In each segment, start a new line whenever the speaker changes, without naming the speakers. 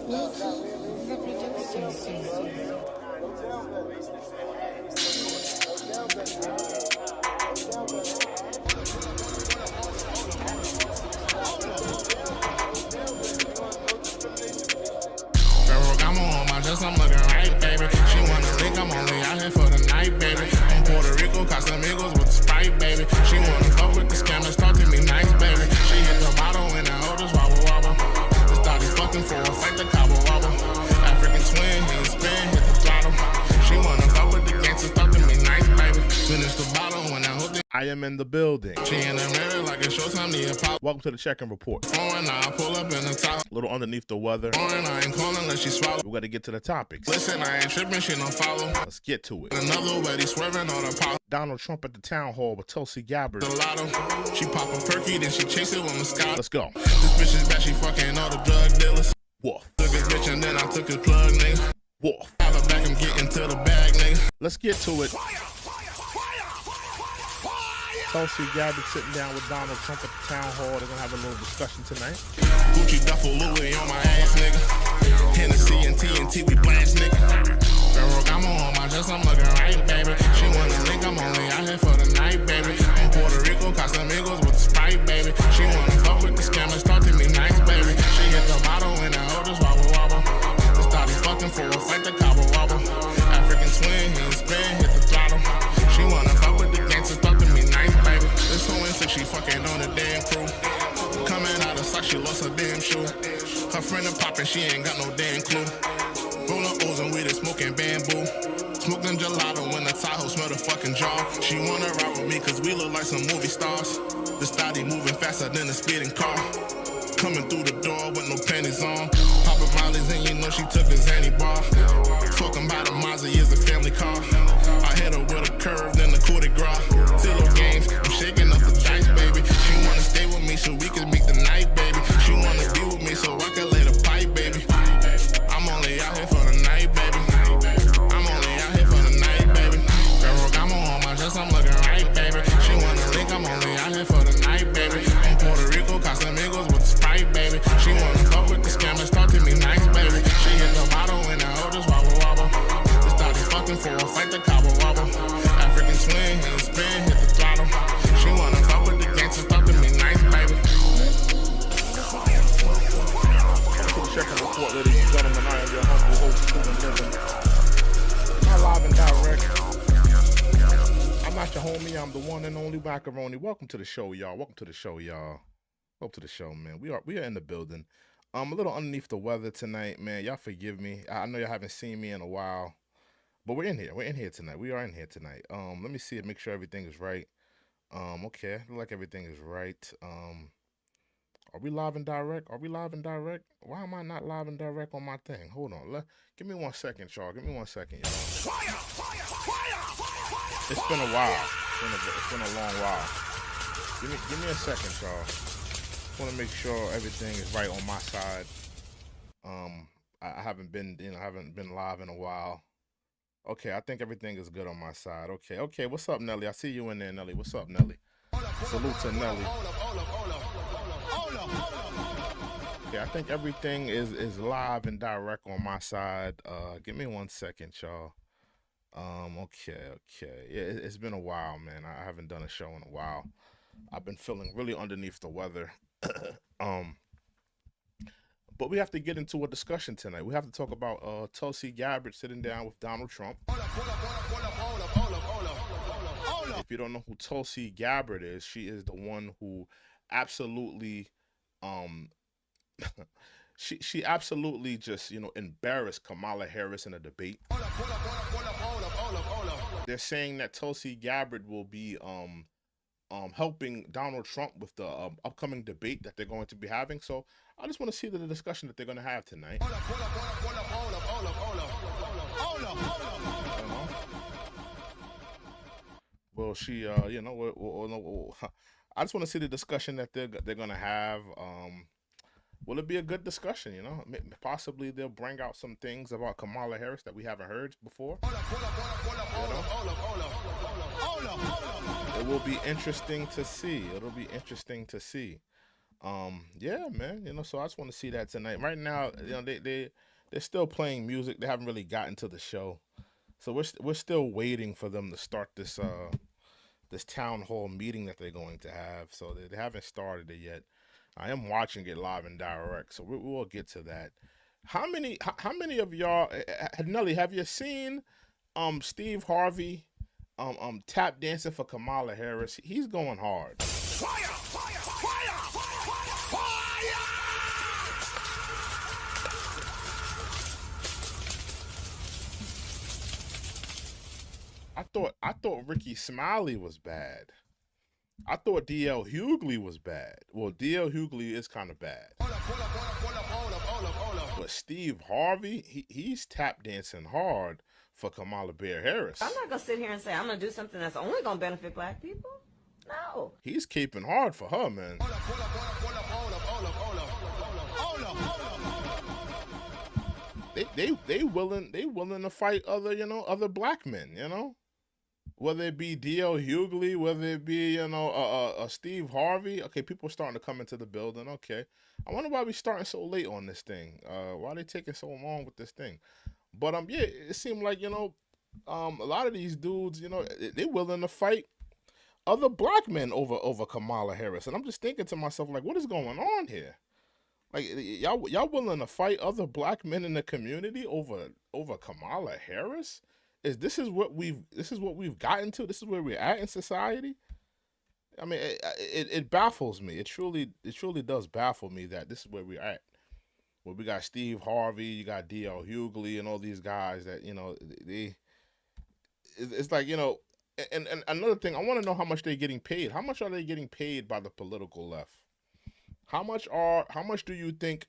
the producer.
I'm on my dress, I'm looking right, baby. She wanna link, I'm only out here for the night, baby. I'm Puerto Rico, Casamigos with the Sprite, baby. She wanna fuck with the scammers, talk to me nice, baby. She hit the bottle and the oldest wobble wobble. Just thought he's fucking for a fight, the cobble wobble. African twin, he spin, hit the throttle. She wanna fuck with the gangsters, talk to me nice, baby. Finish the bottle when I hooked it.
I am in the building.
She in the mirror like a showtime, the pop.
Welcome to the check-in report.
Phone, I pull up in the top.
A little underneath the weather.
I ain't calling unless she swallow.
We gotta get to the topics.
Listen, I ain't tripping, she don't follow.
Let's get to it.
Another way, they swerving on the pop.
Donald Trump at the town hall with Tulsi Gabbard.
The lotto, she pop a perky, then she chase it with Moscato.
Let's go.
This bitch is bad, she fucking all the drug dealers.
Woof.
Took his bitch and then I took his plug, nigga.
Woof.
Have her back, I'm getting to the bag, nigga.
Let's get to it. Tulsi Gabbard sitting down with Donald Trump at the town hall. They're gonna have a little discussion tonight.
Gucci duffel Louis on my ass, nigga. Hennessy and TNT, we blast, nigga. Ferragamo on my dress, I'm looking right, baby. She wanna link, I'm only out here for the night, baby. I'm Puerto Rico, Casamigos with the Sprite, baby. She wanna fuck with the scammers, talk to me nice, baby. She hit the bottle and the oldest wobble wobble. Just thought he fucking for a fight, the cobble wobble. African twin, he spin, hit the throttle. She wanna fuck with the gangsters, talk to me nice, baby. This whole insect, she fucking on the damn crew. Coming out of socks, she lost her damn shoe. Her friend and poppin', she ain't got no damn clue. Rollin' O's and weed and smoking bamboo. Smoking gelato when the Tahoe smell the fucking jar. She wanna ride with me cause we look like some movie stars. This thotty moving faster than a speeding car. Coming through the door with no panties on. Poppin' mollies and you know she took a Zanny bar. Talking about a Mazda is a family car. I hit her with a curve, then the coup de grace. Zillow games, I'm shaking up the dice, baby. She wanna stay with me so we can make the night, baby. She wanna be with me so I can lay the pipe, baby. I'm only out here for the night, baby. I'm only out here for the night, baby. Ferragamo on my dress, I'm looking right, baby. She wanna link, I'm only out here for the night, baby. I'm Puerto Rico, Casamigos with the Sprite, baby. She wanna fuck with the scammers, talk to me nice, baby. She hit the bottle and the oldest wobble wobble. Just thought he fucking for a fight, the cobble wobble. African twin, he spin, hit the throttle. She wanna fuck with the gangsters, talk to me nice, baby.
Check-in report, ladies and gentlemen. I am your humble host, True and Living. I'm live and direct. I'm not your homie. I'm the one and only Macaroni. Welcome to the show, y'all. Welcome to the show, y'all. Welcome to the show, man. We are in the building. A little underneath the weather tonight, man. Y'all forgive me. I know y'all haven't seen me in a while, but we're in here. We're in here tonight. We are in here tonight. Let me see it. Make sure everything is right. Okay. Look like everything is right. Are we live and direct? Are we live and direct? Why am I not live and direct on my thing? Hold on. Give me 1 second, y'all. Give me 1 second, y'all. It's been a while. It's been a long while. Give me a second, y'all. Want to make sure everything is right on my side. I haven't been live in a while. Okay, I think everything is good on my side. Okay. What's up, Nelly? I see you in there, Nelly. What's up, Nelly? Salute to Nelly. Okay, I think everything is live and direct on my side. Give me 1 second, y'all. Okay. Yeah, it's been a while, man. I haven't done a show in a while. I've been feeling really underneath the weather. But we have to get into a discussion tonight. We have to talk about Tulsi Gabbard sitting down with Donald Trump. If you don't know who Tulsi Gabbard is, she is the one who absolutely she absolutely just, embarrassed Kamala Harris in a debate. They're saying that Tulsi Gabbard will be helping Donald Trump with the upcoming debate that they're going to be having. So I just want to see the discussion that they're going to have tonight. Well, she, I just want to see the discussion that they're going to have. Will it be a good discussion? Possibly they'll bring out some things about Kamala Harris that we haven't heard before. It will be interesting to see. It'll be interesting to see. Yeah, man. So I just want to see that tonight. Right now, they're still playing music. They haven't really gotten to the show, so we're still waiting for them to start this town hall meeting that they're going to have. So they haven't started it yet. I am watching it live and direct, so we will get to that. How many of y'all, Nelly, have you seen Steve Harvey tap dancing for Kamala Harris? He's going hard.
Fire! Fire! Fire! Fire!
I thought Ricky Smiley was bad. I thought DL Hughley was bad. Well, DL Hughley is kind of bad. But Steve Harvey, he's tap dancing hard for Kamala Bear Harris.
I'm not going to sit here and say I'm going to do something that's only going to benefit black people. No.
He's caping hard for her, man. They willing to fight other black men, whether it be D.L. Hughley, whether it be Steve Harvey. Okay, people are starting to come into the building. Okay, I wonder why we starting so late on this thing. Why they taking so long with this thing? But yeah, it seemed like a lot of these dudes, they willing to fight other black men over Kamala Harris, and I'm just thinking to myself, like, what is going on here? Like, y'all willing to fight other black men in the community over Kamala Harris? This is what we've gotten to? This is where we're at in society? I mean, it baffles me. It truly does baffle me that this is where we're at. Where we got Steve Harvey, you got D.L. Hughley, and all these guys that it's like, and another thing, I want to know how much they're getting paid. How much are they getting paid by the political left? How much do you think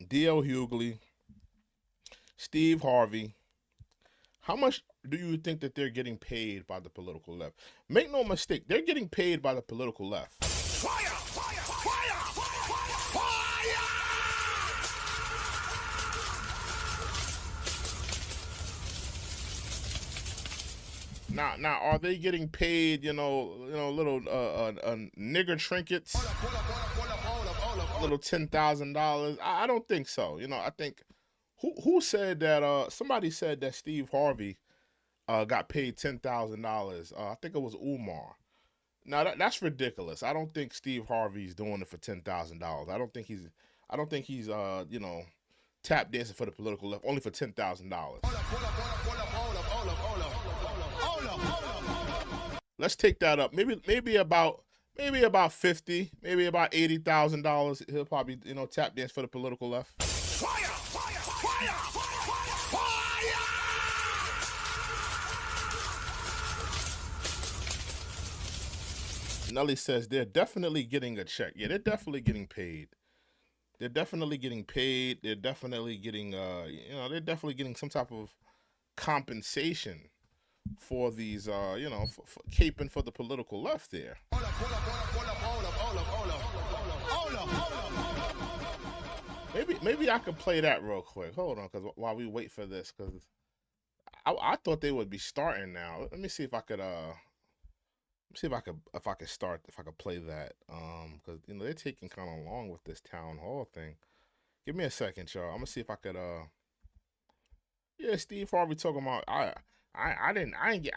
D.L. Hughley, Steve Harvey, how much do you think that they're getting paid by the political left? Make no mistake, they're getting paid by the political left.
Fire! Fire! Fire!
Now, are they getting paid, little nigger trinkets, little $10,000? I don't think so. I think who said that? Somebody said that Steve Harvey got paid $10,000. I think it was Umar. Now that's ridiculous. I don't think Steve Harvey's doing it for $10,000. I don't think he's tap dancing for the political left only for $10,000. Let's take that up. Maybe about 50, maybe about $80,000. He'll probably tap dance for the political left.
Fire! Fire! Fire! Fire!
Nelly says they're definitely getting a check. Yeah, they're definitely getting paid. They're definitely getting paid. They're definitely getting they're definitely getting some type of compensation for these for caping for the political left there. Maybe I could play that real quick. Hold on, because while we wait for this, because I thought they would be starting now. Let me see if I could play that, because they're taking kind of long with this town hall thing. Give me a second, y'all. I'm gonna see if I could yeah, Steve Harvey talking about I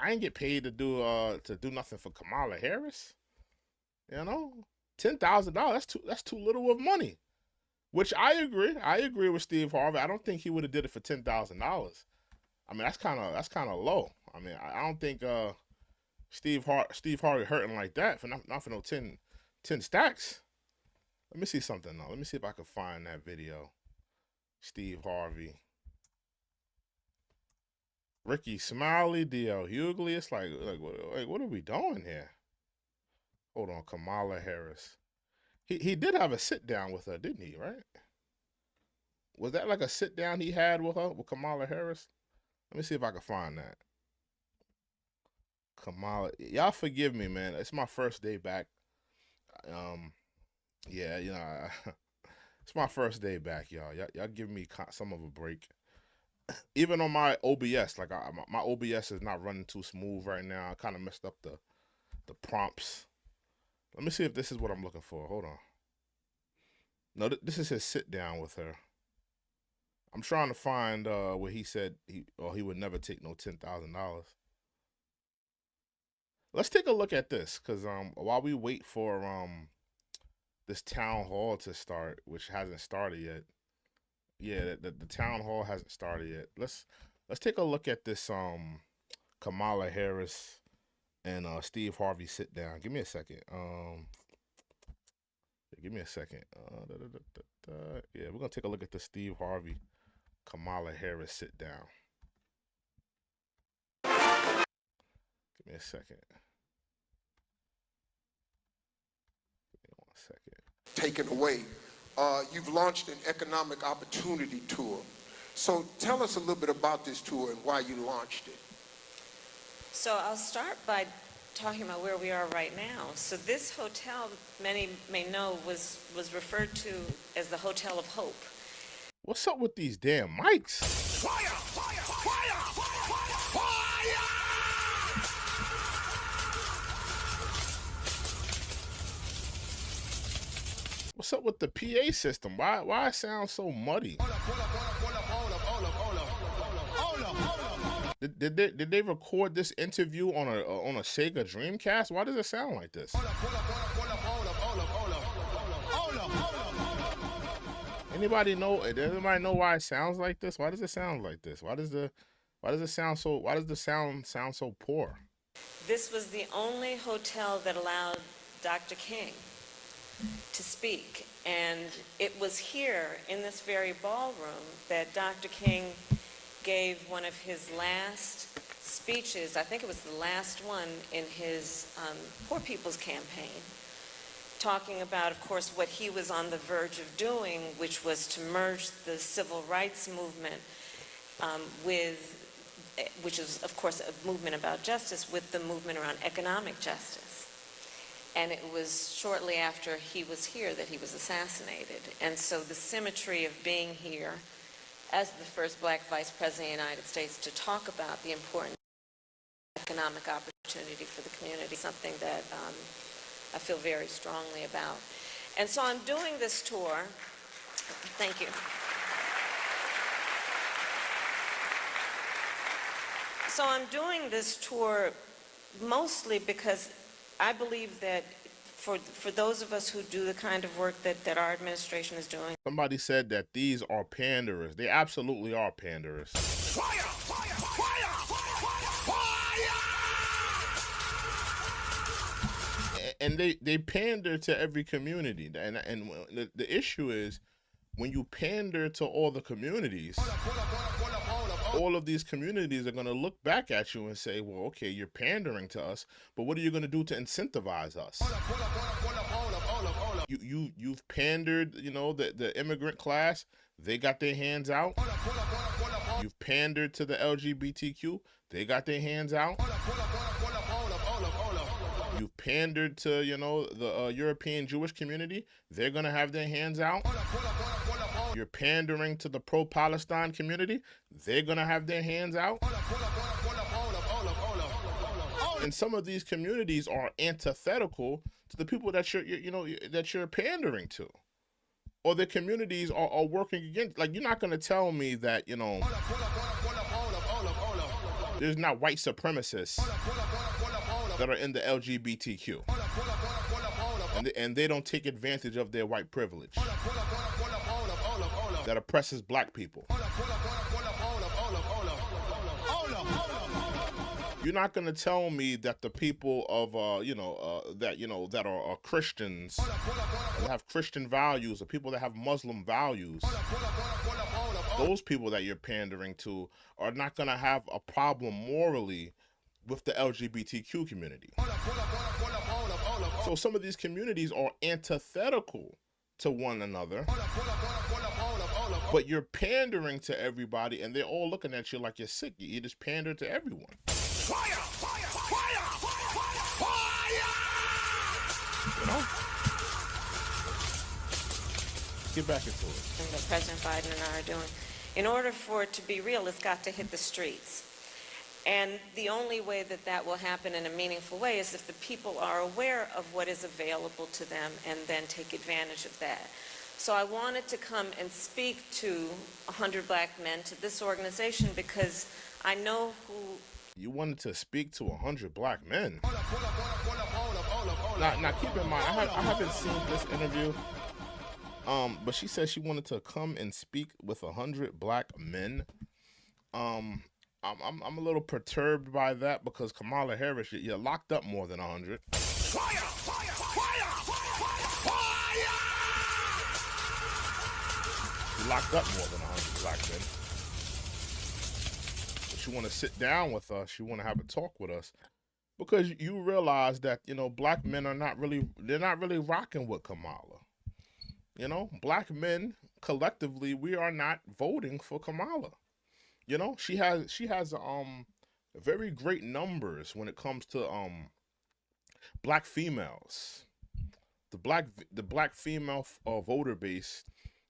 ain't get paid to do nothing for Kamala Harris. $10,000, that's too little of money. Which I agree with Steve Harvey. I don't think he would have did it for $10,000. I mean, that's kind of low. I mean, I don't think Steve Harvey hurting like that for not for no 10 stacks. Let me see something though. Let me see if I can find that video. Steve Harvey, Ricky Smiley, D.L. Hughley. It's like what are we doing here? Hold on, Kamala Harris. He did have a sit down with her, didn't he? Right? Was that like a sit down he had with her, with Kamala Harris? Let me see if I can find that. Kamala, y'all forgive me, man. It's my first day back. Yeah, it's my first day back, y'all. Y'all give me some of a break. Even on my OBS, like my OBS is not running too smooth right now. I kind of messed up the prompts. Let me see if this is what I'm looking for. Hold on. No, this is his sit down with her. I'm trying to find where he said he would never take no $10,000. Let's take a look at this, cause while we wait for this town hall to start, which hasn't started yet. Yeah, the town hall hasn't started yet. Let's take a look at this Kamala Harris and Steve Harvey sit down. Give me a second. Give me a second. Yeah, we're gonna take a look at the Steve Harvey Kamala Harris sit down. Give me a second. Give me 1 second.
Taken away. You've launched an economic opportunity tour. So tell us a little bit about this tour and why you launched it.
So I'll start by talking about where we are right now. So this hotel, many may know, was referred to as the Hotel of Hope.
What's up with these damn mics?
Fire! Fire! Fire! Fire!
What's up with the PA system? Why it sounds so muddy? Did they record this interview on a Sega Dreamcast? Why does it sound like this? Anybody know? Does anybody know why it sounds like this? Why does it sound like this? Why does the sound sound so poor?
This was the only hotel that allowed Dr. King to speak, and it was here in this very ballroom that Dr. King gave one of his last speeches. I think it was the last one in his Poor People's Campaign, talking about, of course, what he was on the verge of doing, which was to merge the civil rights movement which is, of course, a movement about justice, with the movement around economic justice. And it was shortly after he was here that he was assassinated. And so the symmetry of being here as the first black vice president of the United States to talk about the important economic opportunity for the community, something that I feel very strongly about. And so I'm doing this tour. Thank you. So I'm doing this tour mostly because I believe that for those of us who do the kind of work that our administration is doing.
Somebody said that these are panderers. They absolutely are panderers.
Fire! Fire! Fire! Fire!
And they pander to every community. And the issue is, when you pander to all the communities, all of these communities are going to look back at you and say, well, okay, you're pandering to us, but what are you going to do to incentivize us? You've pandered, the immigrant class. They got their hands out. You've pandered to the LGBTQ. They got their hands out. You've pandered to, the European Jewish community. They're going to have their hands out. You're pandering to the pro-Palestine community. They're going to have their hands out. And some of these communities are antithetical to the people that you're pandering to. Or the communities are working against. Like, you're not going to tell me that, there's not white supremacists that are in the LGBTQ. And they don't take advantage of their white privilege that oppresses black people. You're not going to tell me that the people of that are Christians, that have Christian values, or people that have Muslim values, those people that you're pandering to are not going to have a problem morally with the LGBTQ community. So some of these communities are antithetical to one another, but you're pandering to everybody, and they're all looking at you like you're sick. You just pander to everyone.
Fire! Fire! Fire! Fire!
Get back into it.
And that President Biden and I are doing. In order for it to be real, it's got to hit the streets. And the only way that will happen in a meaningful way is if the people are aware of what is available to them and then take advantage of that. So I wanted to come and speak to 100 black men, to this organization, because I know who...
You wanted to speak to 100 black men? Now keep in mind, I haven't seen this interview, but she said she wanted to come and speak with 100 black men. I'm a little perturbed by that because Kamala Harris, you're locked up more than 100. Fire! Fire! Fire! Fire! You're locked up more than 100 black men. But you want to sit down with us, you want to have a talk with us, because you realize that, you know, black men are not really rocking with Kamala. You know, black men collectively, we are not voting for Kamala. You know, she has very great numbers when it comes to black females. The black female voter base,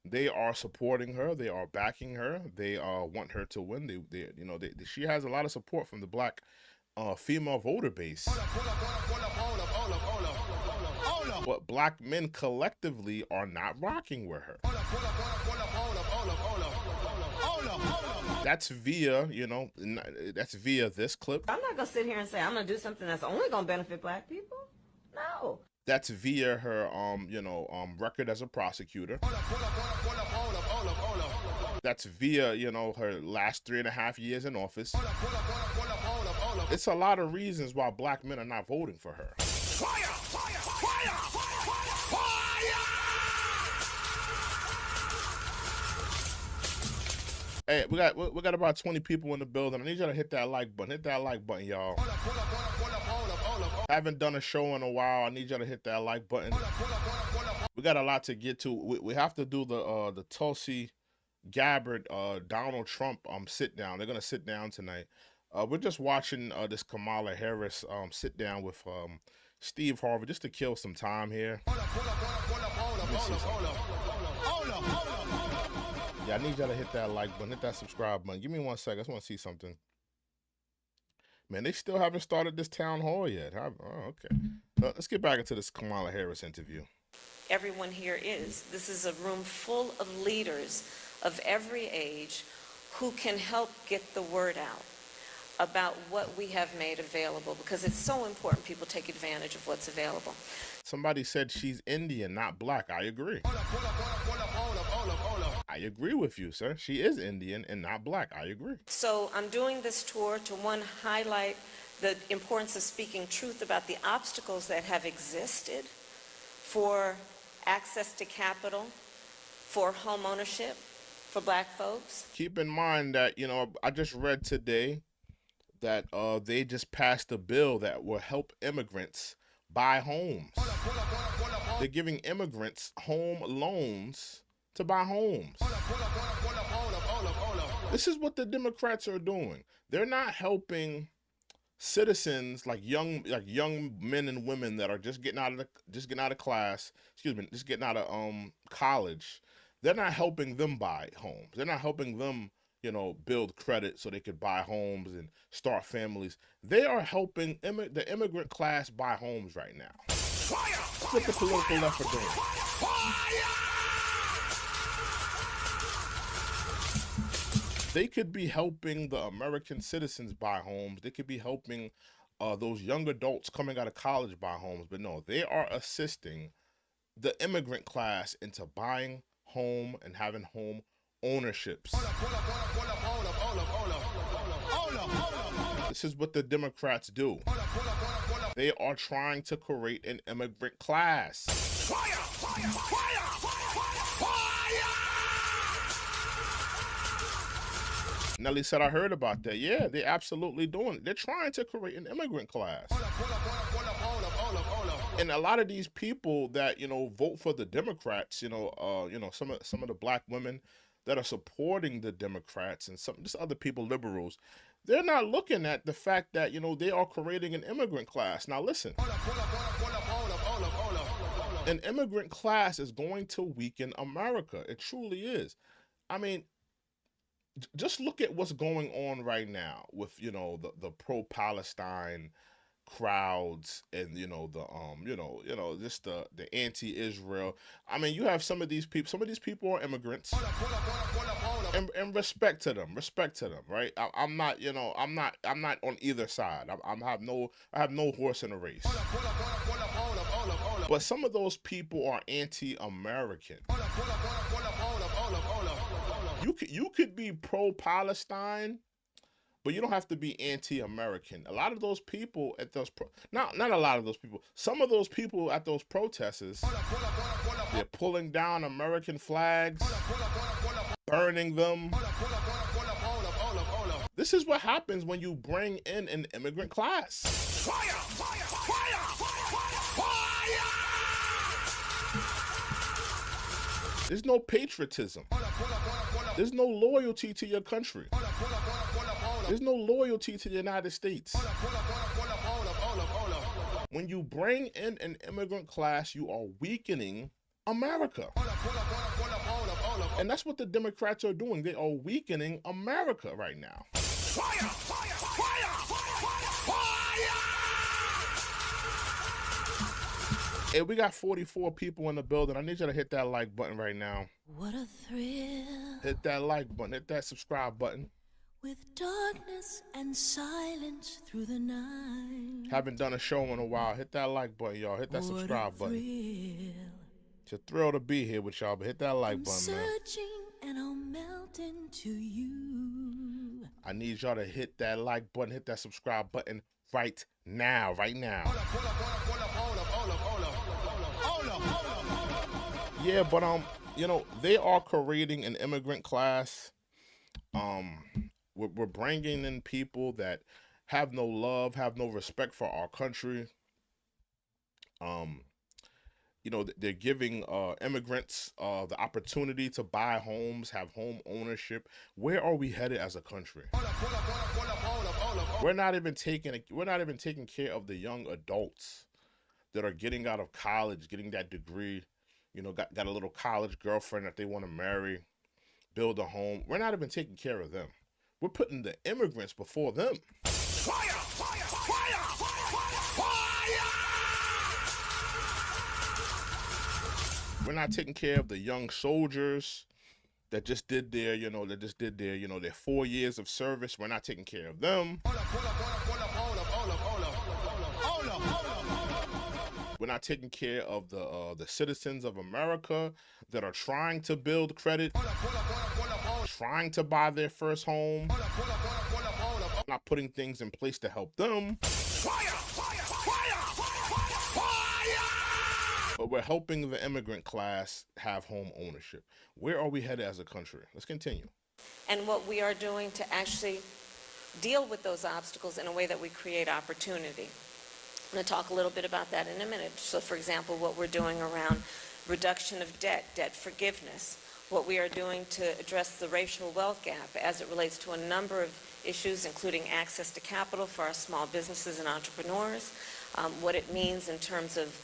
they are supporting her, they are backing her, they want her to win. She has a lot of support from the black female voter base. But black men collectively are not rocking with her. That's via, you know, that's via this clip.
I'm not going to sit here and say I'm going to do something that's only going to benefit black people. No.
That's via her, record as a prosecutor. That's via, you know, her last 3.5 years in office. It's a lot of reasons why black men are not voting for her. Fire! Fire! Fire! Fire! Hey, we got about 20 people in the building. I need y'all to hit that like button. Hit that like button, y'all. Haven't done a show in a while. I need y'all to hit that like button. We got a lot to get to. We have to do the Tulsi Gabbard, Donald Trump sit down. They're gonna sit down tonight. We're just watching this Kamala Harris sit down with Steve Harvey just to kill some time here. Let me see something. Yeah, I need y'all to hit that like button, hit that subscribe button. Give me 1 second. I just want to see something. Man, they still haven't started this town hall yet. Oh, okay. Let's get back into this Kamala Harris interview.
Everyone here is. This is a room full of leaders of every age who can help get the word out about what we have made available, because it's so important people take advantage of what's available.
Somebody said she's Indian, not black. I agree. I agree with you, sir. She is Indian and not black. I agree.
So I'm doing this tour to, one, highlight the importance of speaking truth about the obstacles that have existed for access to capital, for home ownership, for black folks.
Keep in mind that, you know, I just read today that they just passed a bill that will help immigrants buy homes. They're giving immigrants home loans to buy homes. This is what the Democrats are doing. They're not helping citizens like young men and women that are just getting out of college. They're not helping them buy homes. They're not helping them, you know, build credit so they could buy homes and start families. They are helping the immigrant class buy homes right now. Fire! That's what the political left are doing. Fire! They could be helping the American citizens buy homes. They could be helping those young adults coming out of college buy homes. But no, they are assisting the immigrant class into buying home and having home ownerships. This is what the Democrats do. They are trying to create an immigrant class. Fire! Fire! Fire! Nelly said, I heard about that. Yeah, they're absolutely doing it. They're trying to create an immigrant class. And a lot of these people that, you know, vote for the Democrats, some of the black women that are supporting the Democrats and just other people, liberals, they're not looking at the fact that, you know, they are creating an immigrant class. Now listen, an immigrant class is going to weaken America. It truly is. I mean, just look at what's going on right now with, you know, the pro-Palestine, crowds and just the anti-Israel. I mean, you have some of these people are immigrants, and respect to them, right? I'm not on either side. I have no horse in the race. But some of those people are anti-American. You could be pro-Palestine, but you don't have to be anti-American. A lot of those people at those not a lot of those people. Some of those people at those protests, they're pulling down American flags, burning them. This is what happens when you bring in an immigrant class. Fire! Fire! Fire! Fire! There's no patriotism. There's no loyalty to your country. There's no loyalty to the United States. When you bring in an immigrant class, you are weakening America. And that's what the Democrats are doing. They are weakening America right now. Fire! Fire! Fire! Fire! Hey, we got 44 people in the building. I need you to hit that like button right now.
What a thrill.
Hit that like button. Hit that subscribe button.
With darkness and silence through the night.
Haven't done a show in a while. Hit that like button, y'all. Hit that subscribe button. It's a thrill to be here with y'all, but hit that like button, man.
Searching and I'll melt into you.
I need y'all to hit that like button, hit that subscribe button right now, right now. Yeah, but they are creating an immigrant class. We're bringing in people that have no love, have no respect for our country. They're giving immigrants the opportunity to buy homes, have home ownership. Where are we headed as a country? We're not even taking care of the young adults that are getting out of college, getting that degree. Got a little college girlfriend that they want to marry, build a home. We're not even taking care of them. We're putting the immigrants before them. Fire! Fire! Fire! Fire! We're not taking care of the young soldiers that just did their 4 years of service. We're not taking care of them. We're not taking care of the citizens of America that are trying to build credit, trying to buy their first home, not putting things in place to help them. Fire! Fire! Fire! Fire! But we're helping the immigrant class have home ownership. Where are we headed as a country? Let's continue.
And what we are doing to actually deal with those obstacles in a way that we create opportunity. I'm going to talk a little bit about that in a minute. So, for example, what we're doing around reduction of debt forgiveness, what we are doing to address the racial wealth gap as it relates to a number of issues, including access to capital for our small businesses and entrepreneurs, what it means in terms of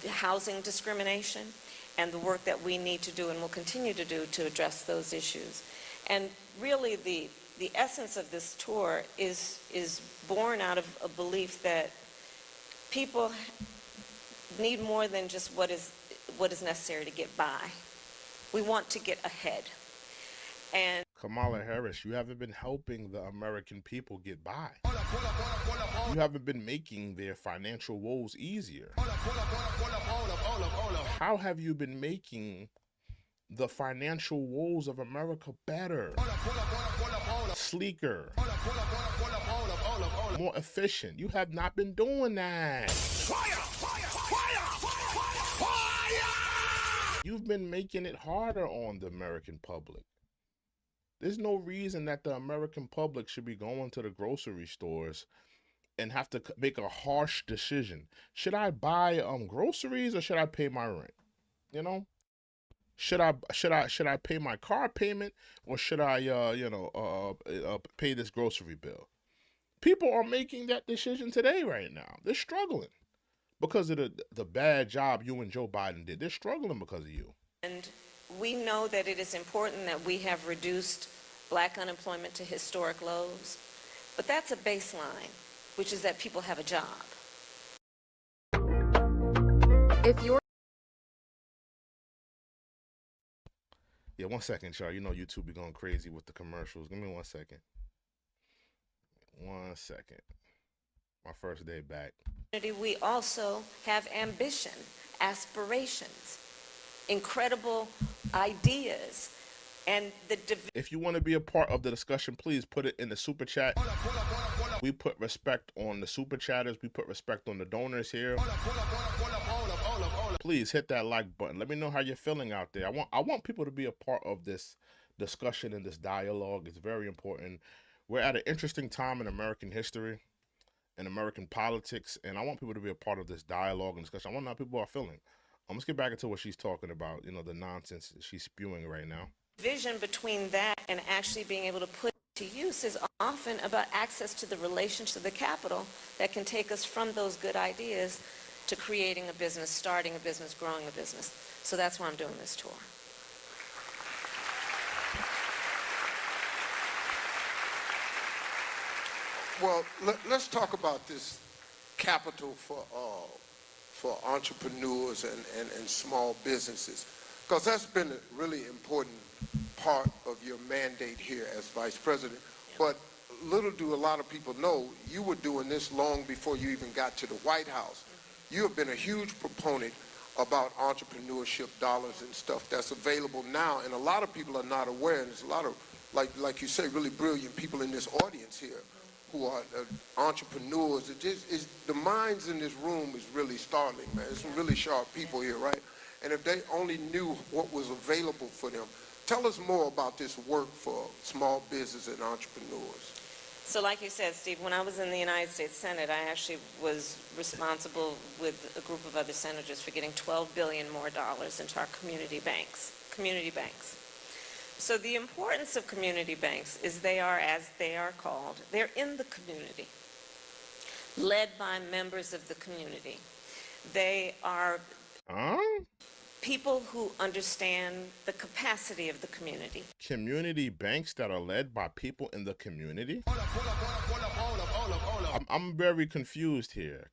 housing discrimination, and the work that we need to do and will continue to do to address those issues. And really the essence of this tour is born out of a belief that people need more than just what is necessary to get by. We want to get ahead. And
Kamala Harris, you haven't been helping the American people get by. You haven't been making their financial woes easier. How have you been making the financial woes of America better, sleeker, more efficient? You have not been doing that. Fire! Fire! Fire! Fire! You've been making it harder on the American public. There's no reason that the American public should be going to the grocery stores and have to make a harsh decision. Should I buy groceries or should I pay my rent? Should I pay my car payment or should I pay this grocery bill? People are making that decision today right now. They're struggling because of the bad job you and Joe Biden did. They're struggling because of you.
And we know that it is important that we have reduced black unemployment to historic lows, but that's a baseline, which is that people have a job.
If you're
Yeah, 1 second, y'all. You know YouTube be going crazy with the commercials. Give me 1 second. 1 second. My first day back.
We also have ambition, aspirations, incredible ideas, and
If you want to be a part of the discussion, please put it in the super chat. We put respect on the super chatters. We put respect on the donors here. Please hit that like button. Let me know how you're feeling out there. I want people to be a part of this discussion and this dialogue. It's very important. We're at an interesting time in American history and American politics, and I want people to be a part of this dialogue and discussion. I want to know how people are feeling. Let's get back into what she's talking about, you know, the nonsense she's spewing right now.
Vision between that and actually being able to put it to use is often about access to the relations to the capital that can take us from those good ideas to creating a business, starting a business, growing a business. So that's why I'm doing this tour.
Well, let's talk about this capital for entrepreneurs and small businesses, because that's been a really important part of your mandate here as vice president. But little do a lot of people know, you were doing this long before you even got to the White House. You have been a huge proponent about entrepreneurship dollars and stuff that's available now, and a lot of people are not aware, and there's a lot of, like you say, really brilliant people in this audience here who are entrepreneurs. The minds in this room is really startling, man. There's some really sharp people here, right? And if they only knew what was available for them. Tell us more about this work for small business and entrepreneurs.
So like you said, Steve, when I was in the United States Senate, I actually was responsible with a group of other senators for getting $12 billion more into our community banks. So the importance of community banks is they are, as they are called, they're in the community, led by members of the community. They are people who understand the capacity of the community.
Community banks that are led by people in the community? I'm very confused here.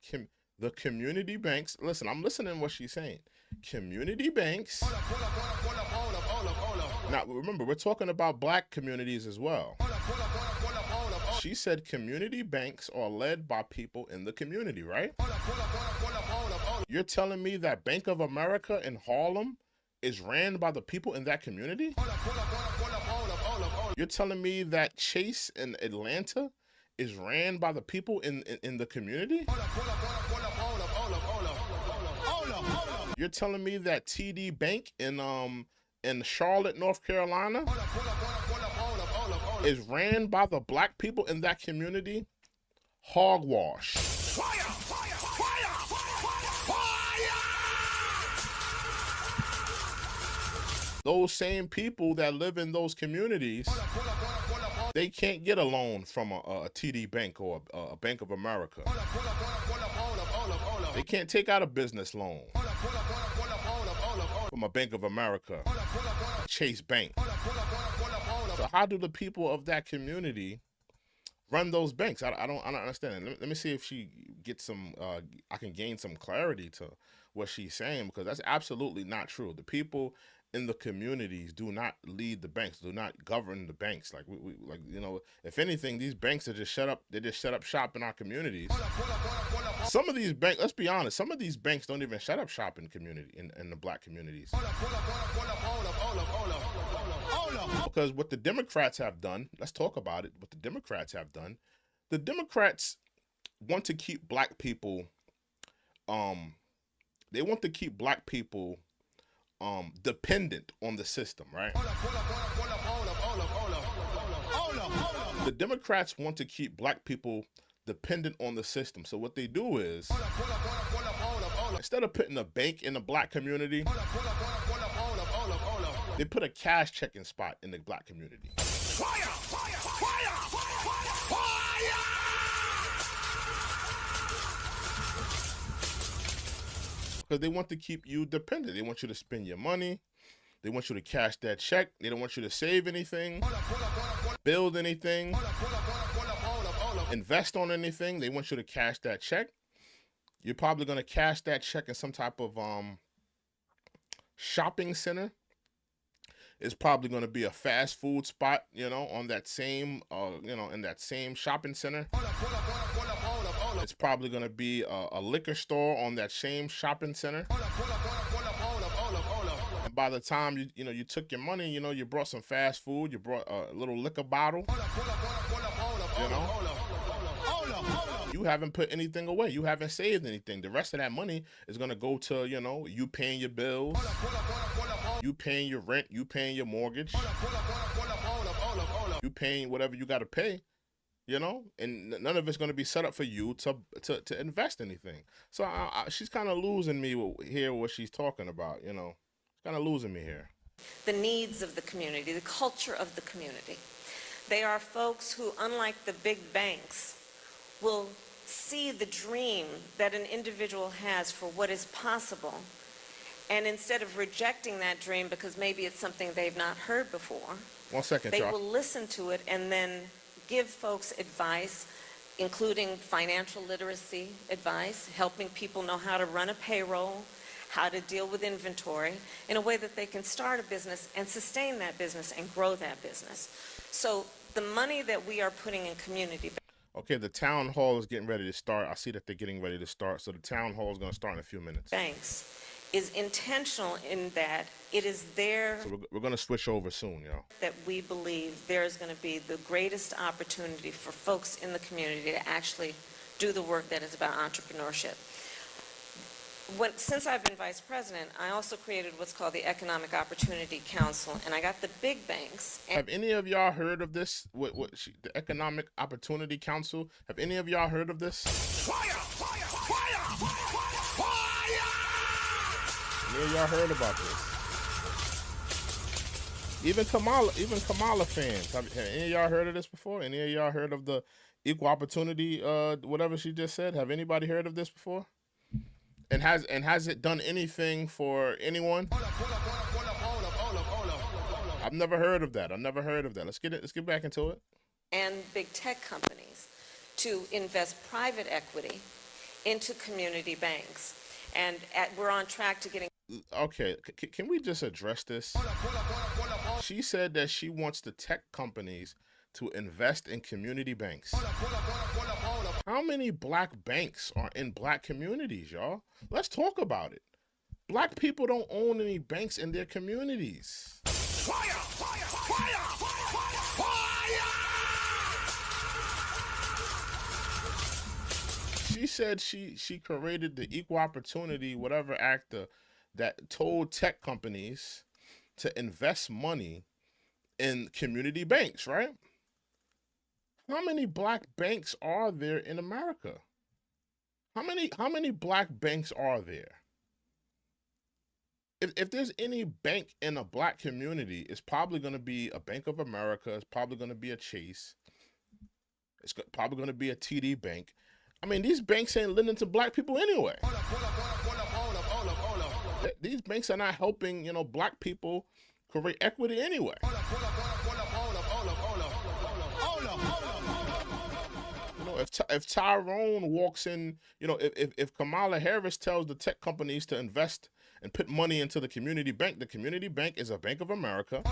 The community banks, listen, I'm listening to what she's saying. Community banks. Now, remember, we're talking about black communities as well. She said community banks are led by people in the community, right? You're telling me that Bank of America in Harlem is ran by the people in that community? You're telling me that Chase in Atlanta is ran by the people in the community? You're telling me that TD Bank in Charlotte, North Carolina is ran by the black people in that community? Hogwash. Those same people that live in those communities, they can't get a loan from a TD Bank or a Bank of America. They can't take out a business loan from a Bank of America, a Chase Bank. So how do the people of that community run those banks? I don't understand. Let me see if she gets some, I can gain some clarity to what she's saying, because that's absolutely not true. The people in the communities do not lead the banks, do not govern the banks. Like like, you know, if anything, these banks are just set up shop in our communities. Some of these banks, let's be honest, some of these banks don't even set up shop in in the black communities. Because what the Democrats have done, let's talk about it, what the Democrats have done, the Democrats want to keep black people, they want to keep black people dependent on the system, right? The Democrats want to keep black people dependent on the system. So what they do is, instead of putting a bank in the black community, they put a cash checking spot in the black community. Because they want to keep you dependent. They want you to spend your money. They want you to cash that check. They don't want you to save anything, build anything, invest on anything. They want you to cash that check. You're probably going to cash that check in some type of shopping center. It's probably going to be a fast food spot, you know, on that same, in that same shopping center. It's probably going to be a liquor store on that same shopping center. And by the time you took your money, you brought some fast food, you brought a little liquor bottle. You know, you haven't put anything away. You haven't saved anything. The rest of that money is going to go to, you paying your bills, you paying your rent, you paying your mortgage, you paying whatever you got to pay, and none of it's going to be set up for you to invest anything. So she's kind of losing me here, what she's talking about, She's kind of losing me here.
The needs of the community, the culture of the community. They are folks who, unlike the big banks, will see the dream that an individual has for what is possible. And instead of rejecting that dream because maybe it's something they've not heard before,
1 second,
they
Charles.
will listen to it and then give folks advice, including financial literacy advice, helping people know how to run a payroll, how to deal with inventory in a way that they can start a business and sustain that business and grow that business. So the money that we are putting in community.
Okay, the town hall is getting ready to start. I see that they're getting ready to start. So the town hall is going to start in a few minutes.
Banks is intentional in that it is there.
So we're going to switch over soon,
That we believe there is going to be the greatest opportunity for folks in the community to actually do the work that is about entrepreneurship. Since I've been vice president, I also created what's called the Economic Opportunity Council, and I got the big banks.
Have any of y'all heard of this? The Economic Opportunity Council? Have any of y'all heard of this? Fire! Fire! Fire! Fire! Any of y'all heard about this? Even Kamala fans. Have any of y'all heard of this before? Any of y'all heard of the Equal Opportunity, whatever she just said? Have anybody heard of this before? And has it done anything for anyone? I've never heard of that. Let's get back into it.
And big tech companies to invest private equity into community banks. And we're on track to getting.
Okay, can we just address this? She said that she wants the tech companies to invest in community banks. How many black banks are in black communities, y'all? Let's talk about it. Black people don't own any banks in their communities. Fire! Fire! Fire! Fire! She said she created the Equal Opportunity, whatever act that told tech companies to invest money in community banks, right? How many black banks are there in America? How many black banks are there? If there's any bank in a black community, it's probably going to be a Bank of America. It's probably going to be a Chase. It's probably going to be a TD Bank. I mean, these banks ain't lending to black people anyway. These banks are not helping, black people create equity anyway. If Tyrone walks in, if Kamala Harris tells the tech companies to invest and put money into the community bank is a Bank of America.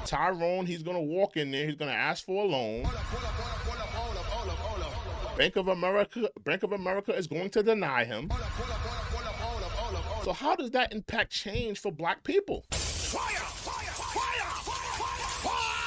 Tyrone, he's going to walk in there, he's going to ask for a loan. Bank of America is going to deny him. So how does that impact change for black people? Fire! Fire! Fire! Fire!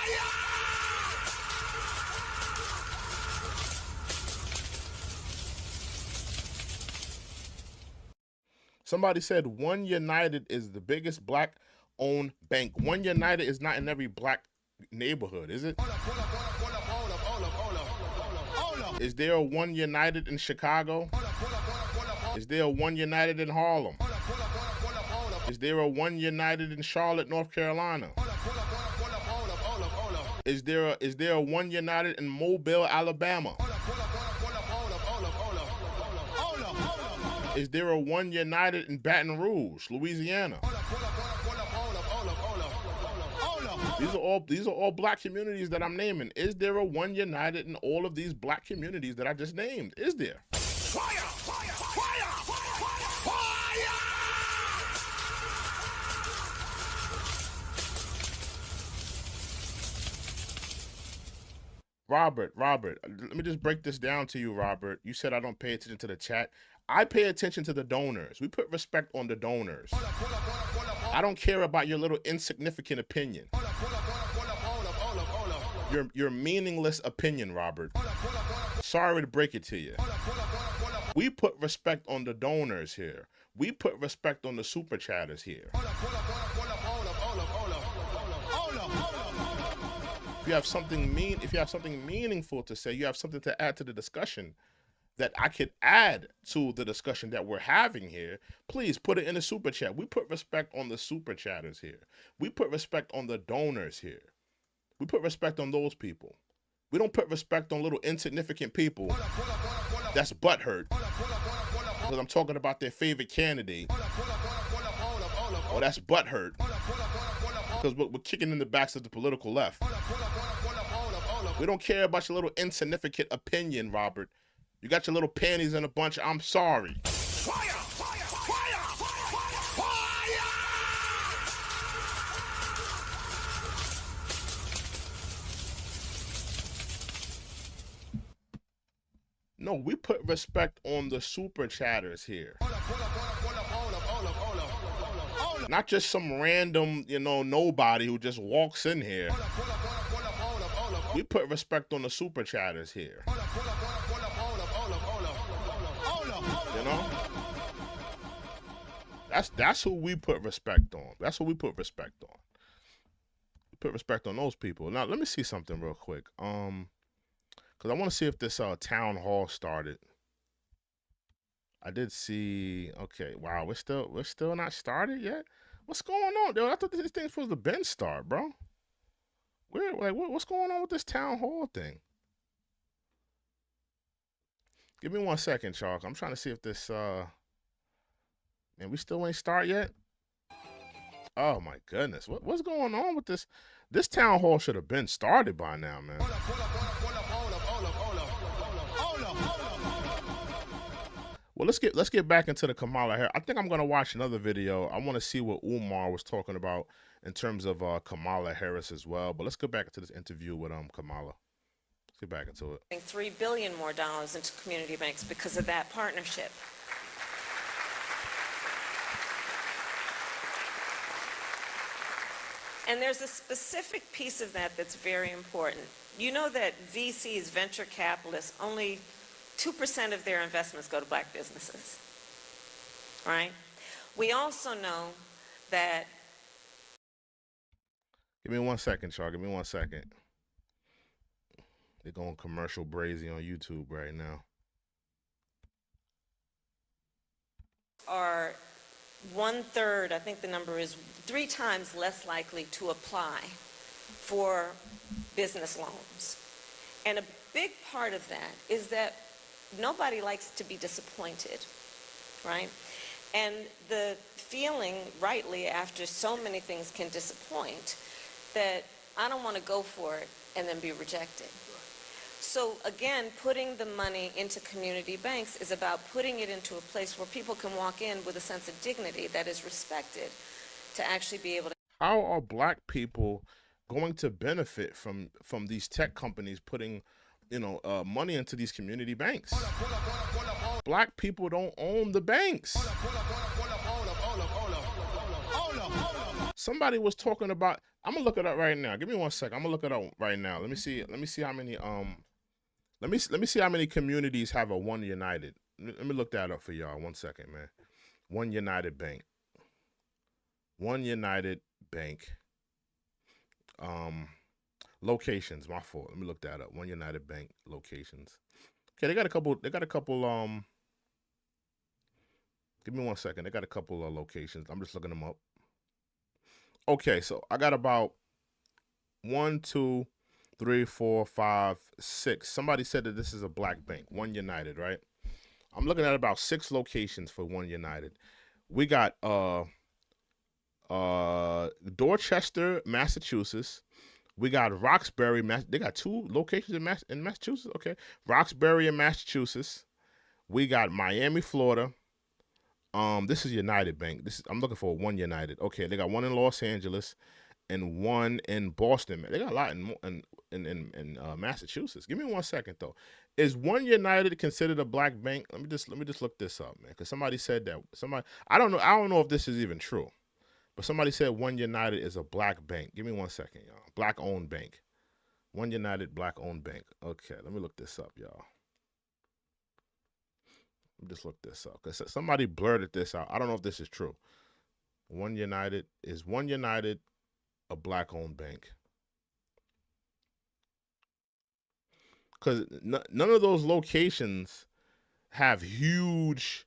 Somebody said One United is the biggest black-owned bank. One United is not in every black neighborhood, is it? Is there a One United in Chicago? Is there a One United in Harlem? Is there a One United in Charlotte, North Carolina? Is there a One United in Mobile, Alabama? Is there a One United in Baton Rouge, Louisiana? These are all black communities that I'm naming. Is there a One United in all of these black communities that I just named? Is there? Robert, let me just break this down to you, Robert. You said I don't pay attention to the chat. I pay attention to the donors. We put respect on the donors. I don't care about your little insignificant opinion. Your meaningless opinion, Robert. Sorry to break it to you. We put respect on the donors here. We put respect on the super chatters here. If you have something meaningful to say, you have something to add to the discussion that I could add to the discussion that we're having here, please put it in the super chat. We put respect on the super chatters here. We put respect on the donors here. We put respect on those people. We don't put respect on little insignificant people that's butthurt because I'm talking about their favorite candidate. Or that's butthurt because we're kicking in the backs of the political left. We don't care about your little insignificant opinion, Robert. You got your little panties in a bunch. I'm sorry. Fire! Fire! Fire! Fire! No, we put respect on the super chatters here. Not just some random, nobody who just walks in here. We put respect on the super chatters here. That's who we put respect on. That's who we put respect on. We put respect on those people. Now let me see something real quick. Because I want to see if this town hall started. I did see. Okay, wow, we're still not started yet. What's going on, dude? I thought this thing's supposed to been start, bro. What's going on with this town hall thing? Give me 1 second, Chalk. I'm trying to see if this man, we still ain't start yet. Oh my goodness, what's going on with this? This town hall should have been started by now, man. Well, let's get back into the Kamala Harris. I think I'm gonna watch another video. I want to see what Umar was talking about in terms of Kamala Harris as well. But let's go back to this interview with Kamala. Let's get back into it.
$3 billion more into community banks because of that partnership. And there's a specific piece of that that's very important. You know that VCs, venture capitalists, only 2% of their investments go to black businesses, right? We also know that...
Give me 1 second, Char. Give me 1 second. They're going commercial brazy on YouTube right now.
Are 1/3, I think the number is 3 times less likely to apply for business loans. And a big part of that is that nobody likes to be disappointed, right? And the feeling, rightly, after so many things can disappoint, that I don't want to go for it and then be rejected. So again, putting the money into community banks is about putting it into a place where people can walk in with a sense of dignity that is respected to actually be able to...
How are black people going to benefit from these tech companies putting, money into these community banks? Black people don't own the banks. Somebody was talking about, I'm gonna look it up right now. Give me 1 second. I'm gonna look it up right now. Let me see how many let me see how many communities have a One United. Let me look that up for y'all. 1 second, man. One United Bank. One United Bank. Locations, my fault. Let me look that up. One United Bank locations. Okay, they got a couple, give me 1 second. They got a couple of locations. I'm just looking them up. Okay, so I got about 1, 2, 3, 4, 5, 6. Somebody said that this is a black bank, One United, right? I'm looking at about 6 locations for One United. We got Dorchester, Massachusetts. We got Roxbury, they got 2 locations in Massachusetts. Okay, Roxbury in Massachusetts. We got Miami, Florida. This is United Bank. I'm looking for one United. Okay, they got one in Los Angeles and one in Boston. Man, they got a lot in Massachusetts. Give me 1 second though. Is One United considered a black bank? Let me just look this up, man. Because somebody said that. I don't know if this is even true, but somebody said One United is a black bank. Give me 1 second, y'all. Black owned bank. One United black owned bank. Okay, let me look this up, y'all. Let me just look this up because somebody blurted this out. I don't know if this is true. One United a black owned bank? Because none of those locations have huge,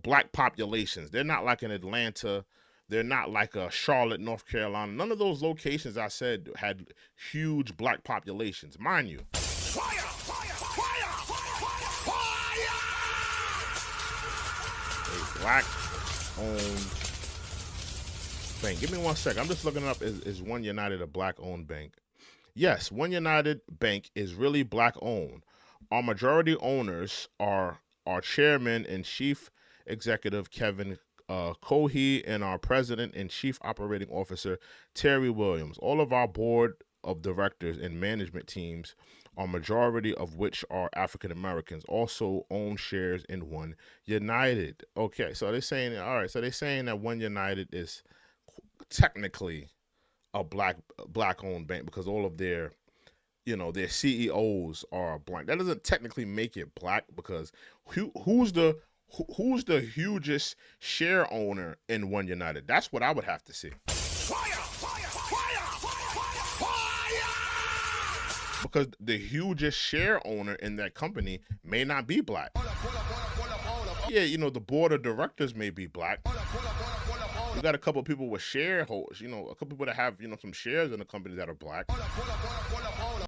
black populations. They're not like in Atlanta. They're not like Charlotte, North Carolina. None of those locations I said had huge black populations. Mind you. Fire! A black-owned bank. Give me 1 second. I'm just looking up, is One United a black-owned bank? Yes, One United Bank is really black-owned. Our majority owners are our chairman and chief executive, Kevin Cohey, and our president and chief operating officer, Terry Williams. All of our board of directors and management teams, a majority of which are African Americans, also own shares in One United. Okay, so they're saying, all right, so they're saying that One United is technically a black-owned bank because all of their CEOs are black. That doesn't technically make it black because who's the hugest share owner in One United? That's what I would have to see. Because the hugest share owner in that company may not be black. Yeah, the board of directors may be black. You got a couple of people with shareholders, a couple people that have, some shares in the company that are black.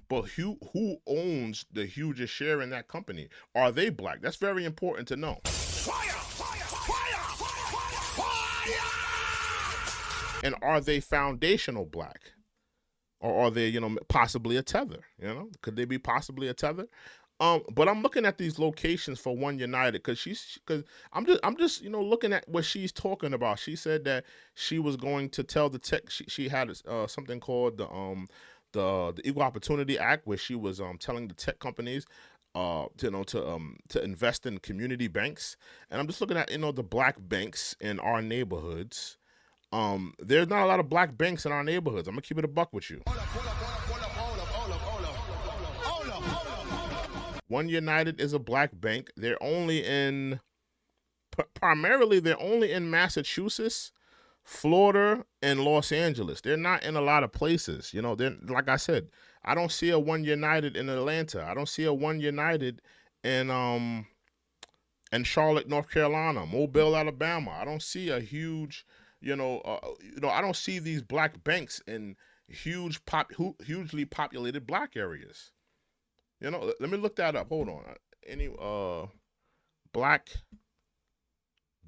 But who owns the hugest share in that company? Are they black? That's very important to know. And are they foundational black? Or are they, possibly a tether? Could they be possibly a tether? But I'm looking at these locations for One United because I'm just looking at what she's talking about. She said that she was going to tell the tech. She had something called the Equal Opportunity Act, where she was telling the tech companies to invest in community banks. And I'm just looking at the black banks in our neighborhoods. There's not a lot of black banks in our neighborhoods. I'm gonna keep it a buck with you. One United is a black bank. They're only in Massachusetts, Florida, and Los Angeles. They're not in a lot of places. They're, like I said, I don't see a One United in Atlanta. I don't see a One United in Charlotte, North Carolina, Mobile, Alabama. I don't see a huge, I don't see these black banks in hugely populated black areas. Let me look that up. Hold on. Any black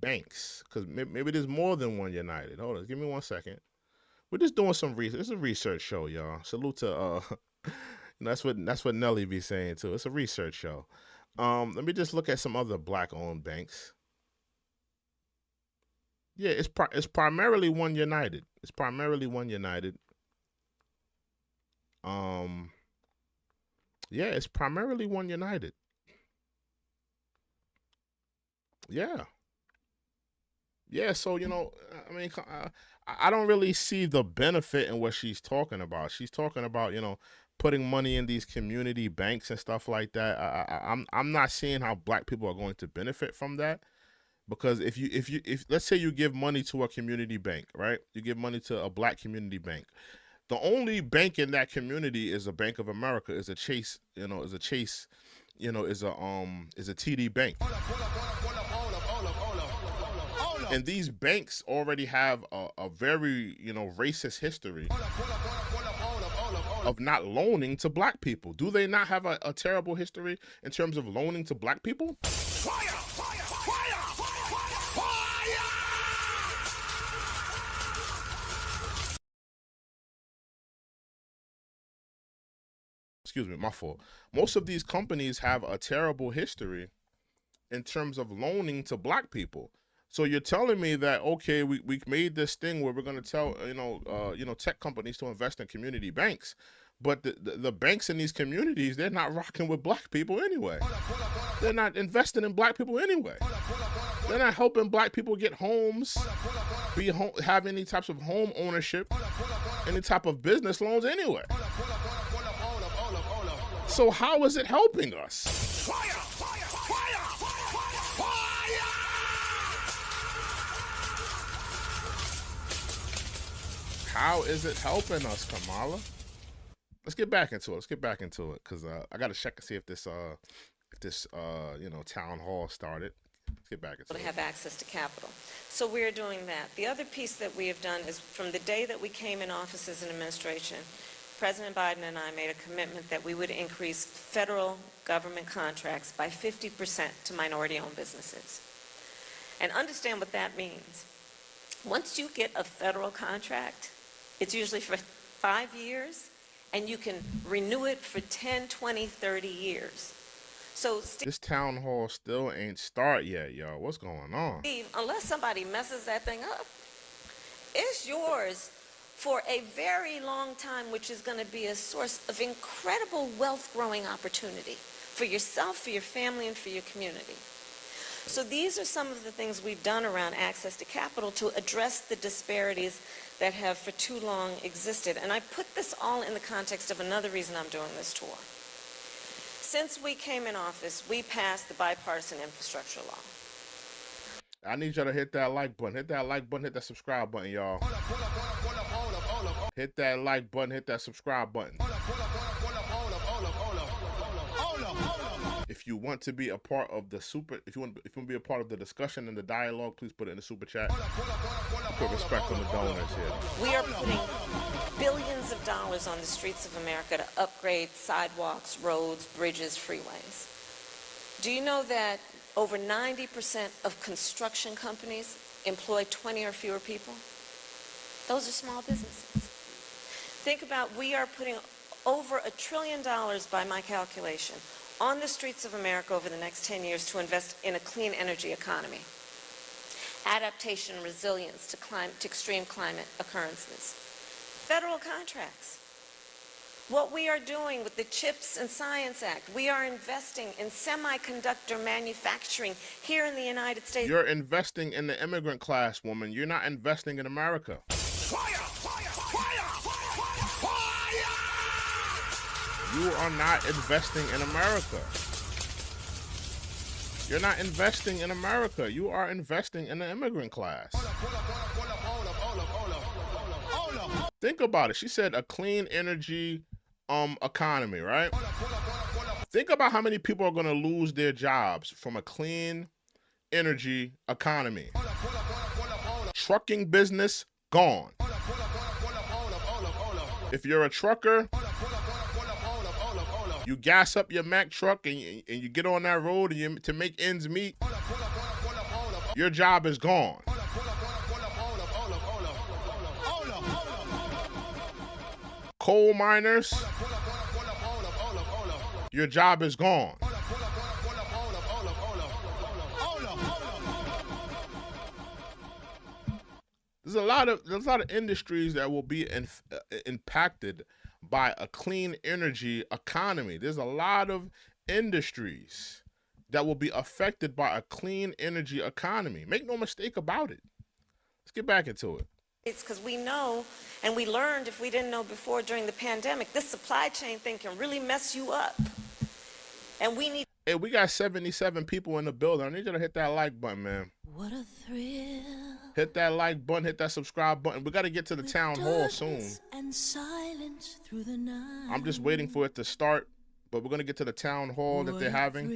banks? Because maybe there's more than One United. Hold on. Give me 1 second. We're just doing some research. It's a research show, y'all. Salute to that's what Nelly be saying too. It's a research show. Let me just look at some other black-owned banks. Yeah, it's primarily One United. It's primarily One United. Yeah, it's primarily One United. Yeah. Yeah, so, I don't really see the benefit in what she's talking about. She's talking about, putting money in these community banks and stuff like that. I'm not seeing how black people are going to benefit from that. Because if let's say you give money to a community bank, right? You give money to a black community bank. The only bank in that community is a Bank of America, is a Chase, is a TD Bank. And these banks already have a very, racist history of not loaning to black people. Do they not have a terrible history in terms of loaning to black people? Excuse me, my fault. Most of these companies have a terrible history in terms of loaning to black people. So you're telling me that, okay, we made this thing where we're going to tell, tech companies to invest in community banks, but the banks in these communities, they're not rocking with black people anyway. They're not investing in black people anyway. They're not helping black people get homes, have any types of home ownership, any type of business loans anyway. So how is it helping us? How is it helping us, Kamala? Let's get back into it. Cause I gotta check and see if this town hall started. Let's get back into it.
To have access to capital. So we're doing that. The other piece that we have done is from the day that we came in office as an administration, President Biden and I made a commitment that we would increase federal government contracts by 50% to minority-owned businesses. And understand what that means. Once you get a federal contract, it's usually for 5 years, and you can renew it for 10, 20, 30 years. So
this town hall still ain't start yet, y'all. What's going on?
Steve, unless somebody messes that thing up, it's yours for a very long time, which is going to be a source of incredible wealth growing opportunity for yourself, for your family, and for your community. So these are some of the things we've done around access to capital to address the disparities that have for too long existed. And I put this all in the context of another reason I'm doing this tour. Since we came in office, we passed the bipartisan infrastructure law.
I need y'all to hit that like button. Hit that like button, hit that subscribe button, y'all. Hit that like button, hit that subscribe button. If you want to be a part of the if you want to be a part of the discussion and the dialogue, please put it in the super chat. Put respect on the donors here.
We are putting billions of dollars on the streets of America to upgrade sidewalks, roads, bridges, freeways. Do you know that over 90% of construction companies employ 20 or fewer people? Those are small businesses. Think about, we are putting over $1 trillion, by my calculation, on the streets of America over the next 10 years to invest in a clean energy economy, adaptation, resilience to extreme climate occurrences, federal contracts. What we are doing with the CHIPS and Science Act, we are investing in semiconductor manufacturing here in the United States.
You're investing in the immigrant class, woman. You're not investing in America. You are not investing in America. You're not investing in America. You are investing in the immigrant class. Think about it. She said a clean energy economy, right? Think about how many people are going to lose their jobs from a clean energy economy. Trucking business, gone. If you're a trucker, you gas up your Mack truck and you get on that road and to make ends meet, your job is gone. Coal miners, your job is gone. There's a lot of industries that will be impacted by a clean energy economy. There's a lot of industries that will be affected by a clean energy economy. Make no mistake about it. Let's get back into it.
It's because we know, and we learned, if we didn't know before during the pandemic, this supply chain thing can really mess you up. And we need...
Hey, we got 77 people in the building. I need you to hit that like button, man.
What a thrill.
Hit that like button, hit that subscribe button. We got to get to the town hall soon.
And silence through the night.
I'm just waiting for it to start, but we're going to get to the town hall that they're having.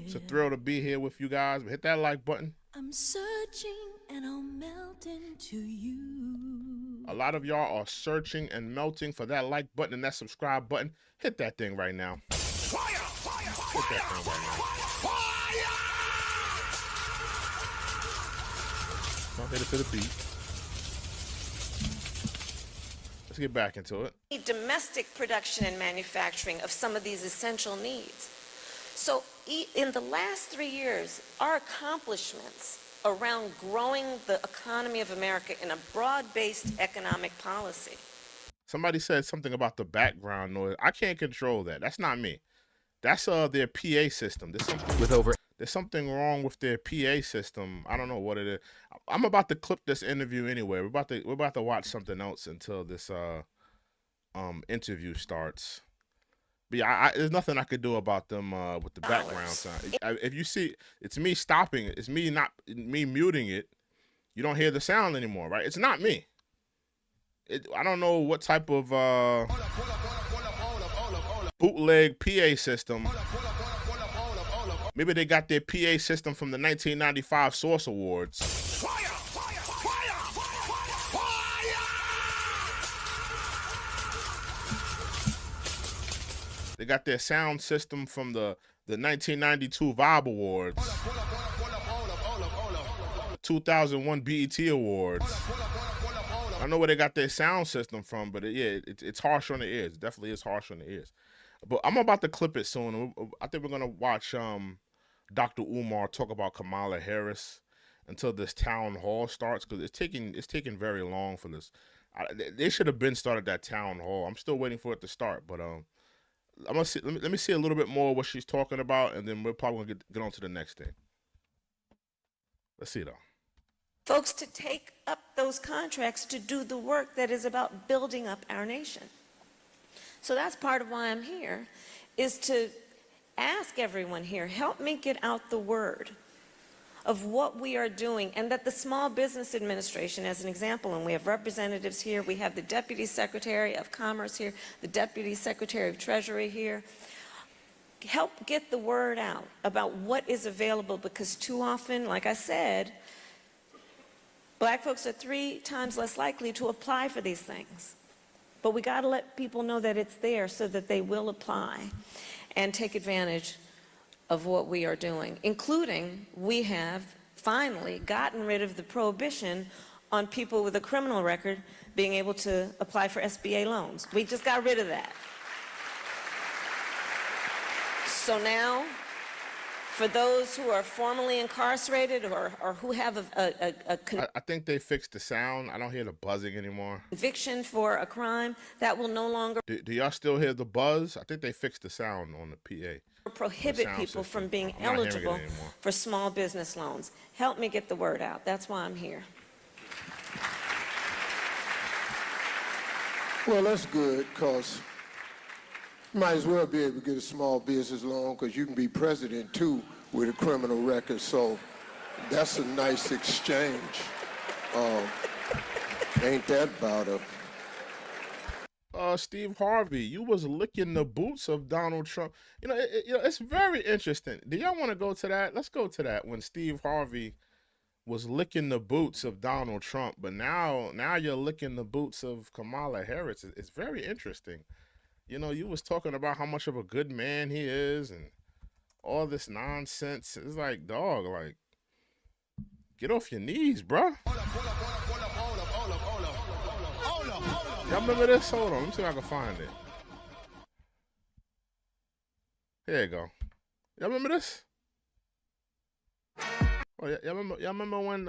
It's a thrill to be here with you guys. But hit that like button.
I'm searching and I'll melt into you.
A lot of y'all are searching and melting for that like button and that subscribe button. Hit that thing right now. Hit that thing right now. Don't hit it to the beat. Let's get back into it.
Domestic production and manufacturing of some of these essential needs. So in the last 3 years, our accomplishments around growing the economy of America in a broad-based economic policy.
Somebody said something about the background noise. I can't control that. That's not me. That's their PA system. There's something wrong with their PA system. I don't know what it is. I'm about to clip this interview anyway. We're about to watch something else until this interview starts. But yeah, there's nothing I could do about them with the background sound. If you see, it's me stopping it. It's me muting it. You don't hear the sound anymore, right? It's not me. I don't know what type of bootleg PA system. Maybe they got their PA system from the 1995 Source Awards. They got their sound system from the 1992 Vibe Awards, 2001 BET Awards. I don't know where they got their sound system from, but it's harsh on the ears. It definitely is harsh on the ears. But I'm about to clip it soon. I think we're gonna watch Dr. Umar talk about Kamala Harris until this town hall starts, because it's taking very long for this. They should have been started that town hall. I'm still waiting for it to start, but I'm gonna see. Let me see a little bit more of what she's talking about, and then we're probably gonna get on to the next thing. Let's see though.
Folks to take up those contracts to do the work that is about building up our nation. So that's part of why I'm here, is to ask everyone here, help me get out the word of what we are doing, and that the Small Business Administration, as an example, and we have representatives here, we have the Deputy Secretary of Commerce here, the Deputy Secretary of Treasury here, help get the word out about what is available, because too often, like I said, Black folks are 3 times less likely to apply for these things. But we got to let people know that it's there so that they will apply and take advantage of what we are doing, including we have finally gotten rid of the prohibition on people with a criminal record being able to apply for SBA loans. We just got rid of that. So now, for those who are formerly incarcerated or who have
I think they fixed the sound. I don't hear the buzzing anymore.
Conviction for a crime, that will no longer
Do y'all still hear the buzz? I think they fixed the sound on the PA.
prohibit people from being eligible for small business loans. Help me get the word out. That's why I'm here.
Well, that's good, because you might as well be able to get a small business loan, because you can be president, too, with a criminal record. So that's a nice exchange. Ain't that about a...
Steve Harvey, you was licking the boots of Donald Trump. It's very interesting. Do y'all want to go to that? Let's go to that, when Steve Harvey was licking the boots of Donald Trump, but now you're licking the boots of Kamala Harris. It's very interesting. You was talking about how much of a good man he is and all this nonsense. It's like, dog, like, get off your knees, bruh. Y'all remember this? Hold on, let me see if I can find it. Here you go. Y'all remember this? Oh, y'all remember when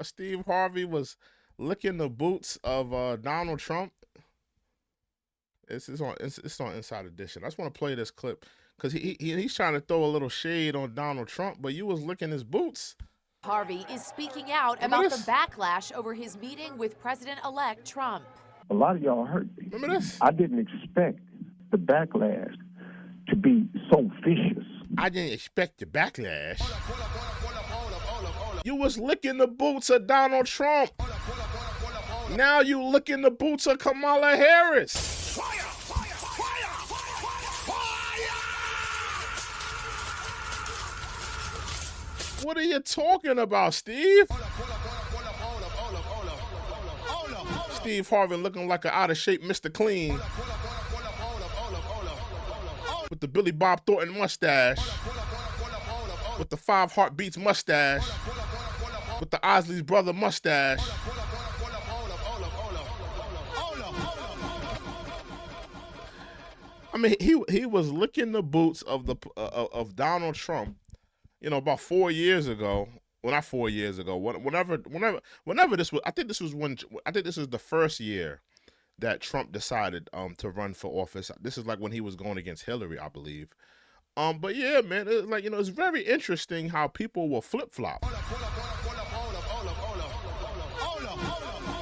Steve Harvey was licking the boots of Donald Trump? It's on Inside Edition. I just want to play this clip because he's trying to throw a little shade on Donald Trump, but you was licking his boots.
Harvey is speaking out about the backlash over his meeting with President-elect Trump.
A lot of y'all hurt me.
Remember this?
I didn't expect the backlash to be so vicious.
I didn't expect the backlash. You was licking the boots of Donald Trump. Now you licking the boots of Kamala Harris. What are you talking about, Steve? Steve Harvey looking like an out-of-shape Mr. Clean with the Billy Bob Thornton mustache, with the 5 Heartbeats mustache, with the Osley's brother mustache. I mean, he was licking the boots of of Donald Trump, about 4 years ago. Well, not 4 years ago. Whenever this was, I think this is the first year that Trump decided to run for office. This is like when he was going against Hillary, I believe. But yeah, man, it's very interesting how people will flip-flop.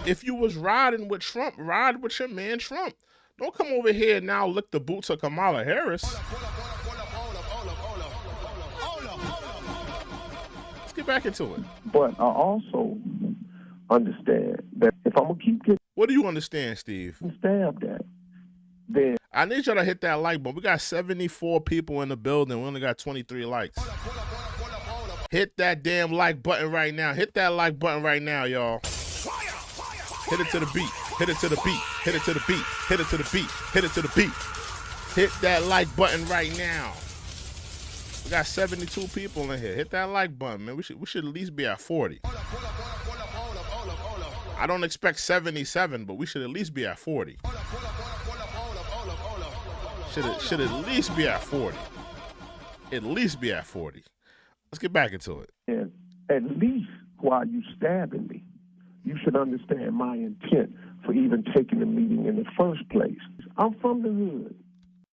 If you was riding with Trump, ride with your man Trump. Don't come over here now lick the boots of Kamala Harris. Let's get back into it.
But I also understand that if I'm going to keep getting
What do you understand, Steve?
stabbed at, then
I need y'all to hit that like button. We got 74 people in the building. We only got 23 likes. Hit that damn like button right now. Hit that like button right now, y'all. Hit it to the beat. Hit it to the beat. Hit it to the beat. Hit it to the beat. Hit it to the beat. Hit that like button right now. We got 72 people in here. Hit that like button, man. We should at least be at 40. I don't expect 77, but we should at least be at 40. Should at least be at 40. At least be at 40. Let's get back into it.
and at least while you stabbing me, you should understand my intent for even taking the meeting in the first place. I'm from the hood.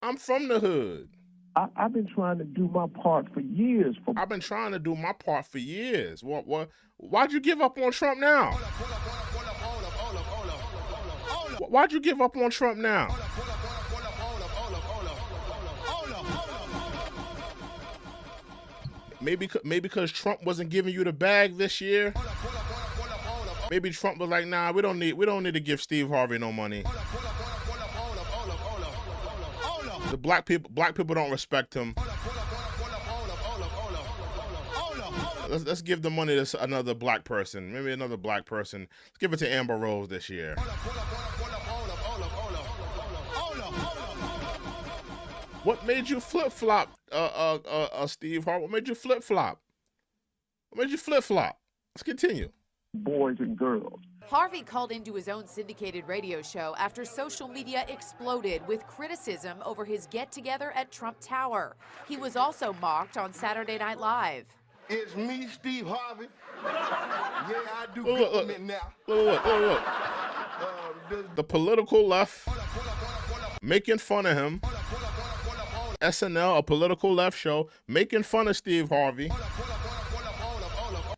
I'm from the hood.
I've been trying to do my part for years.
I've been trying to do my part for years. What? Why'd you give up on Trump now? Why'd you give up on Trump now? Maybe because Trump wasn't giving you the bag this year. Maybe Trump was like, nah, we don't need to give Steve Harvey no money. The black people don't respect him. Let's give the money to another black person. Maybe another black person. Let's give it to Amber Rose this year. What made you flip-flop, Steve Harvey? What made you flip-flop? What made you flip-flop? Let's continue.
Boys and girls.
Harvey called into his own syndicated radio show after social media exploded with criticism over his get-together at Trump Tower. He was also mocked on Saturday Night Live.
It's me, Steve Harvey. Yeah, I do government now.
Look. The political left making fun of him. SNL, a political left show, making fun of Steve Harvey.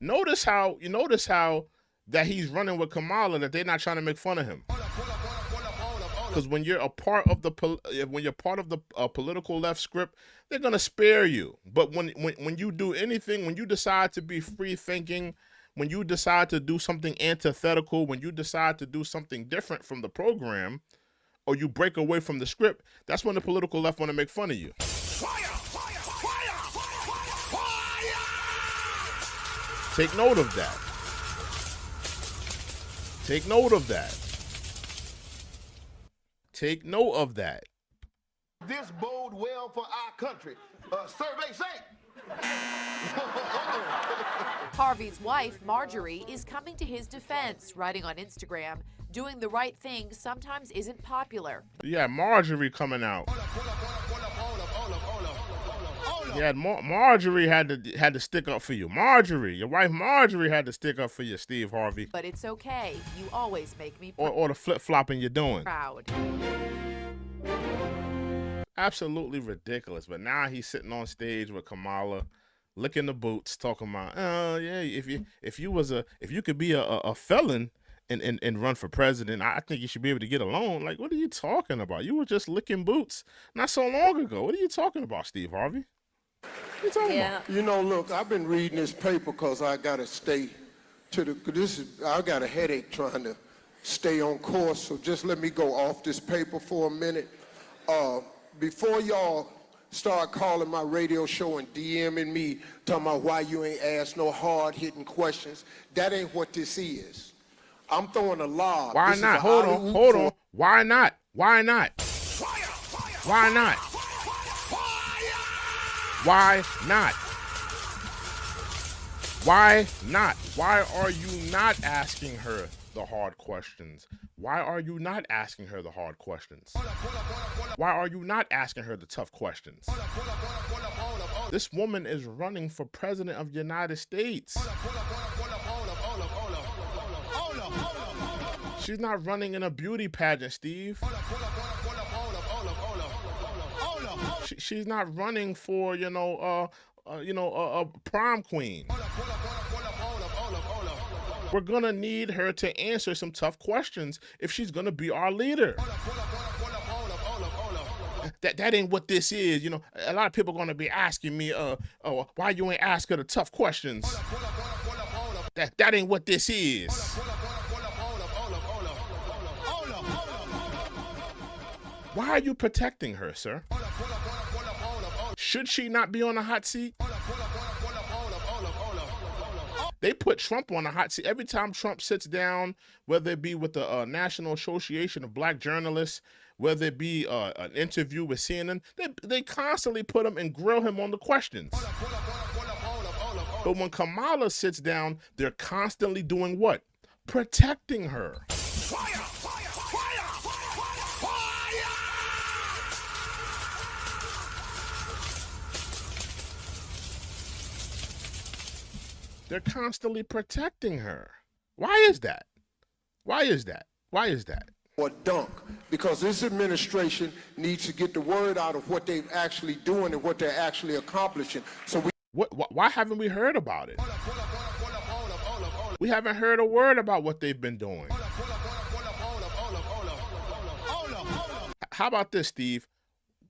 Notice how that he's running with Kamala, that they're not trying to make fun of him. Because when you're a part of the political left script, they're gonna spare you. But when you do anything, when you decide to be free thinking, when you decide to do something antithetical, when you decide to do something different from the program, or you break away from the script, that's when the political left want to make fun of you. Take note of that. Take note of that. Take note of that.
This bode well for our country. Survey say.
Harvey's wife, Marjorie, is coming to his defense, writing on Instagram, doing the right thing sometimes isn't popular.
Yeah, Marjorie coming out. Yeah, Marjorie had to stick up for you. Marjorie, your wife Marjorie had to stick up for you, Steve Harvey.
But it's okay. You always make me
or the flip-flopping you're doing.
Proud.
Absolutely ridiculous. But now he's sitting on stage with Kamala, licking the boots, talking about, yeah, if you could be a felon and run for president, I think you should be able to get a loan. Like, what are you talking about? You were just licking boots not so long ago. What are you talking about, Steve Harvey? What are you talking about?
You know, look, I've been reading this paper because I got to stay to I got a headache trying to stay on course, so just let me go off this paper for a minute. Before y'all start calling my radio show and DMing me, talking about why you ain't asked no hard-hitting questions, that ain't what this is. I'm throwing a lob.
Why not? Hold on. Why not? Why not? Why not? Why not? Why not? Why are you not asking her the hard questions? Why are you not asking her the hard questions? Why are you not asking her the tough questions? This woman is running for president of the United States. She's not running in a beauty pageant, Steve. She's not running for, a prom queen. We're gonna need her to answer some tough questions if she's gonna be our leader. That ain't what this is. A lot of people are gonna be asking me, why you ain't ask her the tough questions? That ain't what this is. Why are you protecting her, sir? Should she not be on the hot seat? They put Trump on the hot seat. Every time Trump sits down, whether it be with the National Association of Black Journalists, whether it be an interview with CNN, they constantly put him and grill him on the questions. But when Kamala sits down, they're constantly doing what? Protecting her. They're constantly protecting her. Why is that? Why is that? Why is that?
Or dunk, because this administration needs to get the word out of what they're actually doing and what they're actually accomplishing. So
why haven't we heard about it? We haven't heard a word about what they've been doing. How about this, Steve?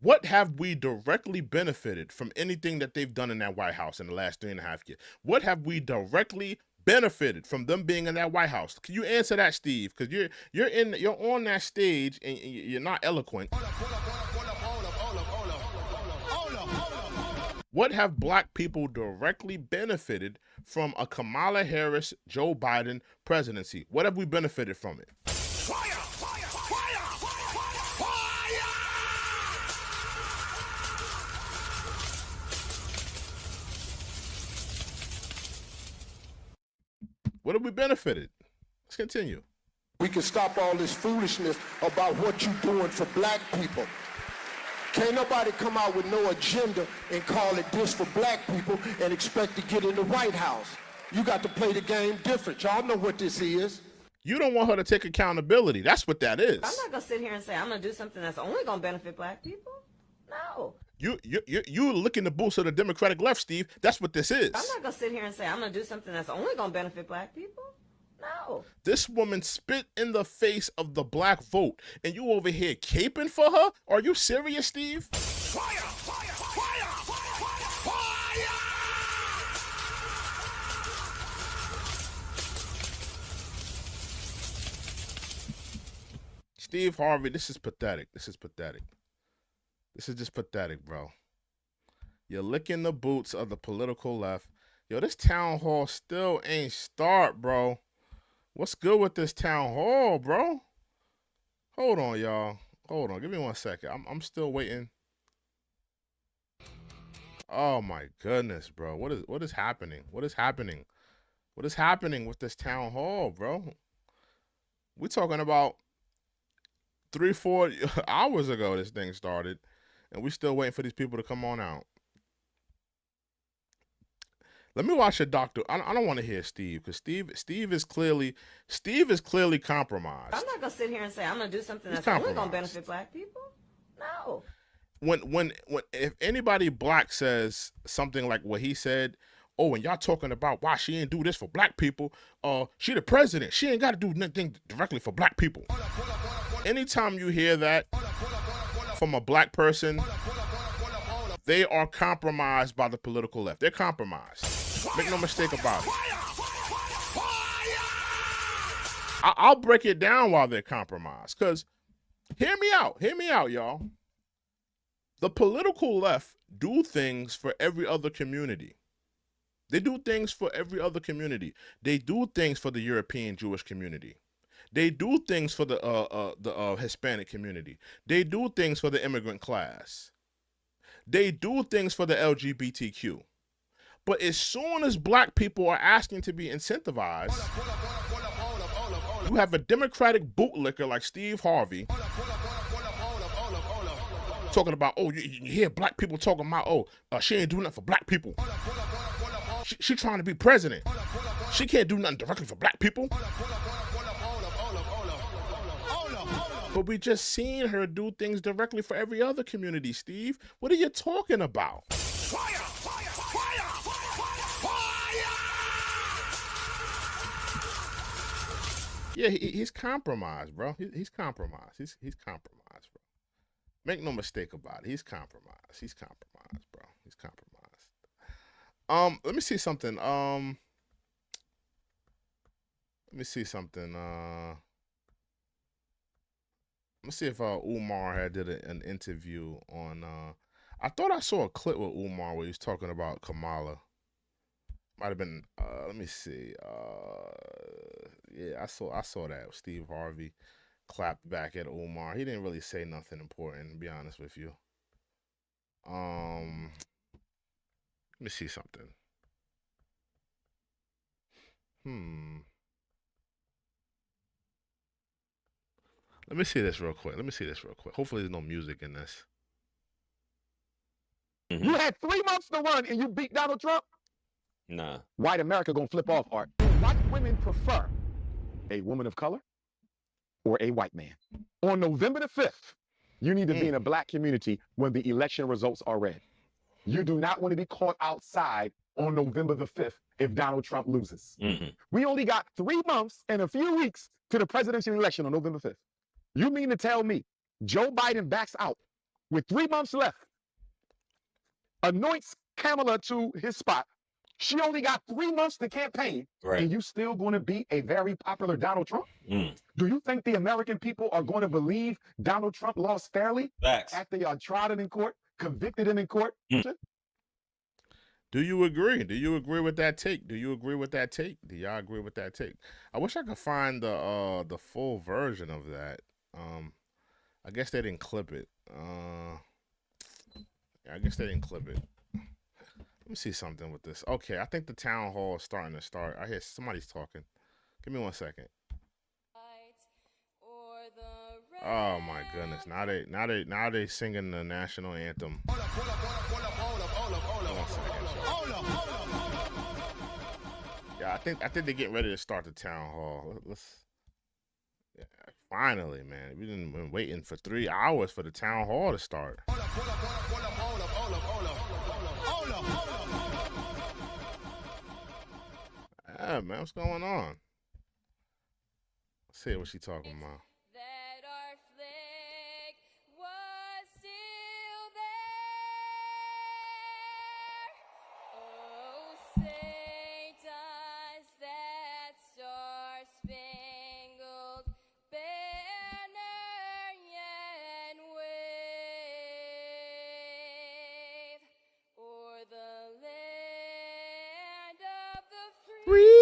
What have we directly benefited from anything that they've done in that White House in the last 3.5 years? What have we directly benefited from them being in that White House? Can you answer that, Steve? Because you're on that stage and you're not eloquent. What have black people directly benefited from a Kamala Harris, Joe Biden presidency? What have we benefited from it? What have we benefited? Let's continue.
We can stop all this foolishness about what you're doing for black people. Can't nobody come out with no agenda and call it this for black people and expect to get in the White House. You got to play the game different. Y'all know what this is.
You don't want her to take accountability. That's what that is.
I'm not going to sit here and say I'm going to do something that's only going to benefit black people. No.
You look in the boots of the Democratic left, Steve. That's what this is.
I'm not going to sit here and say I'm going to do something that's only going to benefit black people. No.
This woman spit in the face of the black vote, and you over here caping for her? Are you serious, Steve? Fire! Fire! Fire! Fire! Steve Harvey, this is pathetic. This is pathetic. This is just pathetic, bro. You're licking the boots of the political left. Yo, this town hall still ain't start, bro. What's good with this town hall, bro? Hold on, y'all. Hold on. Give me 1 second. I'm still waiting. Oh my goodness, bro. What is happening? What is happening? What is happening with this town hall, bro? We're talking about 3-4 hours ago this thing started, and we're still waiting for these people to come on out. Let me watch a doctor. I don't want to hear Steve, because Steve is clearly compromised.
I'm not gonna sit here and say I'm gonna do something that's only gonna benefit black people. No.
When if anybody black says something like what he said, oh, and y'all talking about why she ain't do this for black people, she the president. She ain't got to do nothing directly for black people. Anytime you hear that from a black person, they are compromised by the political left. They're compromised. Make no mistake about it. I'll break it down while they're compromised. Because, hear me out, y'all. The political left do things for every other community. They do things for every other community. They do things for the European Jewish community. They do things for the Hispanic community. They do things for the immigrant class. They do things for the LGBTQ. But as soon as black people are asking to be incentivized, You have a Democratic bootlicker like Steve Harvey talking about, oh, you hear black people talking about, she ain't doing nothing for black people. She trying to be president. She can't do nothing directly for black people. But we just seen her do things directly for every other community, Steve. What are you talking about? Fire! Fire! Fire! Fire! Yeah, he's compromised, bro. He's compromised. He's compromised, bro. Make no mistake about it. He's compromised. He's compromised, bro. He's compromised. Let me see something. Let me see something. Let's see if Umar had did an interview on. I thought I saw a clip with Umar where he was talking about Kamala. Might have been. Let me see. Yeah, I saw that. Steve Harvey clapped back at Umar. He didn't really say nothing important, to be honest with you. Let me see something. Let me see this real quick. Hopefully there's no music in this.
You had 3 months to run and you beat Donald Trump?
Nah.
White America gonna flip off, Art. White women prefer a woman of color or a white man. On November the 5th, you need to be in a black community when the election results are read. You do not want to be caught outside on November the 5th if Donald Trump loses. We only got 3 months and a few weeks to the presidential election on November 5th. You mean to tell me Joe Biden backs out with 3 months left, anoints Kamala to his spot. She only got 3 months to campaign, and you still going to beat a very popular Donald Trump? Do you think the American people are going to believe Donald Trump lost fairly after y'all tried him in court, convicted him in court?
Do you agree? Do you agree with that take? Do y'all agree with that take? I wish I could find the full version of that. I guess they didn't clip it. I guess they didn't clip it. Let me see something with this. Okay, I think the town hall is starting to start. I hear somebody's talking. Give me 1 second. Oh my goodness! Now they singing the national anthem. Yeah, I think they're getting ready to start the town hall. Yeah, finally, man. We've been waiting for 3 hours for the town hall to start. Yeah, man, what's going on? Let's see what she's talking about.
That our flag was still there. Oh, say does that star-spangled banner yet wave o'er the land of the free?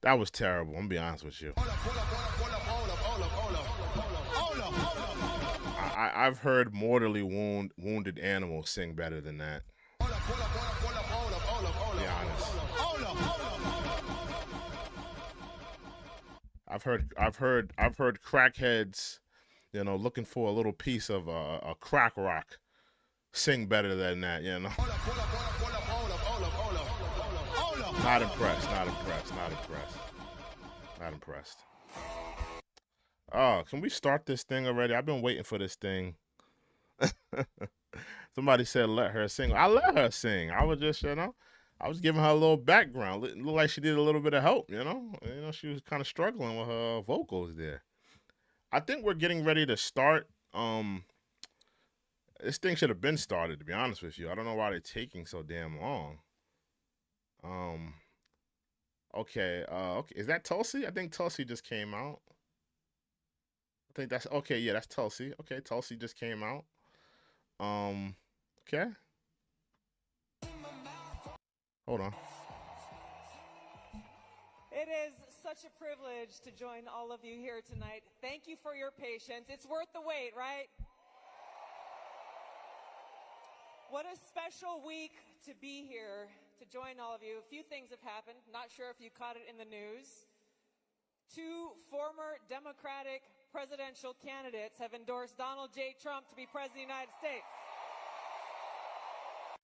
That was terrible. I'm gonna be honest with you. I've heard mortally wounded animals sing better than that. Be honest. I've heard crackheads, looking for a little piece of a crack rock, sing better than that. Not impressed. Oh, can we start this thing already? I've been waiting for this thing. Somebody said let her sing. I let her sing. I was just, I was giving her a little background. It looked like she did a little bit of help, she was kind of struggling with her vocals there. I think we're getting ready to start. This thing should have been started, to be honest with you. I don't know why they're taking so damn long. Okay, is that Tulsi? I think Tulsi just came out. I think that's, okay, yeah, that's Tulsi. Okay, Tulsi just came out. Okay. Hold on.
It is such a privilege to join all of you here tonight. Thank you for your patience. It's worth the wait, right? What a special week to be here to join all of you. A few things have happened. Not sure if you caught it in the news. 2 former Democratic presidential candidates have endorsed Donald J. Trump to be president of the United States.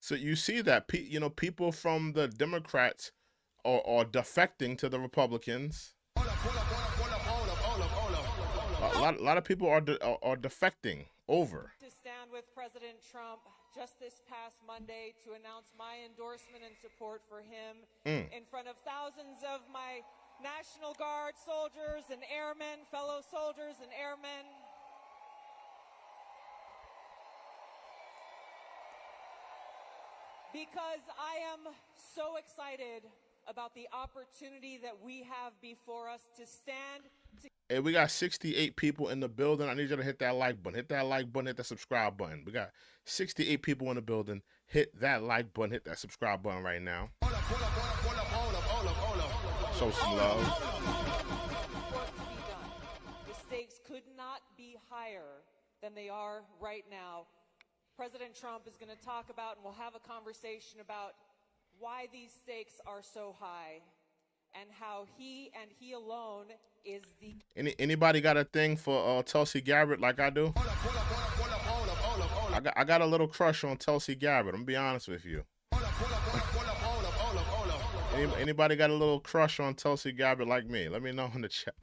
So you see that, people from the Democrats are defecting to the Republicans. A lot of people are defecting over.
To stand with President Trump just this past Monday to announce my endorsement and support for him in front of thousands of my National Guard soldiers and airmen, fellow soldiers and airmen. Because I am so excited about the opportunity that we have before us to stand.
Hey, we got 68 people in the building. I need you to hit that like button. Hit that like button, hit that subscribe button. We got 68 people in the building. Hit that like button, hit that subscribe button right now. Show some love.
Work to be done. The stakes could not be higher than they are right now. President Trump is going to talk about, and we'll have a conversation about why these stakes are so high and how he and he alone is the...
Anybody got a thing for Tulsi Gabbard like I do? I got a little crush on Tulsi Gabbard. I'm gonna be honest with you. Anybody got a little crush on Tulsi Gabbard like me? Let me know in the chat.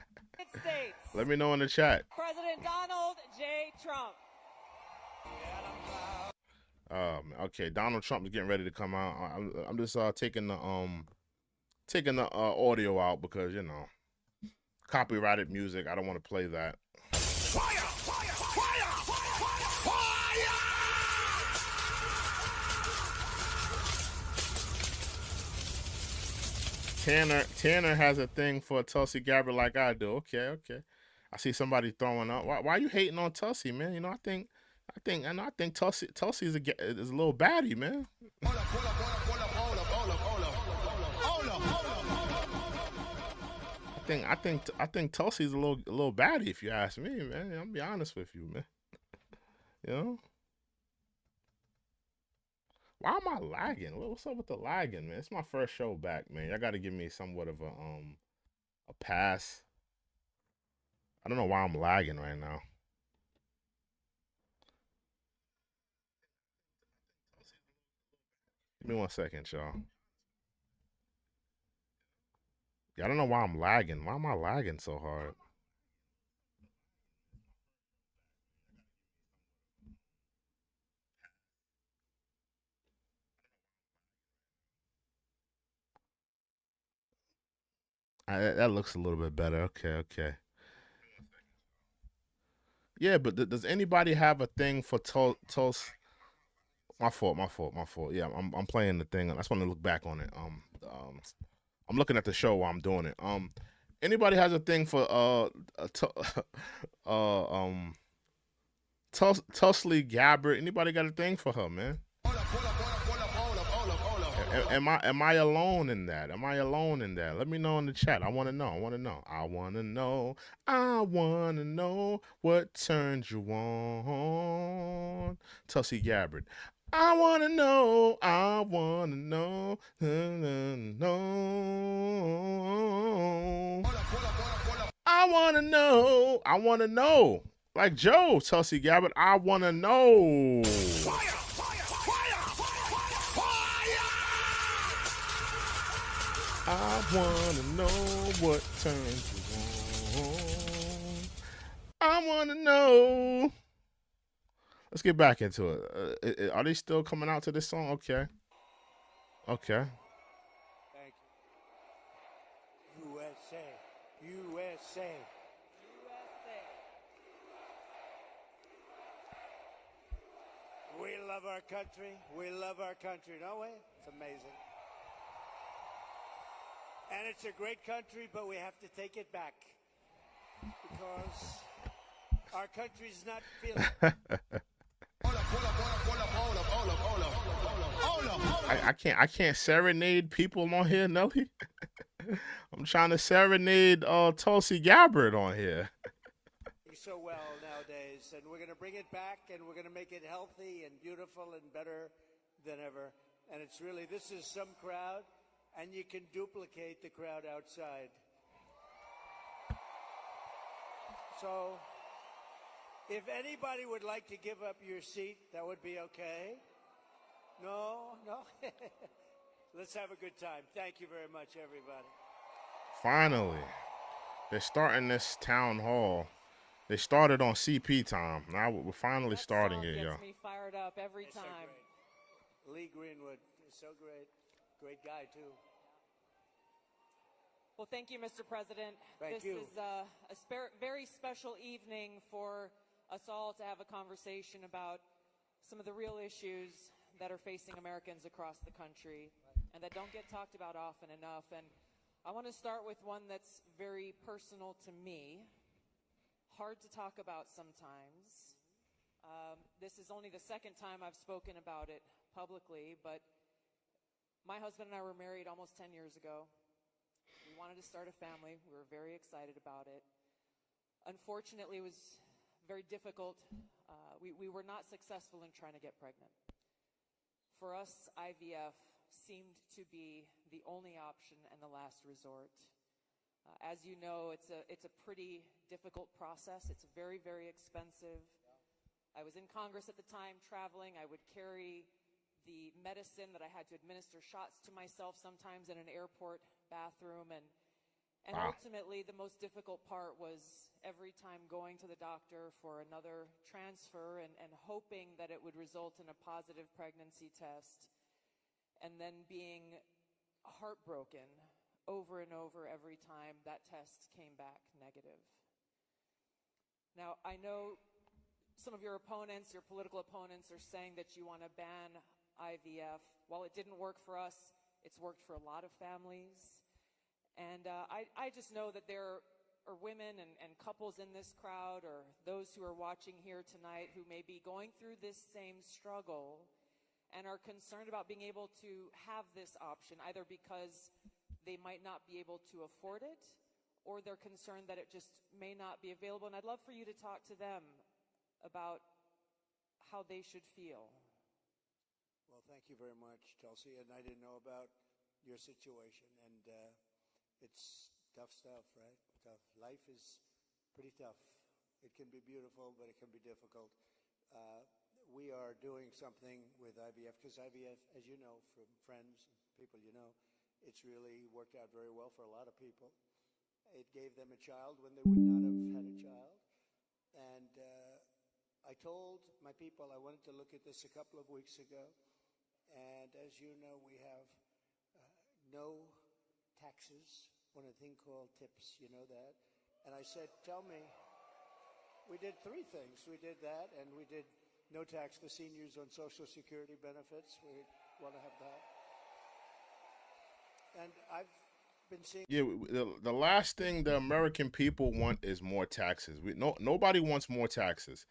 Let me know in the chat.
President Donald J. Trump.
Okay, Donald Trump is getting ready to come out. I'm just taking the audio out because copyrighted music. I don't want to play that. Fire! Fire! Fire! Fire! Tanner has a thing for Tulsi Gabbard like I do. Okay. I see somebody throwing up. Why are you hating on Tulsi, man? I think Tulsi is a little baddie, man. I think Tulsi's a little baddie, if you ask me, man. I'm gonna be honest with you, man. Why am I lagging? What's up with the lagging, man? It's my first show back, man. Y'all got to give me somewhat of a pass. I don't know why I'm lagging right now. Give me 1 second, y'all. Yeah, I don't know why I'm lagging. Why am I lagging so hard? That looks a little bit better. Okay. Yeah, but does anybody have a thing for Tulsi? My fault. Yeah, I'm playing the thing. I just want to look back on it. I'm looking at the show while I'm doing it. Anybody has a thing for Tulsi Gabbard? Anybody got a thing for her, man? Am I alone in that? Let me know in the chat. I want to know what turns you on, Tulsi Gabbard. I want to know. I want to know. Like Joe, Tulsi Gabbard, I want to know. Fire! I want to know what turns you on. I want to know. Let's get back into it. Are they still coming out to this song? Okay.
Thank you. USA. We love our country. don't we? It's amazing. And it's a great country, but we have to take it back because our country's not feeling.
I can't serenade people on here, Nelly. I'm trying to serenade Tulsi Gabbard on here.
So well nowadays, and we're going to bring it back, and we're going to make it healthy and beautiful and better than ever. And it's really, this is some crowd, and you can duplicate the crowd outside. So if anybody would like to give up your seat, that would be okay. No? Let's have a good time. Thank you very much, everybody.
Finally, they're starting this town hall. They started on CP time. Now we're finally starting it, yo.
Gets me fired up every
It's so
time.
great. Lee Greenwood is so great. Great guy, too.
Well, thank you, Mr. President.
Thank
this
you.
is a very special evening for us all to have a conversation about some of the real issues that are facing Americans across the country and that don't get talked about often enough. And I want to start with one that's very personal to me, hard to talk about sometimes. This is only the second time I've spoken about it publicly, but my husband and I were married almost 10 years ago. We wanted to start a family. We were very excited about it. Unfortunately, it was very difficult. We were not successful in trying to get pregnant. For us, IVF seemed to be the only option and the last resort. As you know, it's a pretty difficult process. It's very, very expensive. I was in Congress at the time, traveling. I would carry the medicine that I had to administer shots to myself sometimes in an airport bathroom. And
Wow.
ultimately, the most difficult part was every time going to the doctor for another transfer and hoping that it would result in a positive pregnancy test, and then being heartbroken over and over every time that test came back negative. Now, I know some of your opponents, your political opponents, are saying that you want to ban IVF. While it didn't work for us, it's worked for a lot of families. And I just know that there are women and couples in this crowd, or those who are watching here tonight, who may be going through this same struggle and are concerned about being able to have this option, either because they might not be able to afford it, or they're concerned that it just may not be available. And I'd love for you to talk to them about how they should feel.
Well, thank you very much, Tulsi. And I didn't know about your situation. And it's tough stuff, right? Tough. Life is pretty tough. It can be beautiful, but it can be difficult. We are doing something with IVF, because IVF, as you know, from friends and people you know, it's really worked out very well for a lot of people. It gave them a child when they would not have had a child. And I told my people I wanted to look at this a couple of weeks ago. And as you know, we have no taxes on a thing called tips. You know that? And I said, tell me, we did three things. We did that, and we did no tax for seniors on Social Security benefits. We want to have that. And I've been seeing...
Yeah, the last thing the American people want is more taxes. Nobody wants more taxes.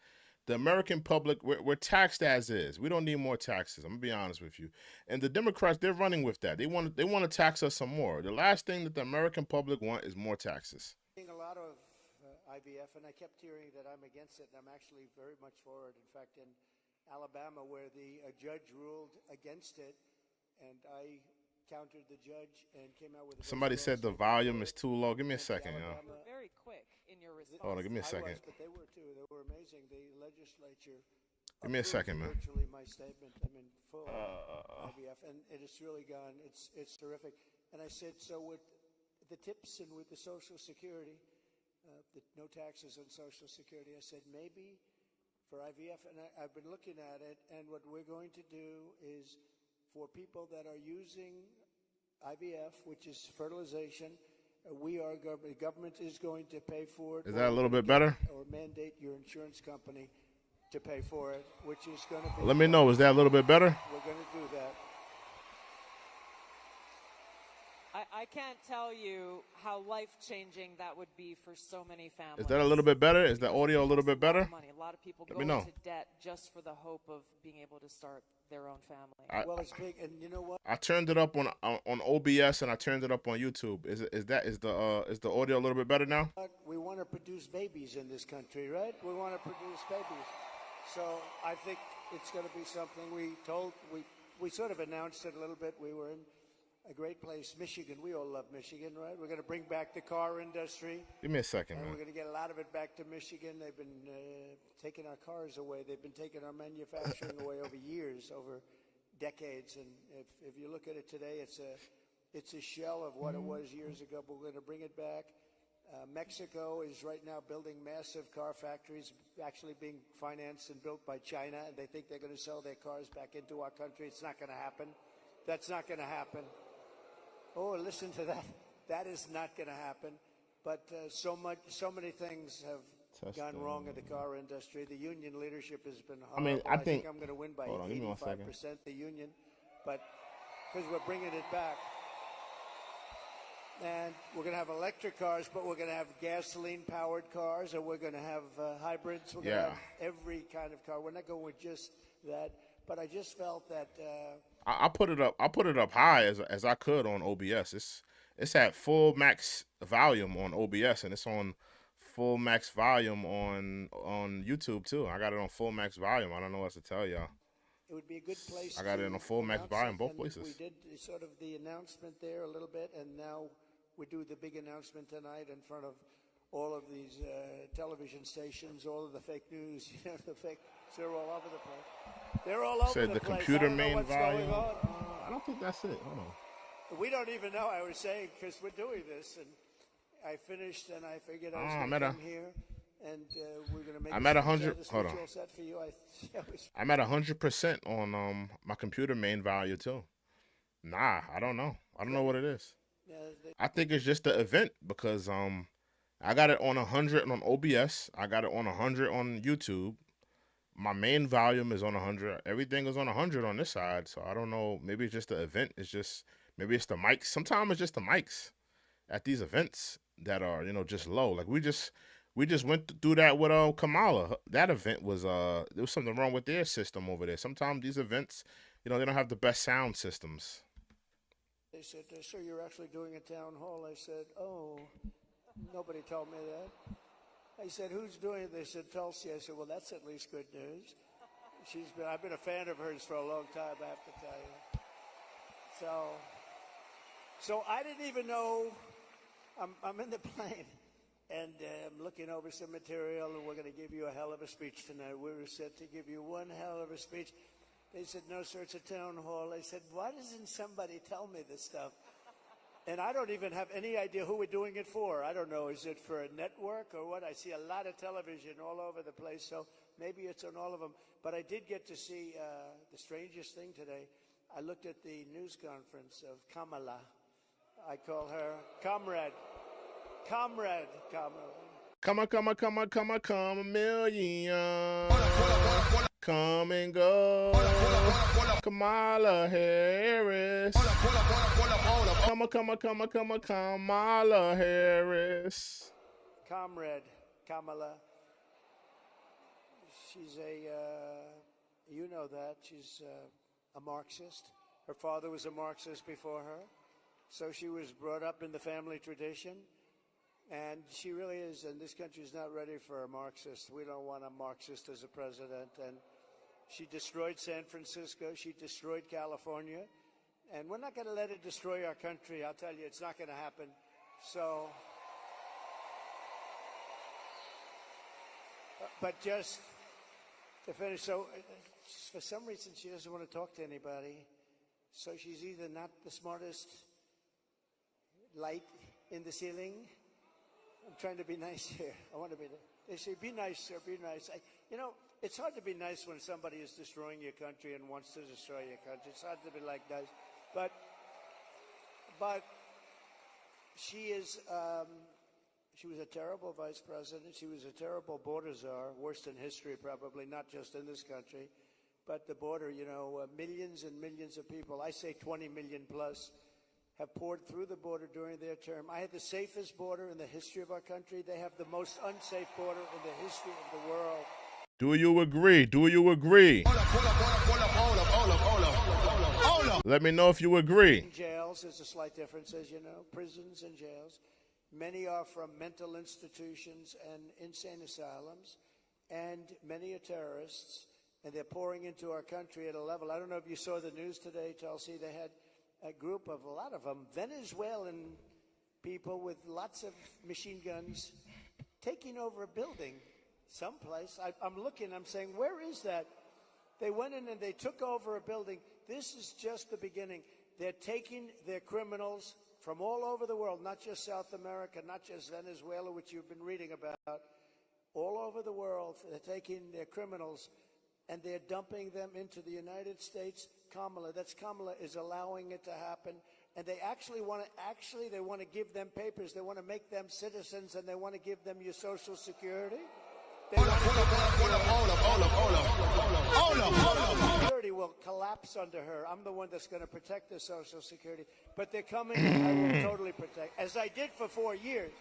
The American public, we're taxed as is. We don't need more taxes. I'm gonna be honest with you. And the Democrats, they're running with that. They want to tax us some more. The last thing that the American public want is more taxes.
Seeing a lot of IVF, and I kept hearing that I'm against it, and I'm actually very much for it. In fact, in Alabama, where a judge ruled against it, and I countered the judge and came out with a...
Somebody said the volume is too low. Give me a second, yo.
You were very quick in your response.
Hold on, give me a second.
I was, but they were too. They were amazing. The legislature...
Give me a second, man.
Virtually my statement. I'm in full IVF, and it has really gone. It's terrific. And I said, so with the tips and with the Social Security, the no taxes on Social Security, I said maybe for IVF, and I've been looking at it, and what we're going to do is for people that are using IVF, which is fertilization, the government is going to pay for it.
Is that a little bit better?
Or mandate your insurance company to pay for it, which is going to be...
Let me know. Is that a little bit better?
We're going to do that.
I can't tell you how life-changing that would be for so many families.
Is that a little bit better? Is the audio a little bit better?
Money. A lot of people
Let
go
me know.
into debt just for the hope of being able to start their own family.
Well, it's big, and you know what?
I turned it up on OBS and I turned it up on YouTube. Is the audio a little bit better now?
We want to produce babies in this country, right? We want to produce babies. So I think it's going to be something we we sort of announced it a little bit. We were in a great place, Michigan. We all love Michigan, right? We're going to bring back the car industry.
Give me a second,
and
man.
We're going to get a lot of it back to Michigan. They've been taking our cars away. They've been taking our manufacturing away over years, over decades. And if you look at it today, it's a shell of what it was years ago, but we're going to bring it back. Mexico is right now building massive car factories, actually being financed and built by China, and they think they're going to sell their cars back into our country. It's not going to happen. That's not going to happen. Oh, listen to that. That is not going to happen. But so many things have gone wrong in the car industry. The union leadership has been horrible.
I think
I'm going to win by
hold on, give me 1 second.
85%, the union, but because we're bringing it back. And we're going to have electric cars, but we're going to have gasoline-powered cars, or we're going to have hybrids. We're going to have every kind of car. We're not going with just that. But I just felt that
I put it up high as I could on OBS. It's at full max volume on OBS, and it's on full max volume on YouTube too. I got it on full max volume. I don't know what to tell y'all.
It would be a good place.
I got it in a full max volume, both places.
We did sort of the announcement there a little bit, and now we do the big announcement tonight in front of all of these television stations, all of the fake news, the fake. They're all over the place. They're all over
Said
the
the
place.
computer main volume.
I
don't think that's it. Hold on.
We don't even know. I was saying because we're doing this, and I finised, and I figured I was going to come here, and we're going to make.
I'm at 100. Hold on.
Set for you.
I'm at 100% on my computer main value too. Nah, I don't know. I don't know what it is. I think it's just the event because I got it on 100 on OBS. I got it on 100 on YouTube. My main volume is on 100. Everything is on 100 on this side. So I don't know. Maybe it's just the event. Maybe it's the mics. Sometimes it's just the mics at these events that are, just low. Like we just went through that with Kamala. That event was there was something wrong with their system over there. Sometimes these events, they don't have the best sound systems.
They said, "Sir, you're actually doing a town hall." I said, "Oh, nobody told me that." I said, "Who's doing it?" They said, "Tulsi." I said, "Well, that's at least good news." I've been a fan of hers for a long time, I have to tell you. So I didn't even know. I'm in the plane, and I'm looking over some material, and we're going to give you a hell of a speech tonight. We were set to give you one hell of a speech. They said, "No, sir, it's a town hall." I said, "Why doesn't somebody tell me this stuff?" And I don't even have any idea who we're doing it for. I don't know. Is it for a network or what? I see a lot of television all over the place, so maybe it's on all of them. But I did get to see the strangest thing today. I looked at the news conference of Kamala. I call her Comrade Kamala.
Come a million. Come and go. Kamala Harris. Come a Kamala Harris.
Comrade Kamala. She's you know that. She's a Marxist. Her father was a Marxist before her. So she was brought up in the family tradition. And she really is, and this country is not ready for a Marxist. We don't want a Marxist as a president. And she destroyed San Francisco. She destroyed California. And we're not going to let it destroy our country. I'll tell you, it's not going to happen. So, but just to finish, so for some reason she doesn't want to talk to anybody. So she's either not the smartest light in the ceiling. I'm trying to be nice here. I want to be. They say, "Be nice, sir. Be nice." It's hard to be nice when somebody is destroying your country and wants to destroy your country. It's hard to be like nice, but she is. She was a terrible vice president. She was a terrible border czar, worst in history, probably not just in this country, but the border. Millions and millions of people. I say 20 million plus. Have poured through the border during their term. I had the safest border in the history of our country. They have the most unsafe border in the history of the world.
Do you agree? Do you agree?
Hold up.
Let me know if you agree.
In jails, there's a slight difference, as you know. Prisons and jails. Many are from mental institutions and insane asylums. And many are terrorists. and they're pouring into our country at a level. I don't know if you saw the news today, Tulsi. They had a group of, a lot of them, Venezuelan people with lots of machine guns taking over a building someplace. I'm looking, I'm saying, where is that? They went in and they took over a building. This is just the beginning. They're taking their criminals from all over the world, not just South America, not just Venezuela, which you've been reading about, all over the world. They're taking their criminals and they're dumping them into the United States. Kamala is allowing it to happen. And they actually want to give them papers. They want to make them citizens, and they want to give them your Social Security. Hold up. Security will collapse under her. I'm the one that's going to protect the Social Security. But they're coming, I will totally protect, as I did for 4 years.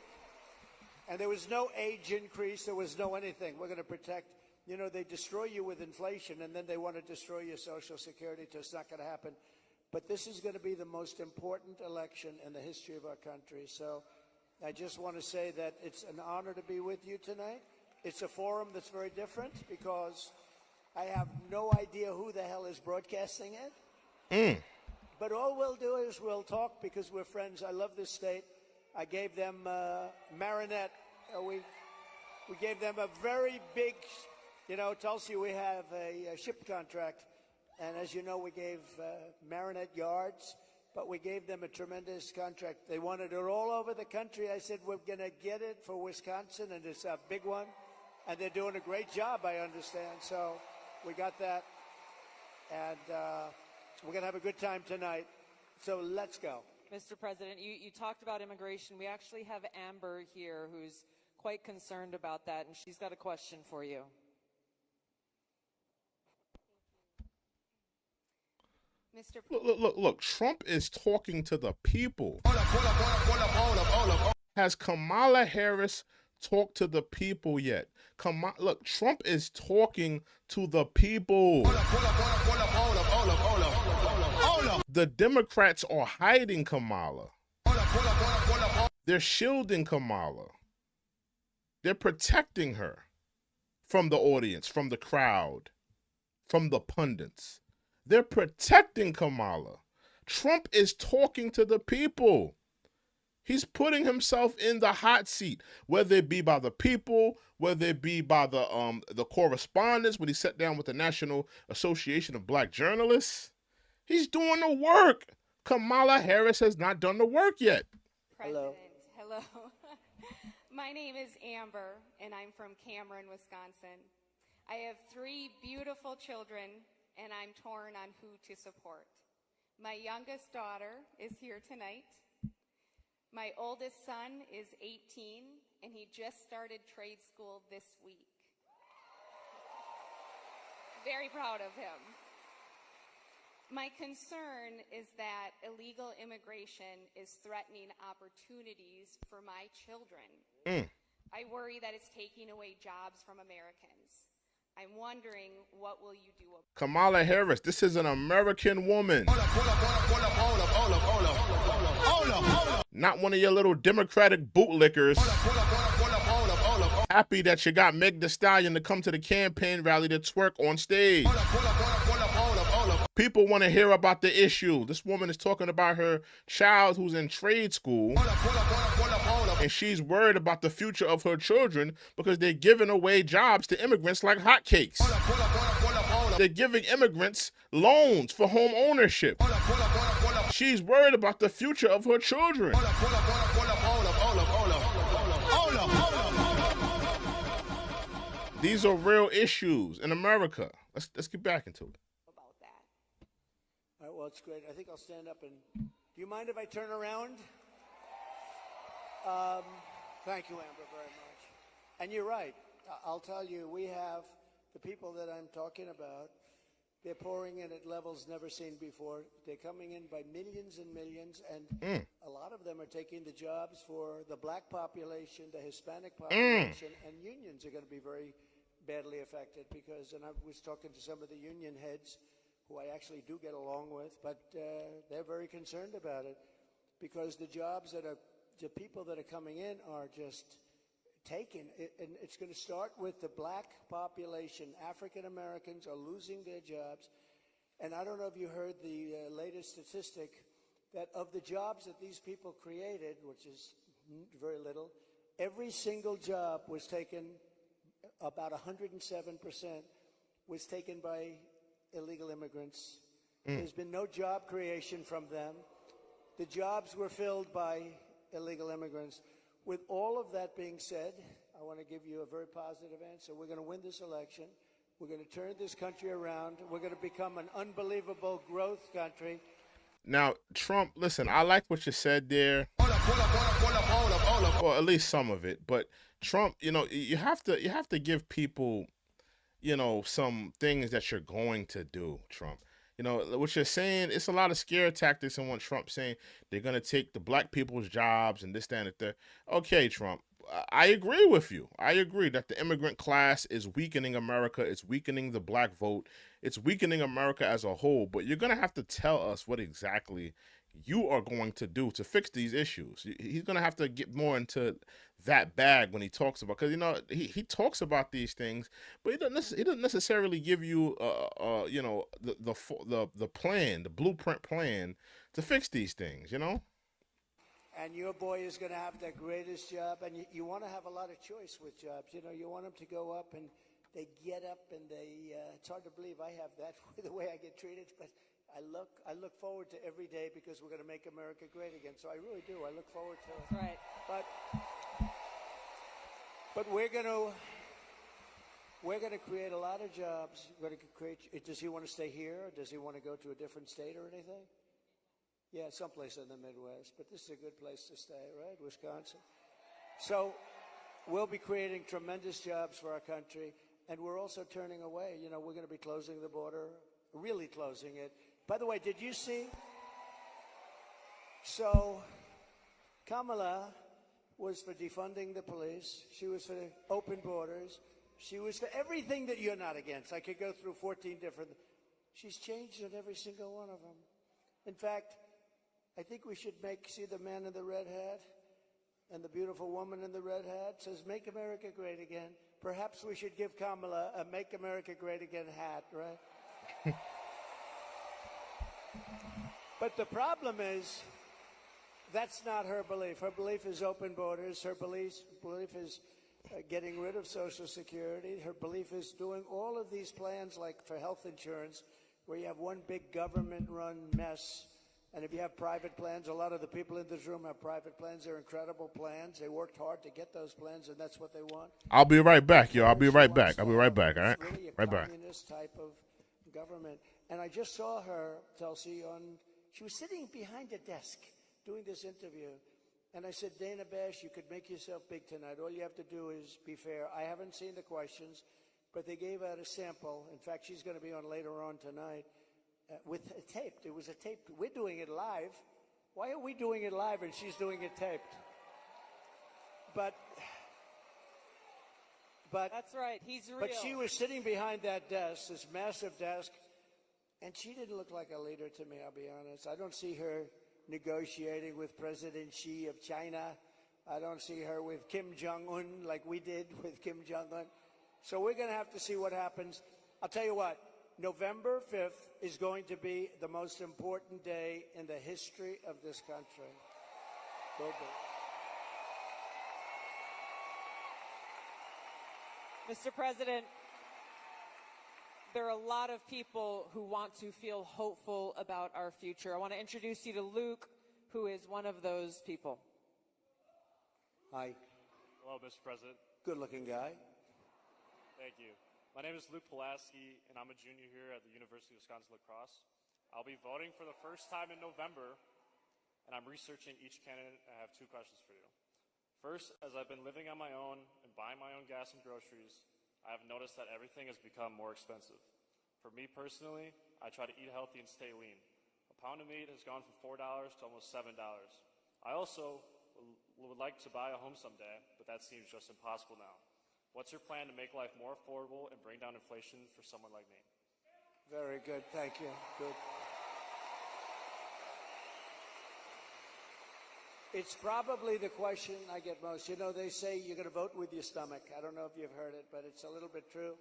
And there was no age increase. There was no anything. We're going to protect. You know, they destroy you with inflation, and then they want to destroy your Social Security. So it's not going to happen. But this is going to be the most important election in the history of our country. So I just want to say that it's an honor to be with you tonight. It's a forum that's very different because I have no idea who the hell is broadcasting it. But all we'll do is we'll talk because we're friends. I love this state. I gave them Marinette. We gave them a very big, Tulsi, we have a ship contract. And as you know, we gave Marinette yards, but we gave them a tremendous contract. They wanted it all over the country. I said, we're going to get it for Wisconsin, and it's a big one. And they're doing a great job, I understand. So we got that. And we're going to have a good time tonight. So let's go.
Mr. President, you talked about immigration. We actually have Amber here who's quite concerned about that, and she's got a question for you.
Look, Trump is talking to the people. Has Kamala Harris talked to the people yet? Look, Trump is talking to the people. The Democrats are hiding Kamala. They're shielding Kamala. They're protecting her from the audience, from the crowd, from the pundits. They're protecting Kamala. Trump is talking to the people. He's putting himself in the hot seat, whether it be by the people, whether it be by the correspondents when he sat down with the National Association of Black Journalists. He's doing the work. Kamala Harris has not done the work yet.
President, hello. My name is Amber, and I'm from Cameron, Wisconsin. I have 3 beautiful children, and I'm torn on who to support. My youngest daughter is here tonight. My oldest son is 18, and he just started trade school this week. Very proud of him. My concern is that illegal immigration is threatening opportunities for my children. I worry that it's taking away jobs from Americans. I'm wondering, what will you do about it?
Kamala Harris, this is an American woman. Not one of your little Democratic bootlickers. Happy that you got Meg Thee Stallion to come to the campaign rally to twerk on stage. People want to hear about the issue. This woman is talking about her child who's in trade school. And she's worried about the future of her children because they're giving away jobs to immigrants like hotcakes. They're giving immigrants loans for home ownership. She's worried about the future of her children. These are real issues in America. Let's get back into it.
All right, well, it's great. I think I'll stand up and... Do you mind if I turn around? Thank you, Amber, very much. And you're right. I'll tell you, we have the people that I'm talking about. They're pouring in at levels never seen before. They're coming in by millions and millions, and a lot of them are taking the jobs for the black population, the Hispanic population, and unions are going to be very badly affected because, and I was talking to some of the union heads who I actually do get along with, but they're very concerned about it because the jobs that are, the people that are coming in are just taken. And it's going to start with the black population. African Americans are losing their jobs. And I don't know if you heard the latest statistic that of the jobs that these people created, which is very little, every single job was taken, about 107%, was taken by illegal immigrants. There's been no job creation from them. The jobs were filled by illegal immigrants. With all of that being said, I want to give you a very positive answer. We're going to win this election. We're going to turn this country around. We're going to become an unbelievable growth country.
Now, Trump, listen, I like what you said there. Or at least some of it. But Trump, you know, you have to give people, you know, some things that you're going to do, Trump. You know, what you're saying, it's a lot of scare tactics in what Trump's saying. They're going to take the black people's jobs and this, that, and that. Okay, Trump, I agree with you. I agree that the immigrant class is weakening America. It's weakening the black vote. It's weakening America as a whole. But you're going to have to tell us what exactly you are going to do to fix these issues. He's going to have to get more into that bag when he talks about, because, you know, he talks about these things, but he doesn't necessarily give you you know, the plan, the blueprint plan to fix these things, you know.
And your boy is going to have the greatest job, and you want to have a lot of choice with jobs. You know, you want them to go up, and they get up, and they it's hard to believe I have that the way I get treated, but I look forward to every day, because we're going to make America great again. So I really do. I look forward to it.
That's right.
But we're going to create a lot of jobs. We're going to create. Does he want to stay here? Or does he want to go to a different state or anything? Yeah, someplace in the Midwest. But this is a good place to stay, right? Wisconsin. So we'll be creating tremendous jobs for our country, and we're also turning away. You know, we're going to be closing the border, really closing it. By the way, did you see? So Kamala was for defunding the police. She was for open borders. She was for everything that you're not against. I could go through 14 different. She's changed on every single one of them. In fact, I think we should see the man in the red hat and the beautiful woman in the red hat says, "Make America Great Again." Perhaps we should give Kamala a "Make America Great Again" hat, right? But the problem is, that's not her belief. Her belief is open borders. Her belief is getting rid of Social Security. Her belief is doing all of these plans, like for health insurance, where you have one big government-run mess. And if you have private plans, a lot of the people in this room have private plans. They're incredible plans. They worked hard to get those plans, and that's what they want.
I'll be right back, yo. I'll be right back. All right?
Really
Right back.
Communist type of government. And I just saw her, Tulsi, she was sitting behind a desk doing this interview. And I said, "Dana Bash, you could make yourself big tonight. All you have to do is be fair." I haven't seen the questions, but they gave out a sample. In fact, she's going to be on later on tonight with a taped. It was a taped. We're doing it live. Why are we doing it live and she's doing it taped? But
that's right. He's real.
But she was sitting behind that desk, this massive desk, and she didn't look like a leader to me, I'll be honest. I don't see her negotiating with President Xi of China. I don't see her with Kim Jong-un like we did with Kim Jong-un. So we're going to have to see what happens. I'll tell you what, November 5th is going to be the most important day in the history of this country. Will be.
Mr. President, there are a lot of people who want to feel hopeful about our future. I want to introduce you to Luke, who is one of those people.
Hi.
Hello, Mr. President.
Good-looking guy.
Thank you. My name is Luke Pulaski, and I'm a junior here at the University of Wisconsin-La Crosse. I'll be voting for the first time in November, and I'm researching each candidate. I have two questions for you. First, as I've been living on my own and buying my own gas and groceries, I have noticed that everything has become more expensive. For me personally, I try to eat healthy and stay lean. A pound of meat has gone from $4 to almost $7. I also would like to buy a home someday, but that seems just impossible now. What's your plan to make life more affordable and bring down inflation for someone like me?
Very good. Thank you. Good. It's probably the question I get most. You know, they say you're going to vote with your stomach. I don't know if you've heard it, but it's a little bit true.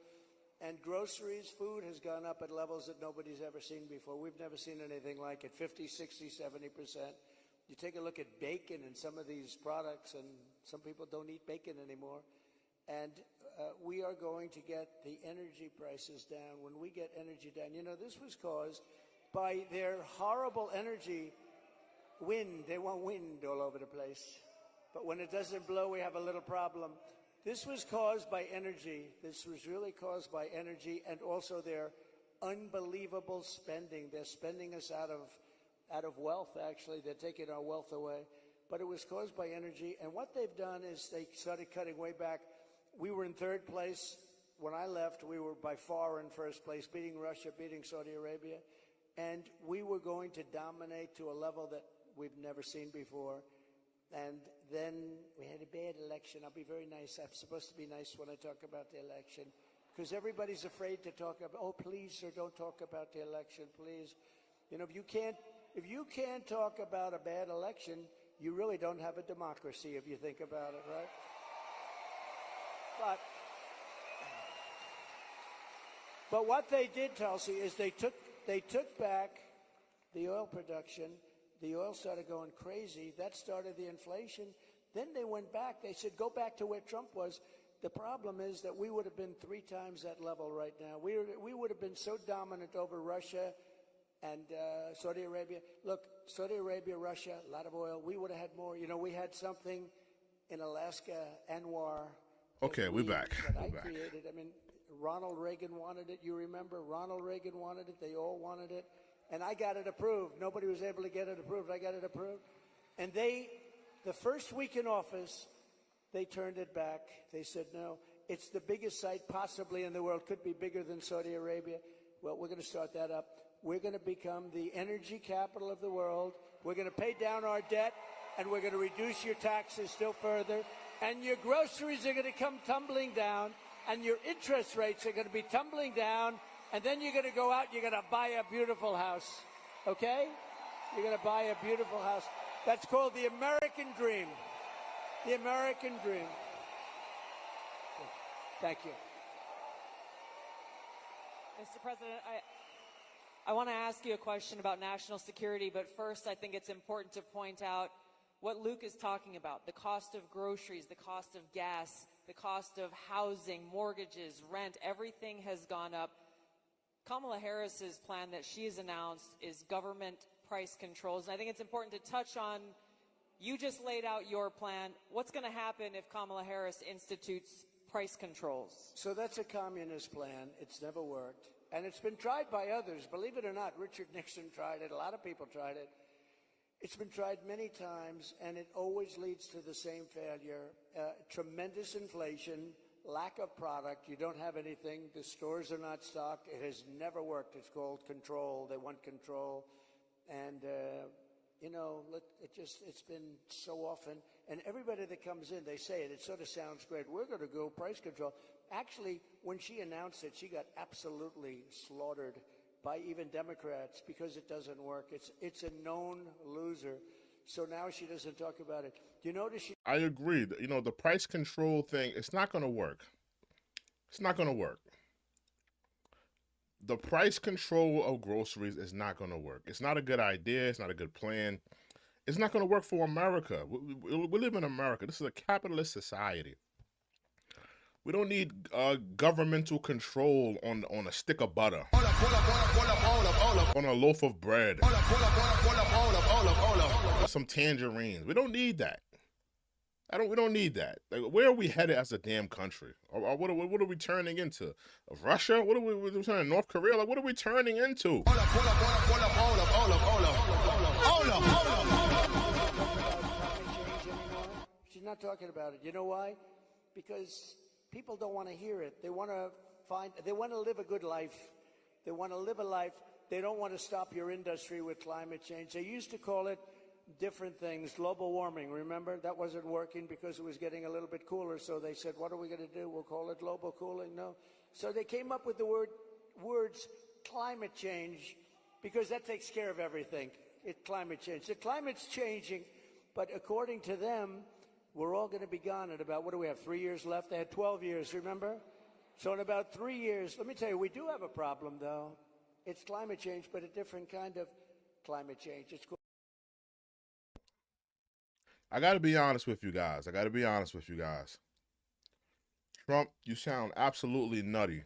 And groceries, food has gone up at levels that nobody's ever seen before. We've never seen anything like it, 50, 60, 70%. You take a look at bacon and some of these products, and some people don't eat bacon anymore. And we are going to get the energy prices down. When we get energy down, you know, this was caused by their horrible energy wind. They want wind all over the place. But when it doesn't blow, we have a little problem. This was caused by energy. This was really caused by energy and also their unbelievable spending. They're spending us out of wealth, actually. They're taking our wealth away. But it was caused by energy. And what they've done is they started cutting way back. We were in third place. When I left, we were by far in first place, beating Russia, beating Saudi Arabia. And we were going to dominate to a level that we've never seen before. And then we had a bad election. I'll be very nice. I'm supposed to be nice when I talk about the election, because everybody's afraid to talk about, oh, please, sir, don't talk about the election, please. You know, if you can't talk about a bad election, you really don't have a democracy if you think about it, right? But what they did, Tulsi, is they took back the oil production. The oil started going crazy. That started the inflation. Then they went back. They said, go back to where Trump was. The problem is that we would have been 3 times that level right now. We would have been so dominant over Russia and Saudi Arabia. Look, Saudi Arabia, Russia, a lot of oil. We would have had more. You know, we had something in Alaska, Anwar.
Okay, we're back.
I created. I mean, Ronald Reagan wanted it. You remember? Ronald Reagan wanted it. They all wanted it. And I got it approved. Nobody was able to get it approved. I got it approved. And the first week in office, they turned it back. They said, no, it's the biggest site possibly in the world. Could be bigger than Saudi Arabia. Well, we're going to start that up. We're going to become the energy capital of the world. We're going to pay down our debt, and we're going to reduce your taxes still further. And your groceries are going to come tumbling down, and your interest rates are going to be tumbling down. And then you're going to go out, you're going to buy a beautiful house, okay? You're going to buy a beautiful house. That's called the American dream. The American dream. Thank you.
Mr. President, I want to ask you a question about national security, but first I think it's important to point out what Luke is talking about, the cost of groceries, the cost of gas, the cost of housing, mortgages, rent, everything has gone up. Kamala Harris's plan that she has announced is government price controls. And I think it's important to touch on, you just laid out your plan. What's going to happen if Kamala Harris institutes price controls?
So that's a communist plan. It's never worked. And it's been tried by others. Believe it or not, Richard Nixon tried it. A lot of people tried it. It's been tried many times, and it always leads to the same failure. Tremendous inflation, lack of product. You don't have anything. The stores are not stocked. It has never worked. It's called control. They want control. And, you know, it's been so often. And everybody that comes in, they say it. It sort of sounds great. We're going to go price control. Actually, when she announced it, she got absolutely slaughtered by even Democrats because it doesn't work. It's a known loser. So now she doesn't talk about it. Do you notice she...
I agree. You know, the price control thing, it's not going to work. It's not going to work. The price control of groceries is not going to work. It's not a good idea. It's not a good plan. It's not going to work for America. We live in America. This is a capitalist society. We don't need governmental control on a stick of butter, on a loaf of bread, or some tangerines. We don't need that. We don't need that. Like, where are we headed as a damn country? Or what are we turning into? Of Russia? What are we turning? North Korea? Like, what are we turning into?
She's not talking about it. You know why? Because people don't want to hear it. They want to live a good life. They want to live a life. They don't want to stop your industry with climate change. They used to call it different things, global warming. Remember, that wasn't working because it was getting a little bit cooler. So they said, what are we going to do? We'll call it global cooling. No. So they came up with the words climate change because that takes care of everything. Climate change. The climate's changing, But according to them, we're all going to be gone in about, what do we have, 3 years left? They had 12 years, remember? So in about 3 years, let me tell you, we do have a problem, though. It's climate change, but a different kind of climate change. It's cool.
I got to be honest with you guys. Trump, you sound absolutely nutty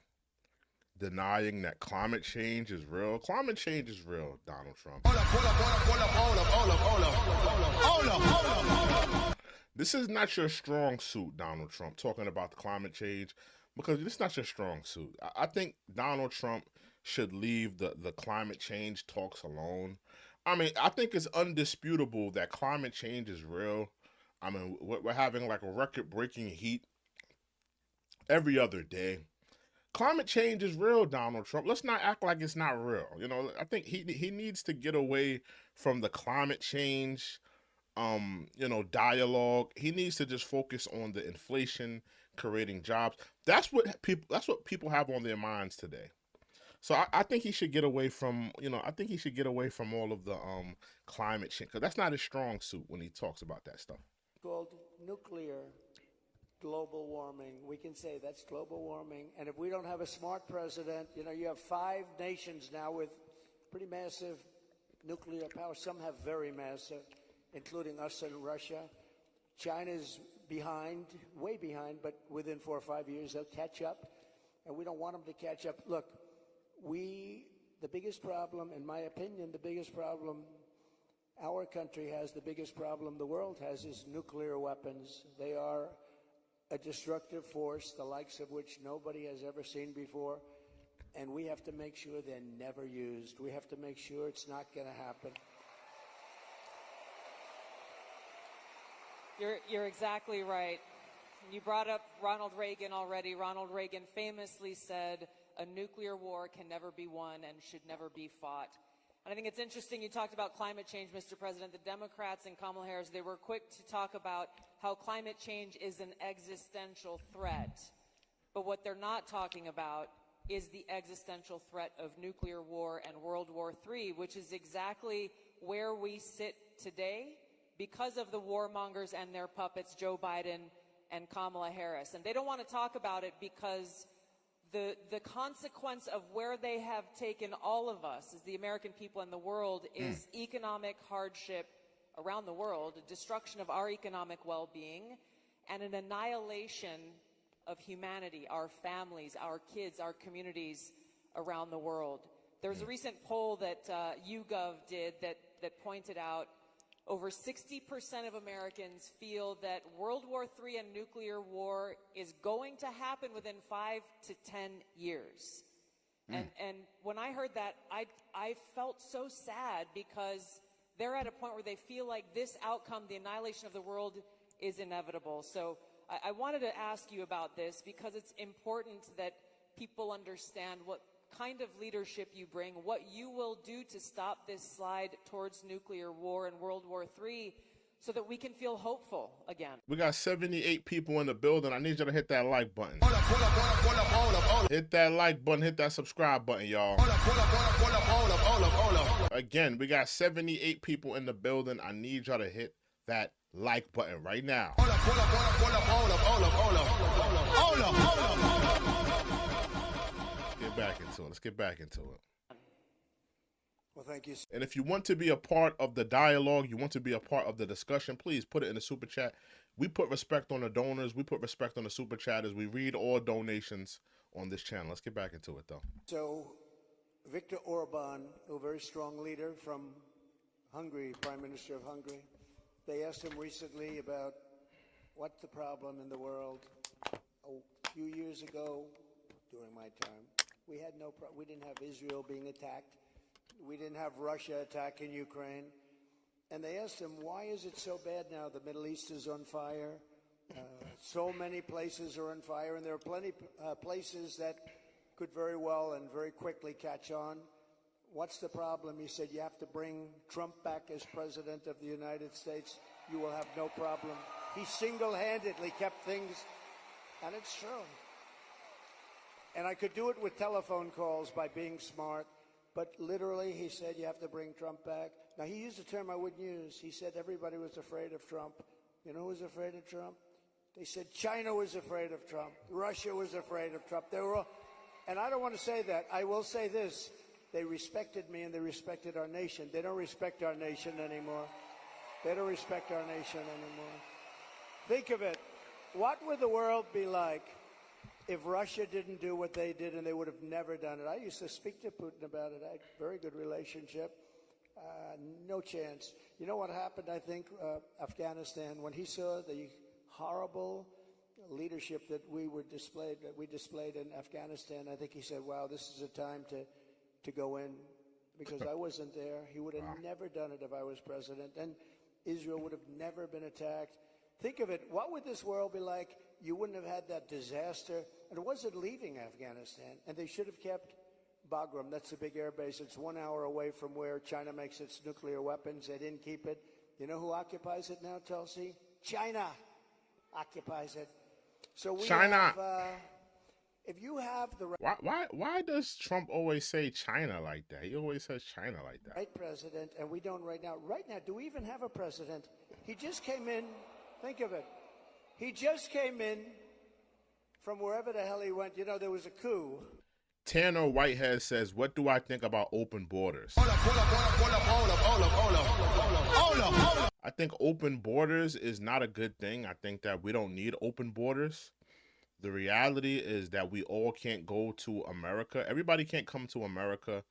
denying that climate change is real. Climate change is real, Donald Trump. Hold up. This is not your strong suit, Donald Trump, talking about the climate change, because this is not your strong suit. I think Donald Trump should leave the climate change talks alone. I mean, I think it's undisputable that climate change is real. I mean, we're having like a record-breaking heat every other day. Climate change is real, Donald Trump. Let's not act like it's not real. You know, I think he needs to get away from the climate change, dialogue. He needs to just focus on the inflation, creating jobs. That's what people have on their minds today. So I think he should get away from, all of the climate change, because that's not his strong suit when he talks about that stuff.
Called nuclear global warming. We can say that's global warming. And if we don't have a smart president, you have 5 nations now with pretty massive nuclear power. Some have very massive, including us and Russia. China's behind, way behind, but within 4 or 5 years they'll catch up. And we don't want them to catch up. Look, the biggest problem, in my opinion, our country has, the biggest problem the world has, is nuclear weapons. They are a destructive force, the likes of which nobody has ever seen before, and we have to make sure they're never used. We have to make sure it's not going to happen.
You're exactly right. You brought up Ronald Reagan already. Ronald Reagan famously said, "A nuclear war can never be won and should never be fought." And I think it's interesting you talked about climate change, Mr. President. The Democrats and Kamala Harris, they were quick to talk about how climate change is an existential threat. But what they're not talking about is the existential threat of nuclear war and World War III, which is exactly where we sit today because of the warmongers and their puppets, Joe Biden and Kamala Harris. And they don't want to talk about it because the consequence of where they have taken all of us as the American people and the world is economic hardship around the world, a destruction of our economic well-being, and an annihilation of humanity, our families, our kids, our communities around the world. There was a recent poll that YouGov did that pointed out over 60% of Americans feel that World War III and nuclear war is going to happen within 5 to 10 years. And when I heard that, I felt so sad, because they're at a point where they feel like this outcome, the annihilation of the world, is inevitable. So I wanted to ask you about this, because it's important that people understand what kind of leadership you bring, what you will do to stop this slide towards nuclear war and World War III, so that we can feel hopeful again.
We got 78 people in the building. I need you to hit that like button. Hit that like button. Hit that subscribe button, y'all. Again, we got 78 people in the building. I need y'all to hit that like button right now. Let's get back into it.
Well, thank you.
And if you want to be a part of the dialogue, you want to be a part of the discussion, please put it in the super chat. We put respect on the donors. We put respect on the super chatters. We read all donations on this channel. Let's get back into it, though.
So, Viktor Orban, a very strong leader from Hungary, Prime Minister of Hungary, they asked him recently about what's the problem in the world. A few years ago, during my time, we had we didn't have Israel being attacked. We didn't have Russia attacking Ukraine. And they asked him, why is it so bad now? The Middle East is on fire. So many places are on fire, and there are plenty places that could very well and very quickly catch on. What's the problem? He said, you have to bring Trump back as president of the United States. You will have no problem. He single-handedly kept things, and it's true. And I could do it with telephone calls by being smart. But literally, he said you have to bring Trump back. Now, he used a term I wouldn't use. He said everybody was afraid of Trump. You know who was afraid of Trump? They said China was afraid of Trump. Russia was afraid of Trump. They were all, and I don't want to say that. I will say this. They respected me and they respected our nation. They don't respect our nation anymore. They don't respect our nation anymore. Think of it. What would the world be like if Russia didn't do what they did, and they would have never done it? I used to speak to Putin about it. I had a very good relationship. No chance. You know what happened, I think, Afghanistan, when he saw the horrible leadership that we displayed in Afghanistan, I think he said, wow, this is a time to go in, because I wasn't there. He would have never done it if I was president, and Israel would have never been attacked. Think of it. What would this world be like? You wouldn't have had that disaster. And it wasn't leaving Afghanistan. And they should have kept Bagram. That's a big air base. It's 1 hour away from where China makes its nuclear weapons. They didn't keep it. You know who occupies it now, Tulsi? China occupies it. So we
China.
have, if you have the
Why does Trump always say China like that? He always says China like that.
right president, and we don't right now. Right now, do we even have a president? He just came in. Think of it. He just came in from wherever the hell he went. You know, there was a coup.
Tanner Whitehead says, what do I think about open borders? I think open borders is not a good thing. I think that we don't need open borders. The reality is that we all can't go to America. Everybody can't come to America.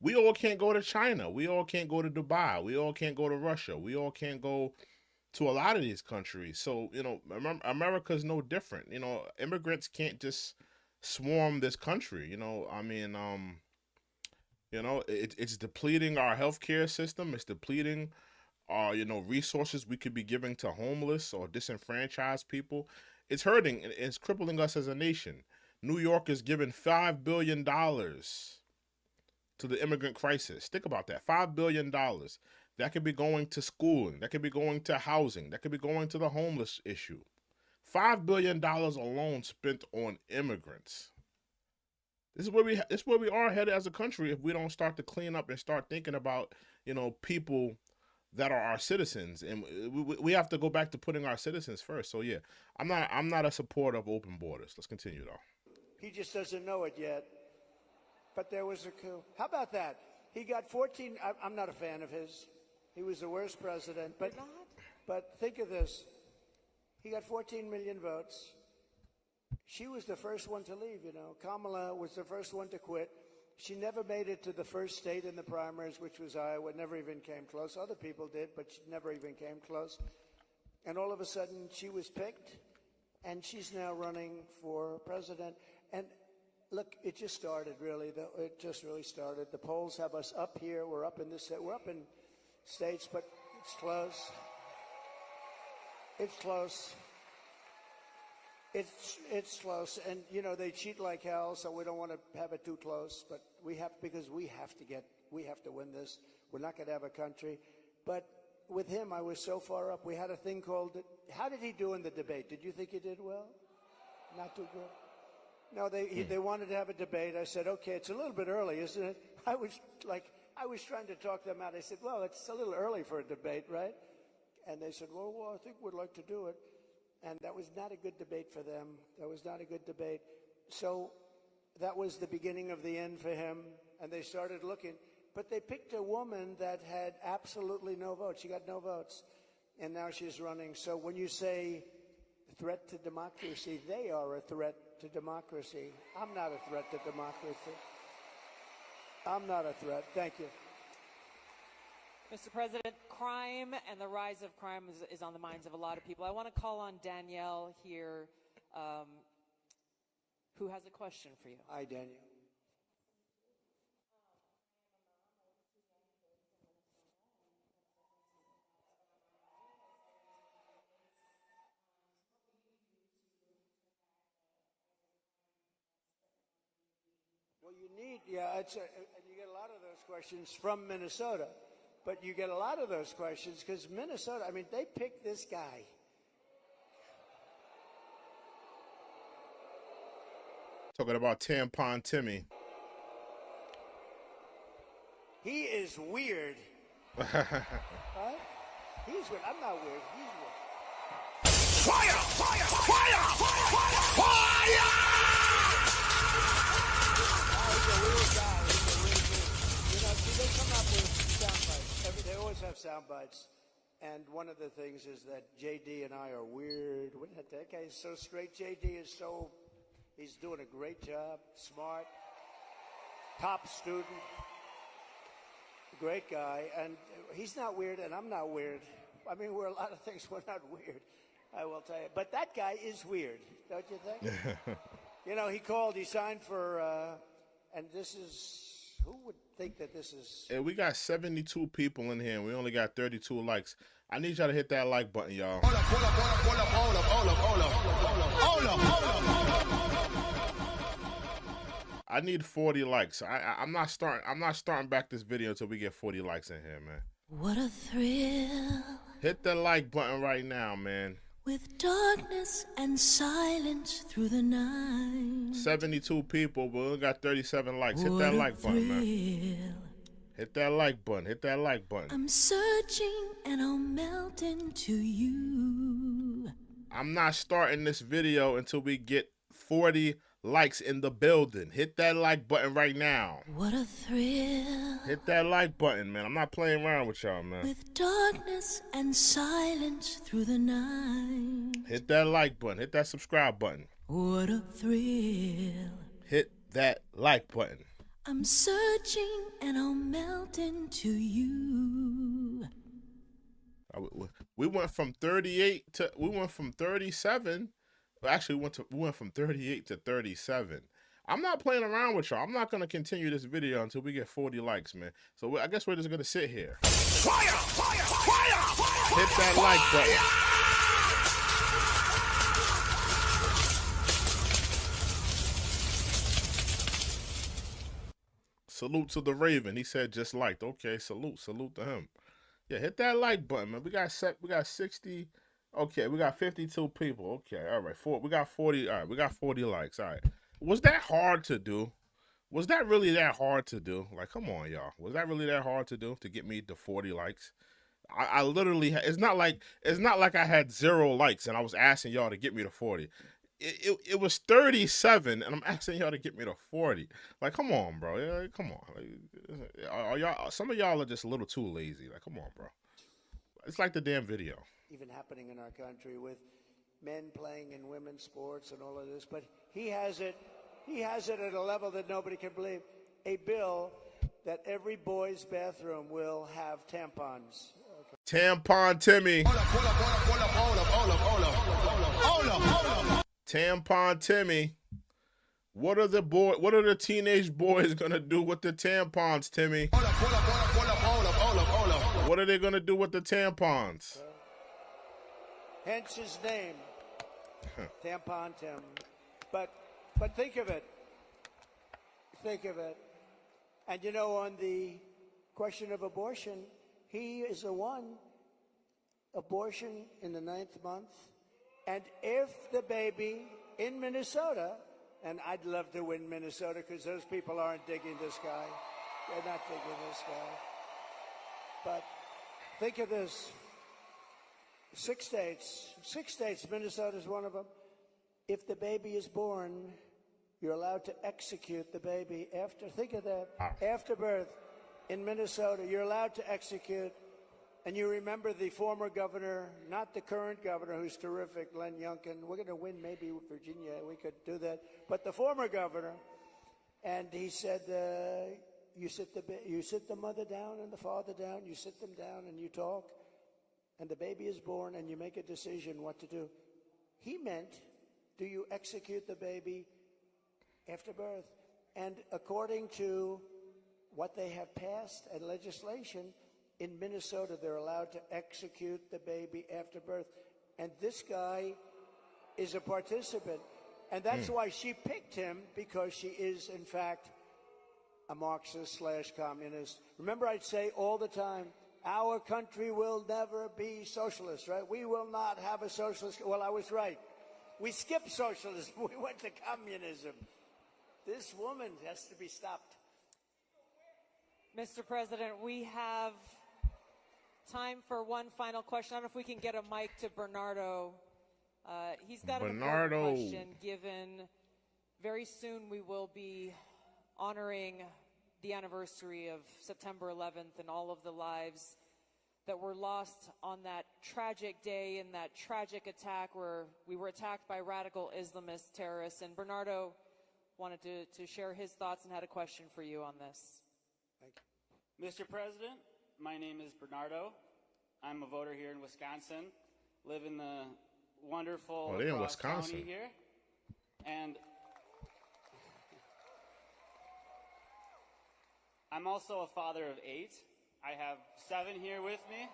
We all can't go to China. We all can't go to Dubai. We all can't go to Russia. We all can't go to a lot of these countries. So, you know, America's no different. You know, immigrants can't just swarm this country. You know, I mean, you know, it's depleting our healthcare system. It's depleting our, you know, resources we could be giving to homeless or disenfranchised people. It's hurting. It's crippling us as a nation. New York is giving $5 billion to the immigrant crisis. Think about that. $5 billion. That could be going to schooling. That could be going to housing. That could be going to the homeless issue. $5 billion alone spent on immigrants. This is where we are headed as a country if we don't start to clean up and start thinking about, you know, people that are our citizens, and we have to go back to putting our citizens first. So yeah, I'm not a supporter of open borders. Let's continue though.
He just doesn't know it yet. But there was a coup. How about that? He got 14. I'm not a fan of his. He was the worst president. But think of this. He got 14 million votes. She was the first one to leave, you know. Kamala was the first one to quit. She never made it to the first state in the primaries, which was Iowa. Never even came close. Other people did, but she never even came close. And all of a sudden, she was picked, and she's now running for president. And look, it just started, really. It just really started. The polls have us up here. We're up in this. We're up in states, but it's close. It's close. It's close, and you know they cheat like hell, so we don't want to have it too close. But we have to win this. We're not going to have a country. But with him, I was so far up. We had a thing called. How did he do in the debate? Did you think he did well? Not too good. No, they wanted to have a debate. I said, okay, it's a little bit early, isn't it? I was trying to talk them out. I said, well, it's a little early for a debate, right? And they said, well, I think we'd like to do it. And that was not a good debate for them. That was not a good debate. So that was the beginning of the end for him. And they started looking. But they picked a woman that had absolutely no votes. She got no votes. And now she's running. So when you say threat to democracy, they are a threat to democracy. I'm not a threat to democracy. I'm not a threat. Thank you.
Mr. President, crime and the rise of crime is on the minds of a lot of people. I want to call on Danielle here, who has a question for you.
Hi, Danielle. Well, you need, and you get a lot of those questions from Minnesota. But you get a lot of those questions because Minnesota, I mean, they picked this guy.
Talking about Tampon Timmy.
He is weird. Right? He's weird. I'm not weird. He's weird.
Fire! Fire! Fire! Fire!
He's a weird guy. He's a weird dude. You know, see, they come up with sound bites. They always have sound bites. And one of the things is that JD and I are weird. That guy is so straight. JD is so, he's doing a great job. Smart. Top student. Great guy. And he's not weird, and I'm not weird. I mean, we're a lot of things. We're not weird, I will tell you. But that guy is weird, don't you think? You know, he signed for, and this is, who would think that this is?
Yeah, we got 72 people in here, and we only got 32 likes. I need y'all to hit that like button, y'all. I need 40 likes. I'm not starting back this video until we get 40 likes in here, man.
What a thrill.
Hit that like button right now, man.
With darkness and silence through the night.
72 people, but we only got 37 likes. Hit that like button, man. Hit that like button. Hit that like button.
I'm searching and I'll melt into you.
I'm not starting this video until we get 40 likes in the building. Hit that like button right now.
What a thrill.
Hit that like button, man. I'm not playing around with y'all, man.
With darkness and silence through the night.
Hit that like button. Hit that subscribe button.
What a thrill.
Hit that like button.
I'm searching and I'll melt into you.
We went from 38 to 37. Actually, we went from 38 to 37. I'm not playing around with y'all. I'm not gonna continue this video until we get 40 likes, man. So I guess we're just gonna sit here.
Fire! Fire! Fire!
Hit that like button. Salute to the Raven. He said just liked. Okay, salute to him. Yeah, hit that like button, man. We got 60. Okay, we got 52 people. Okay, all right. We got 40. All right, we got 40 likes. All right. Was that hard to do? Was that really that hard to do? Like, come on, y'all. Was that really that hard to do to get me to 40 likes? I literally. It's not like I had 0 likes and I was asking y'all to get me to 40. It was 37 and I'm asking y'all to get me to 40. Like, come on, bro. Yeah, come on. Like, are y'all? Some of y'all are just a little too lazy. Like, come on, bro. It's like the damn video.
Even happening in our country with men playing in women's sports and all of this, but he has it at a level that nobody can believe. A bill that every boy's bathroom will have tampons. Okay.
Tampon Timmy. Tampon Timmy. What are the teenage boys gonna do with the tampons, Timmy? What are they gonna do with the tampons?
Hence his name, Tampon Tim. But think of it. Think of it. And you know, on the question of abortion, he is the one. Abortion in the 9th month. And if the baby in Minnesota, and I'd love to win Minnesota because those people aren't digging this guy. They're not digging this guy. But think of this. 6 states, Minnesota's one of them. If the baby is born, you're allowed to execute the baby think of that, after birth. In Minnesota, you're allowed to execute. And you remember the former governor, not the current governor, who's terrific, Len Youngkin. We're going to win maybe with Virginia. We could do that. But the former governor, and he said, you sit the mother down and the father down. You sit them down and you talk. And the baby is born and you make a decision what to do. He meant, do you execute the baby after birth? And according to what they have passed and legislation, in Minnesota, they're allowed to execute the baby after birth. And this guy is a participant. And that's why she picked him, because she is, in fact, a Marxist/communist. Remember, I'd say all the time, our country will never be socialist, right? We will not have a socialist. Well, I was right. We skipped socialism. We went to communism. This woman has to be stopped.
Mr. President, we have time for one final question. I don't know if we can get a mic to Bernardo. He's got an important question, given very soon we will be honoring the anniversary of September 11th and all of the lives that were lost on that tragic day and that tragic attack where we were attacked by radical Islamist terrorists. And Bernardo wanted to share his thoughts and had a question for you on this.
Thank you. Mr. President, my name is Bernardo. I'm a voter here in Wisconsin, live in the wonderful Cross County here. And I'm also a father of 8. I have 7 here with me.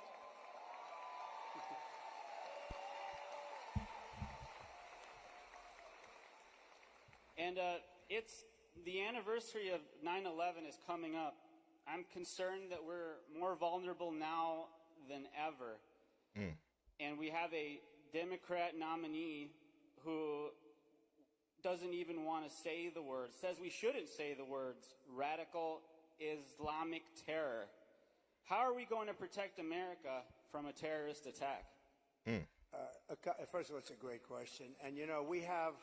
And it's the anniversary of 9/11 is coming up. I'm concerned that we're more vulnerable now than ever. And we have a Democrat nominee who doesn't even want to say the words, says we shouldn't say the words, radical Islamic terror. How are we going to protect America from a terrorist attack?
First of all, it's a great question. And, you know, we have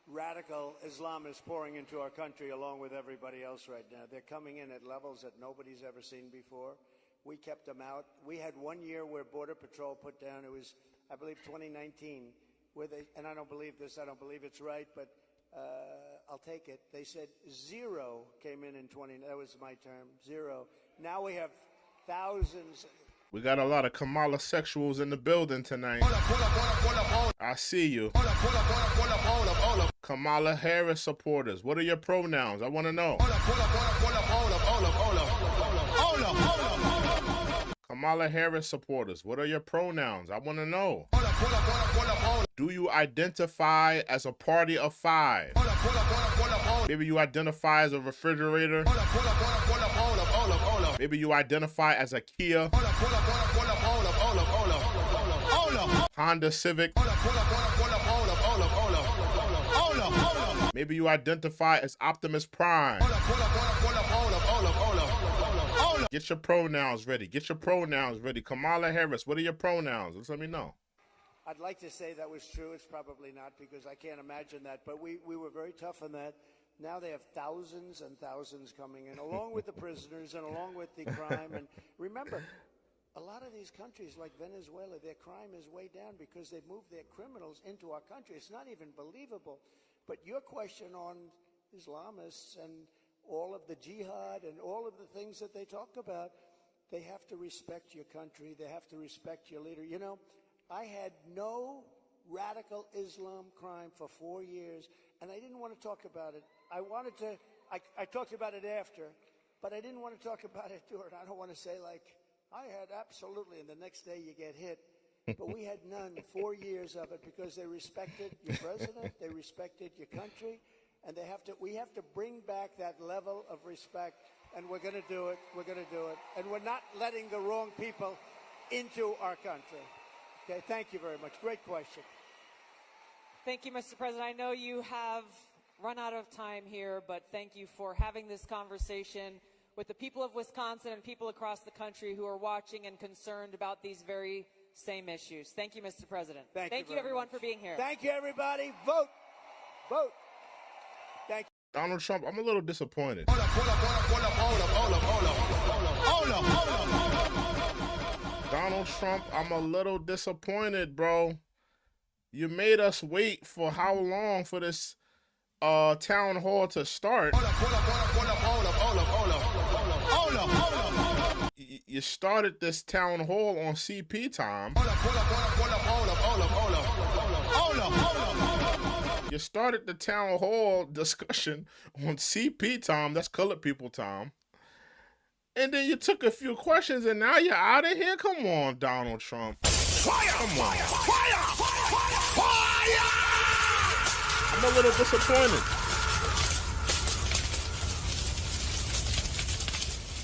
radical Islamists pouring into our country along with everybody else right now. They're coming in at levels that nobody's ever seen before. We kept them out. We had 1 year where Border Patrol put down, it was, I believe, 2019, where they, and I don't believe this, I don't believe it's right, but I'll take it. They said 0 came in 20, that was my term, 0. Now we have thousands.
We got a lot of Kamala sexuals in the building tonight. I see you. Kamala Harris supporters, what are your pronouns? I want to know. Kamala Harris supporters, what are your pronouns? I want to know. Do you identify as a party of 5? Maybe you identify as a refrigerator. Maybe you identify as a Kia, Honda Civic. Maybe you identify as Optimus Prime. Get your pronouns ready. Get your pronouns ready. Kamala Harris, what are your pronouns? Just let me know.
I'd like to say that was true. It's probably not, because I can't imagine that. But we were very tough on that. Now they have thousands and thousands coming in, along with the prisoners and along with the crime. And remember, a lot of these countries like Venezuela, their crime is way down because they've moved their criminals into our country. It's not even believable. But your question on Islamists and all of the jihad and all of the things that they talk about, they have to respect your country. They have to respect your leader. You know, I had no radical Islam crime for 4 years, and I didn't want to talk about it. I wanted to, I talked about it after, but I didn't want to talk about it during. I don't want to say like, I had absolutely, and the next day you get hit. But we had none, 4 years of it, because they respected your president, they respected your country, and we have to bring back that level of respect, and we're going to do it, we're going to do it. And we're not letting the wrong people into our country. Okay, thank you very much. Great question.
Thank you, Mr. President. I know you have run out of time here, but thank you for having this conversation with the people of Wisconsin and people across the country who are watching and concerned about these very same issues. Thank you, Mr. President. Thank you everyone, for being here.
Thank you, everybody. Vote. Vote. Thank you.
Donald Trump, I'm a little disappointed. Donald Trump, I'm a little disappointed, bro. You made us wait for how long for this town hall to start? You started this town hall on CP time. You started the town hall discussion on CP time, that's colored people time. And then you took a few questions and now you're out of here? Come on, Donald Trump. Come on. I'm a little disappointed.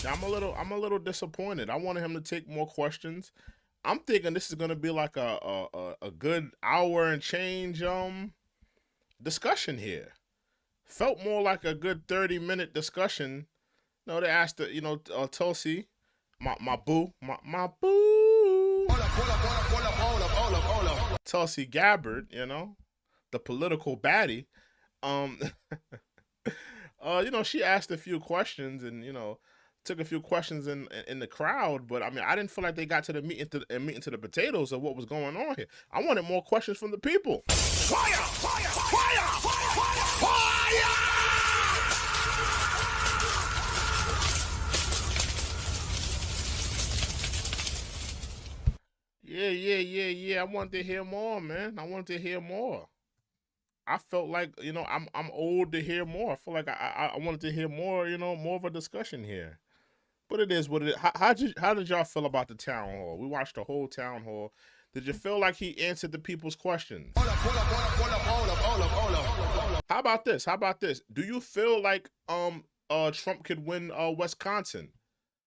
I'm a little disappointed. I wanted him to take more questions. I'm thinking this is gonna be like a good hour and change discussion here. Felt more like a good 30-minute discussion No, they asked the, Tulsi, my boo, my boo. Hold up. Tulsi Gabbard, the political baddie. She asked a few questions and, took a few questions in the crowd, but I mean, I didn't feel like they got to the meat into the potatoes of what was going on here. I wanted more questions from the people. Fire! Fire! Fire! Fire! Fire! Yeah. I wanted to hear more, man. I wanted to hear more. I felt like, I'm old to hear more. I feel like I wanted to hear more, more of a discussion here. But it is what it is. How did y'all feel about the town hall? We watched the whole town hall. Did you feel like he answered the people's questions? Hold up. How about this? Do you feel like Trump could win Wisconsin?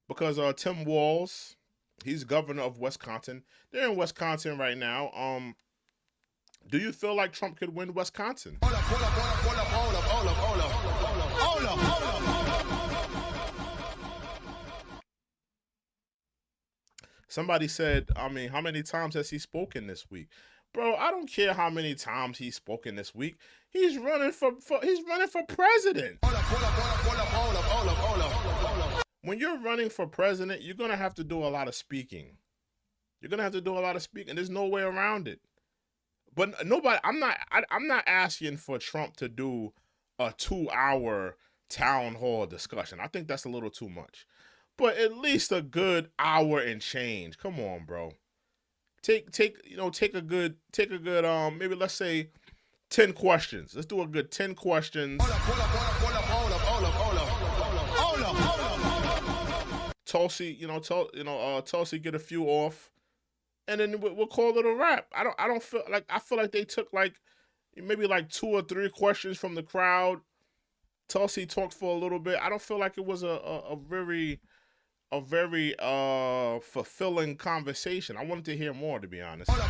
Because Tim Walz, he's governor of Wisconsin. They're in Wisconsin right now. Do you feel like Trump could win Wisconsin? Hold up. Somebody said, how many times has he spoken this week? Bro, I don't care how many times he's spoken this week. He's running for president. Hold up. When you're running for president, you're going to have to do a lot of speaking. There's no way around it. But I'm not asking for Trump to do a 2-hour town hall discussion. I think that's a little too much. But at least a good hour and change. Come on, bro. Take a good maybe let's say 10 questions. Let's do a good 10 questions. Hold up. Tulsi, Tulsi get a few off, and then we'll call it a wrap. I feel like they took maybe 2 or 3 questions from the crowd. Tulsi talked for a little bit. I don't feel like it was a very fulfilling conversation. I wanted to hear more, to be honest. Hold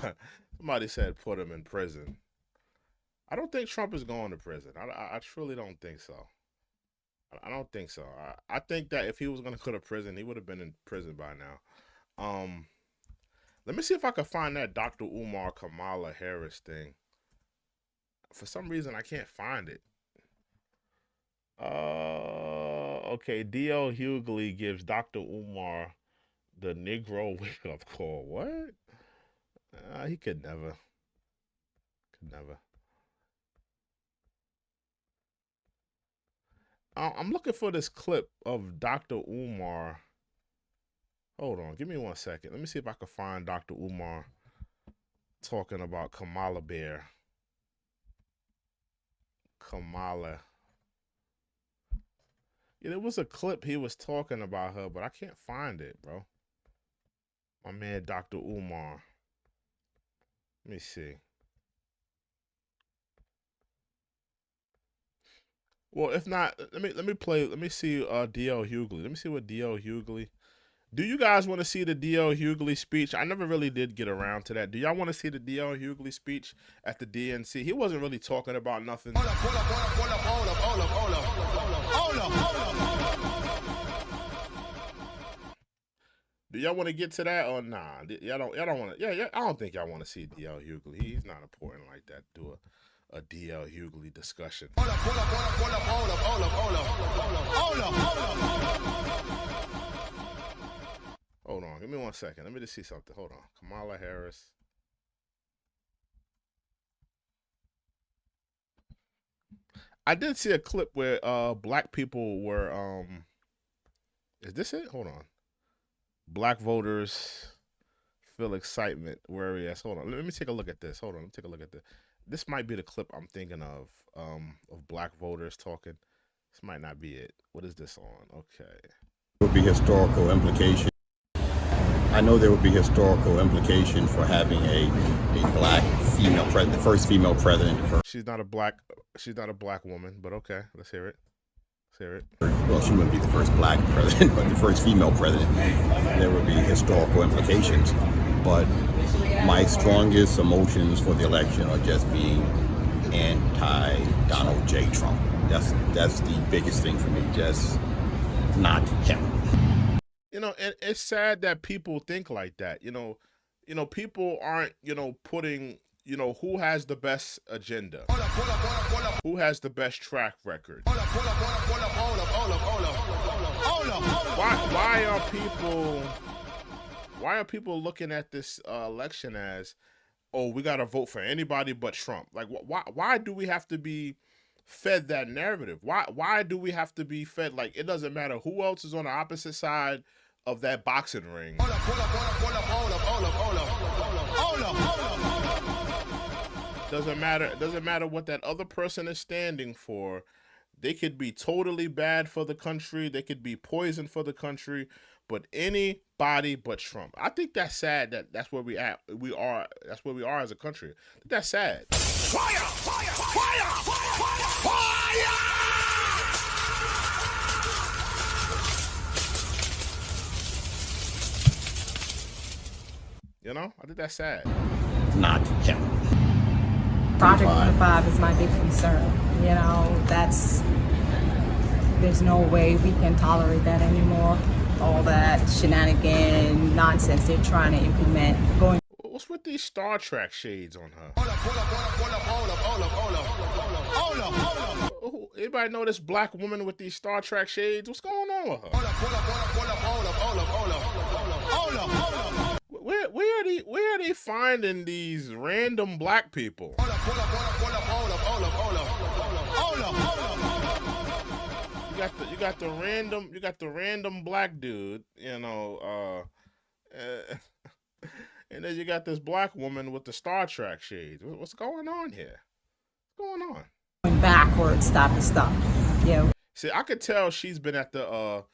up. Somebody said put him in prison. I don't think Trump is going to prison. I truly don't think so. I don't think so. I think that if he was going to go to prison, he would have been in prison by now. Let me see if I can find that Dr. Umar Kamala Harris thing. For some reason, I can't find it. Okay, D.L. Hughley gives Dr. Umar the Negro wake-up call. What? He could never. I'm looking for this clip of Dr. Umar. Hold on, give me 1 second. Let me see if I can find Dr. Umar talking about Kamala Bear. Kamala. Yeah, there was a clip he was talking about her, but I can't find it, bro. My man, Dr. Umar. Let me see. Well, if not, let me see D.L. Hughley. Let me see what D.L. Hughley. Do you guys want to see the D.L. Hughley speech? I never really did get around to that. Do y'all want to see the D.L. Hughley speech at the DNC? He wasn't really talking about nothing. Hold up. Do y'all want to get to that or nah? Y'all don't want to. Yeah. I don't think y'all want to see D.L. Hughley. He's not important like that. Do a D.L. Hughley discussion. Hold up. Hold on, give me 1 second. Let me just see something. Hold on. Kamala Harris. I did see a clip where black people were is this it? Hold on. Black voters feel excitement where yes. Hold on. Let me take a look at this. Hold on. Let me take a look at this. This might be the clip I'm thinking of black voters talking. This might not be it. What is this on? Okay.
There would be historical implications. I know there would be historical implication for having a black female president, the first female president.
She's not a black woman, but okay, let's hear it.
Well, she wouldn't be the first black president, but the first female president. There would be historical implications. but my strongest emotions for the election are just being anti-Donald J. Trump. That's the biggest thing for me, just not him.
You know, and it's sad that people think like that. You know, people aren't, putting, who has the best agenda, who has the best track record. Why are people looking at this election as, oh, we got to vote for anybody but Trump? Like, why do we have to be fed that narrative? Why do we have to be fed like it doesn't matter who else is on the opposite side of that boxing ring? Doesn't matter what that other person is standing for. They could be totally bad for the country. They could be poison for the country. But anybody but Trump. I think that's sad that that's where we are. That's where we are as a country. I think that's sad. Fire! Fire! Fire! Fire! You know, I think that's sad.
Not him.
Project 25 is my big concern. You know, there's no way we can tolerate that anymore. All that shenanigan nonsense they're trying to implement.
What's with these Star Trek shades on her? Anybody know this black woman with these Star Trek shades? What's going on with her? Where are they finding these random black people? You got the random black dude, and then you got this black woman with the Star Trek shades. What's going on here? What's going on?
Going backwards, stop and stop. Yeah.
See, I could tell she's been at the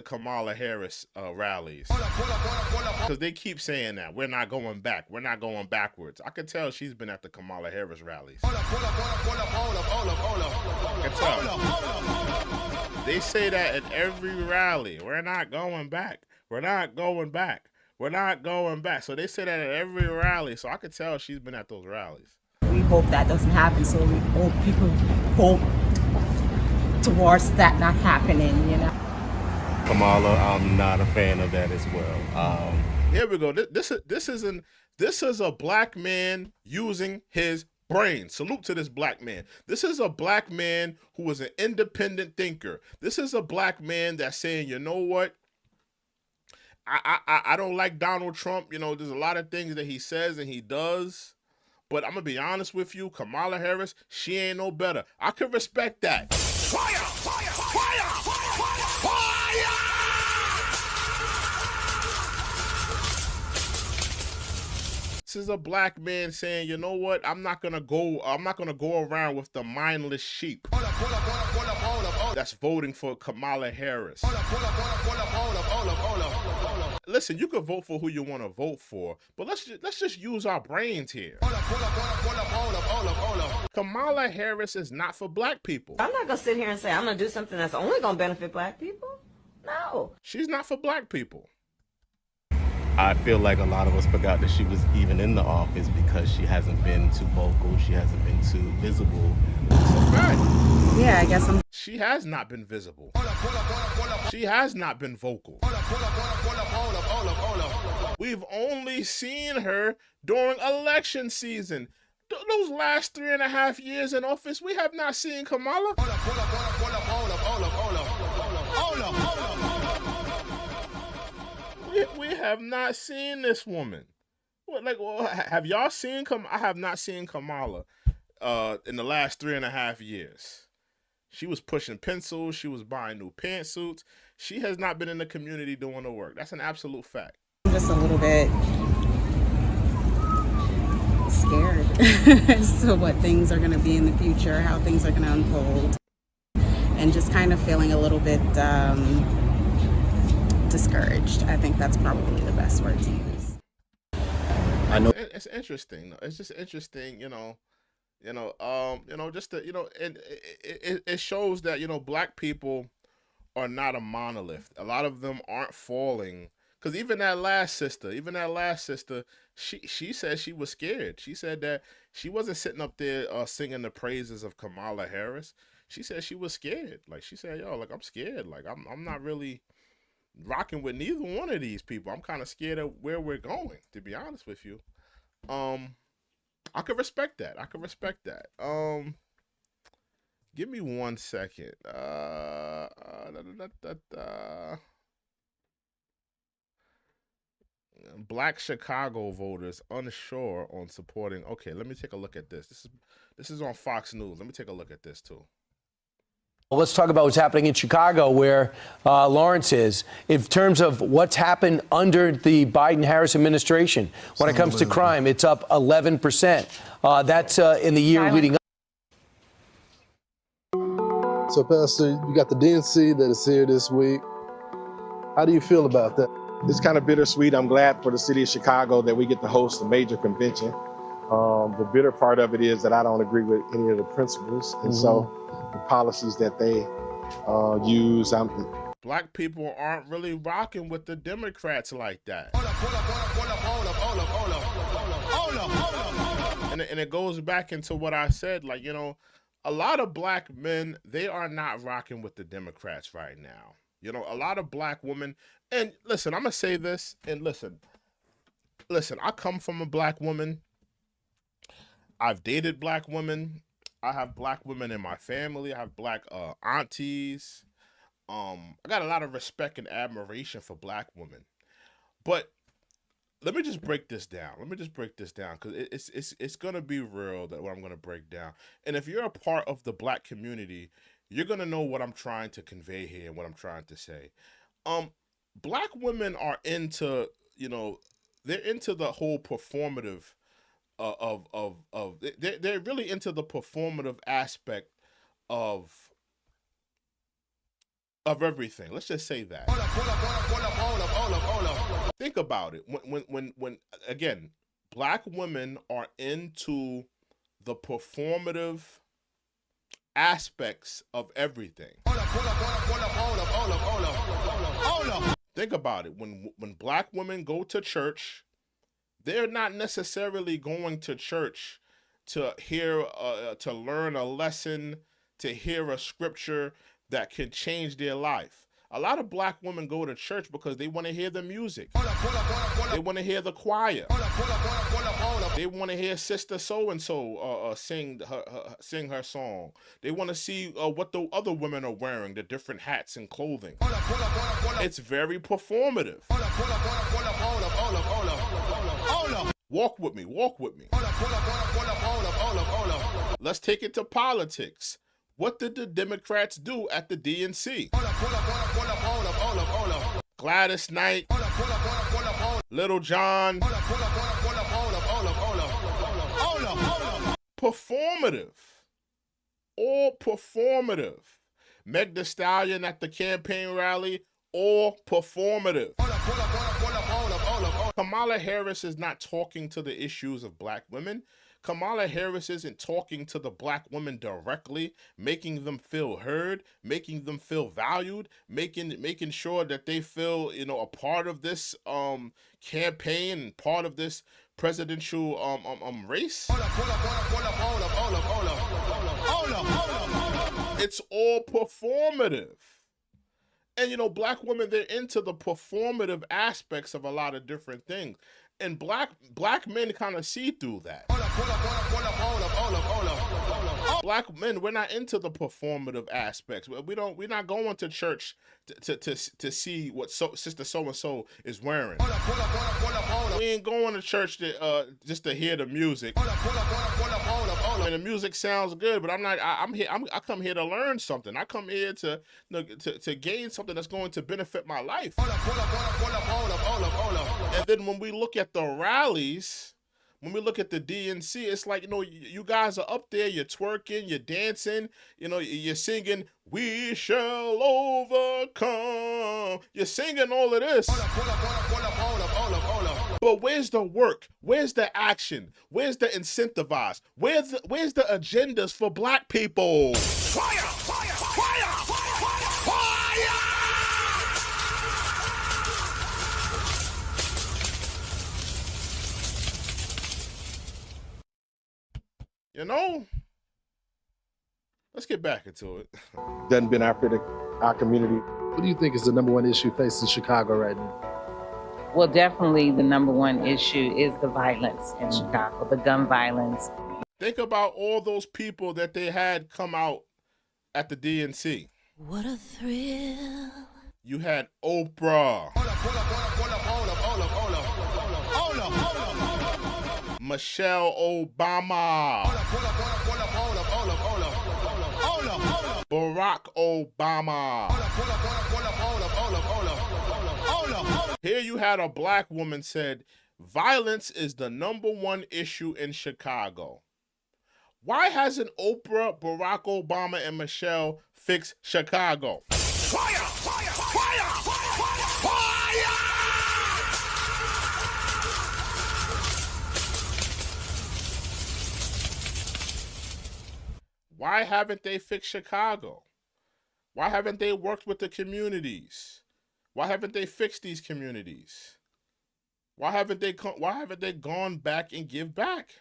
Kamala Harris rallies, because they keep saying that we're not going back, we're not going backwards. I could tell she's been at the Kamala Harris rallies. I could tell. They say that at every rally. We're not going back. We're not going back. We're not going back. So they say that at every rally. So I could tell she's been at those rallies.
We hope that doesn't happen. So we hope people vote towards that not happening, you know.
Kamala, I'm not a fan of that as well.
Here we go. This is a black man using his brain. Salute to this black man. This is a black man who is an independent thinker. This is a black man that's saying, you know what? I don't like Donald Trump. You know, there's a lot of things that he says and he does. But I'm going to be honest with you, Kamala Harris, she ain't no better. I can respect that. Fire! Fire! Fire! Fire! This is a black man saying, you know what? I'm not gonna go around with the mindless sheep that's voting for Kamala Harris. Listen, you can vote for who you want to vote for, but let's just use our brains here. Kamala Harris is not for black people.
I'm not gonna sit here and say I'm gonna do something that's only gonna benefit black people. No.
She's not for black people.
I feel like a lot of us forgot that she was even in the office because she hasn't been too vocal. She hasn't been too visible.
Yeah, I guess
She has not been visible. She has not been vocal. We've only seen her during election season. Those last 3.5 years in office, we have not seen Kamala. We have not seen this woman. Have y'all seen I have not seen Kamala in the last 3.5 years. She was pushing pencils. She was buying new pantsuits. She has not been in the community doing the work. That's an absolute fact.
I'm just a little bit scared as to what things are going to be in the future, how things are going to unfold, and just kind of feeling a little bit discouraged. I think that's probably the best word to use.
I know
it's interesting. It's just interesting, just to, it shows that, black people are not a monolith. A lot of them aren't falling Because even that last sister, she said she was scared. She said that she wasn't sitting up there singing the praises of Kamala Harris. She said she was scared. Like, she said, yo, like, I'm scared. Like, I'm not really rocking with neither one of these people. I'm kind of scared of where we're going, to be honest with you. I could respect that. Give me 1 second. Black Chicago voters unsure on supporting. Okay, let me take a look at this. This is on Fox News. Let me take a look at this too.
Well, let's talk about what's happening in Chicago, where Lawrence is, in terms of what's happened under the Biden-Harris administration. When it comes to crime, it's up 11%. That's in the year leading up.
So, Pastor, you got the DNC that is here this week. How do you feel about that?
It's kind of bittersweet. I'm glad for the city of Chicago that we get to host a major convention. The bitter part of it is that I don't agree with any of the principles. And so the policies that they use.
Black people aren't really rocking with the Democrats like that. And it goes back into what I said, like, you know, a lot of black men, they are not rocking with the Democrats right now. You know, a lot of black women, and listen, I'm going to say this, and listen, I come from a black woman. I've dated black women. I have black women in my family. I have black aunties. I got a lot of respect and admiration for black women. But let me just break this down. Because it's going to be real, that what I'm going to break down. And if you're a part of the black community, you're going to know what I'm trying to convey here and what I'm trying to say. Black women are into, you know, they're into the whole performative they're really into the performative aspect of everything. Let's just say that. Think about it. When again, black women are into the performative aspects of everything. Think about it. When black women go to church, they're not necessarily going to church to hear, to learn a lesson, to hear a scripture that can change their life. A lot of black women go to church because they want to hear the music. They want to hear the choir. They want to hear Sister So-and-so sing her song. They want to see what the other women are wearing, the different hats and clothing. It's very performative. Walk with me. Let's take it to politics. What did the Democrats do at the DNC? Gladys Knight, Little John. Performative. All performative. Meg Thee Stallion at the campaign rally, all performative. Kamala Harris is not talking to the issues of black women. Kamala Harris isn't talking to the black women directly, making them feel heard, making them feel valued, making sure that they feel, you know, a part of this campaign, part of this presidential race. It's all performative. And, you know, black women, they're into the performative aspects of a lot of different things. And black men kind of see through that. Black men, we're not into the performative aspects. We're not going to church to see what Sister So-and-so is wearing. We ain't going to church just to hear the music. And the music sounds good, but I come here to learn something. I come here to gain something that's going to benefit my life. And then when we look at the rallies, when we look at the DNC, it's like, you know, you guys are up there, you're twerking, you're dancing, you know, you're singing, "We shall overcome." You're singing all of this. But where's the work? Where's the action? Where's the incentivize? Where's the agendas for black people? Fire! Fire! Fire! Fire! You know? Let's get back into it.
Doesn't benefit our community. What do you think is the number one issue facing Chicago right now?
Well, definitely the number one issue is the violence in Chicago, the gun violence.
Think about all those people that they had come out at the DNC.
What a thrill.
You had Oprah. Michelle Obama. Barack Obama. Here you had a black woman said, violence is the number one issue in Chicago. Why hasn't Oprah, Barack Obama, and Michelle fixed Chicago? Fire! Fire! Fire! Fire! Why haven't they fixed Chicago? Why haven't they worked with the communities? Why haven't they fixed these communities? Why haven't they gone back and give back?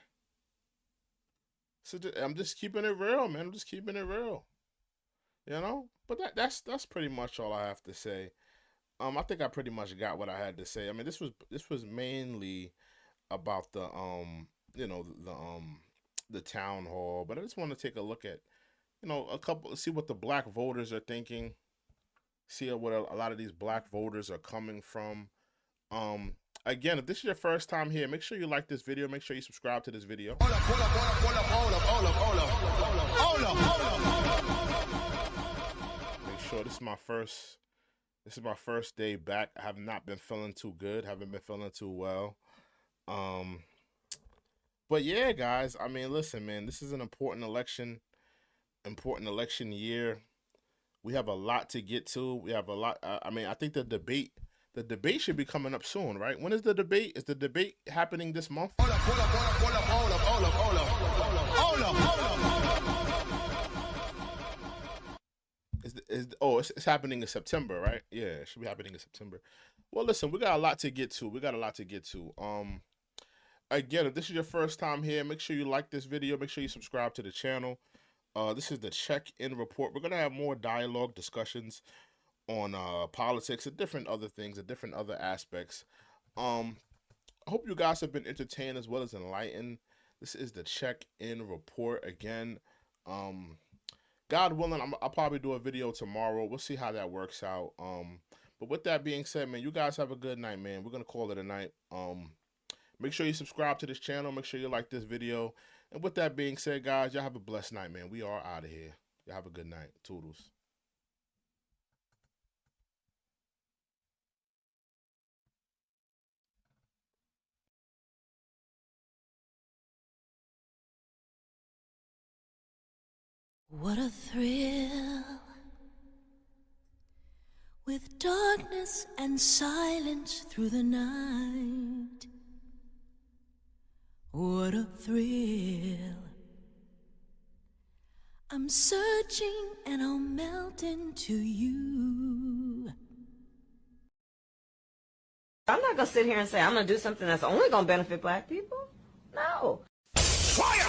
So I'm just keeping it real, man. I'm just keeping it real. You know? But that's pretty much all I have to say. I think I pretty much got what I had to say. I mean, this was mainly about the the town hall, but I just want to take a look at, see what the black voters are thinking, see what a lot of these black voters are coming from. Again, if this is your first time here, make sure you like this video, make sure you subscribe to this video. Make sure this is my first day back. I have not been feeling too good, haven't been feeling too well. But yeah, guys, I mean, listen, man, this is an important election year. We have a lot to get to. We have a lot. I mean, I think the debate should be coming up soon, right? When is the debate? Is the debate happening this month? Hold up. It's happening in September, right? Yeah, it should be happening in September. Well, listen, we got a lot to get to. Again, if this is your first time here, make sure you like this video. Make sure you subscribe to the channel. This is the check-in report. We're going to have more dialogue, discussions on politics and different other things and different other aspects. I hope you guys have been entertained as well as enlightened. This is the check-in report. Again, God willing, I'll probably do a video tomorrow. We'll see how that works out. But with that being said, man, you guys have a good night, man. We're going to call it a night. Make sure you subscribe to this channel. Make sure you like this video. And with that being said, guys, y'all have a blessed night, man. We are out of here. Y'all have a good night. Toodles.
What a thrill. With darkness and silence through the night. What a thrill. I'm searching and I'll melt into you.
I'm not going to sit here and say I'm going to do something that's only going to benefit black people. No.
Fire!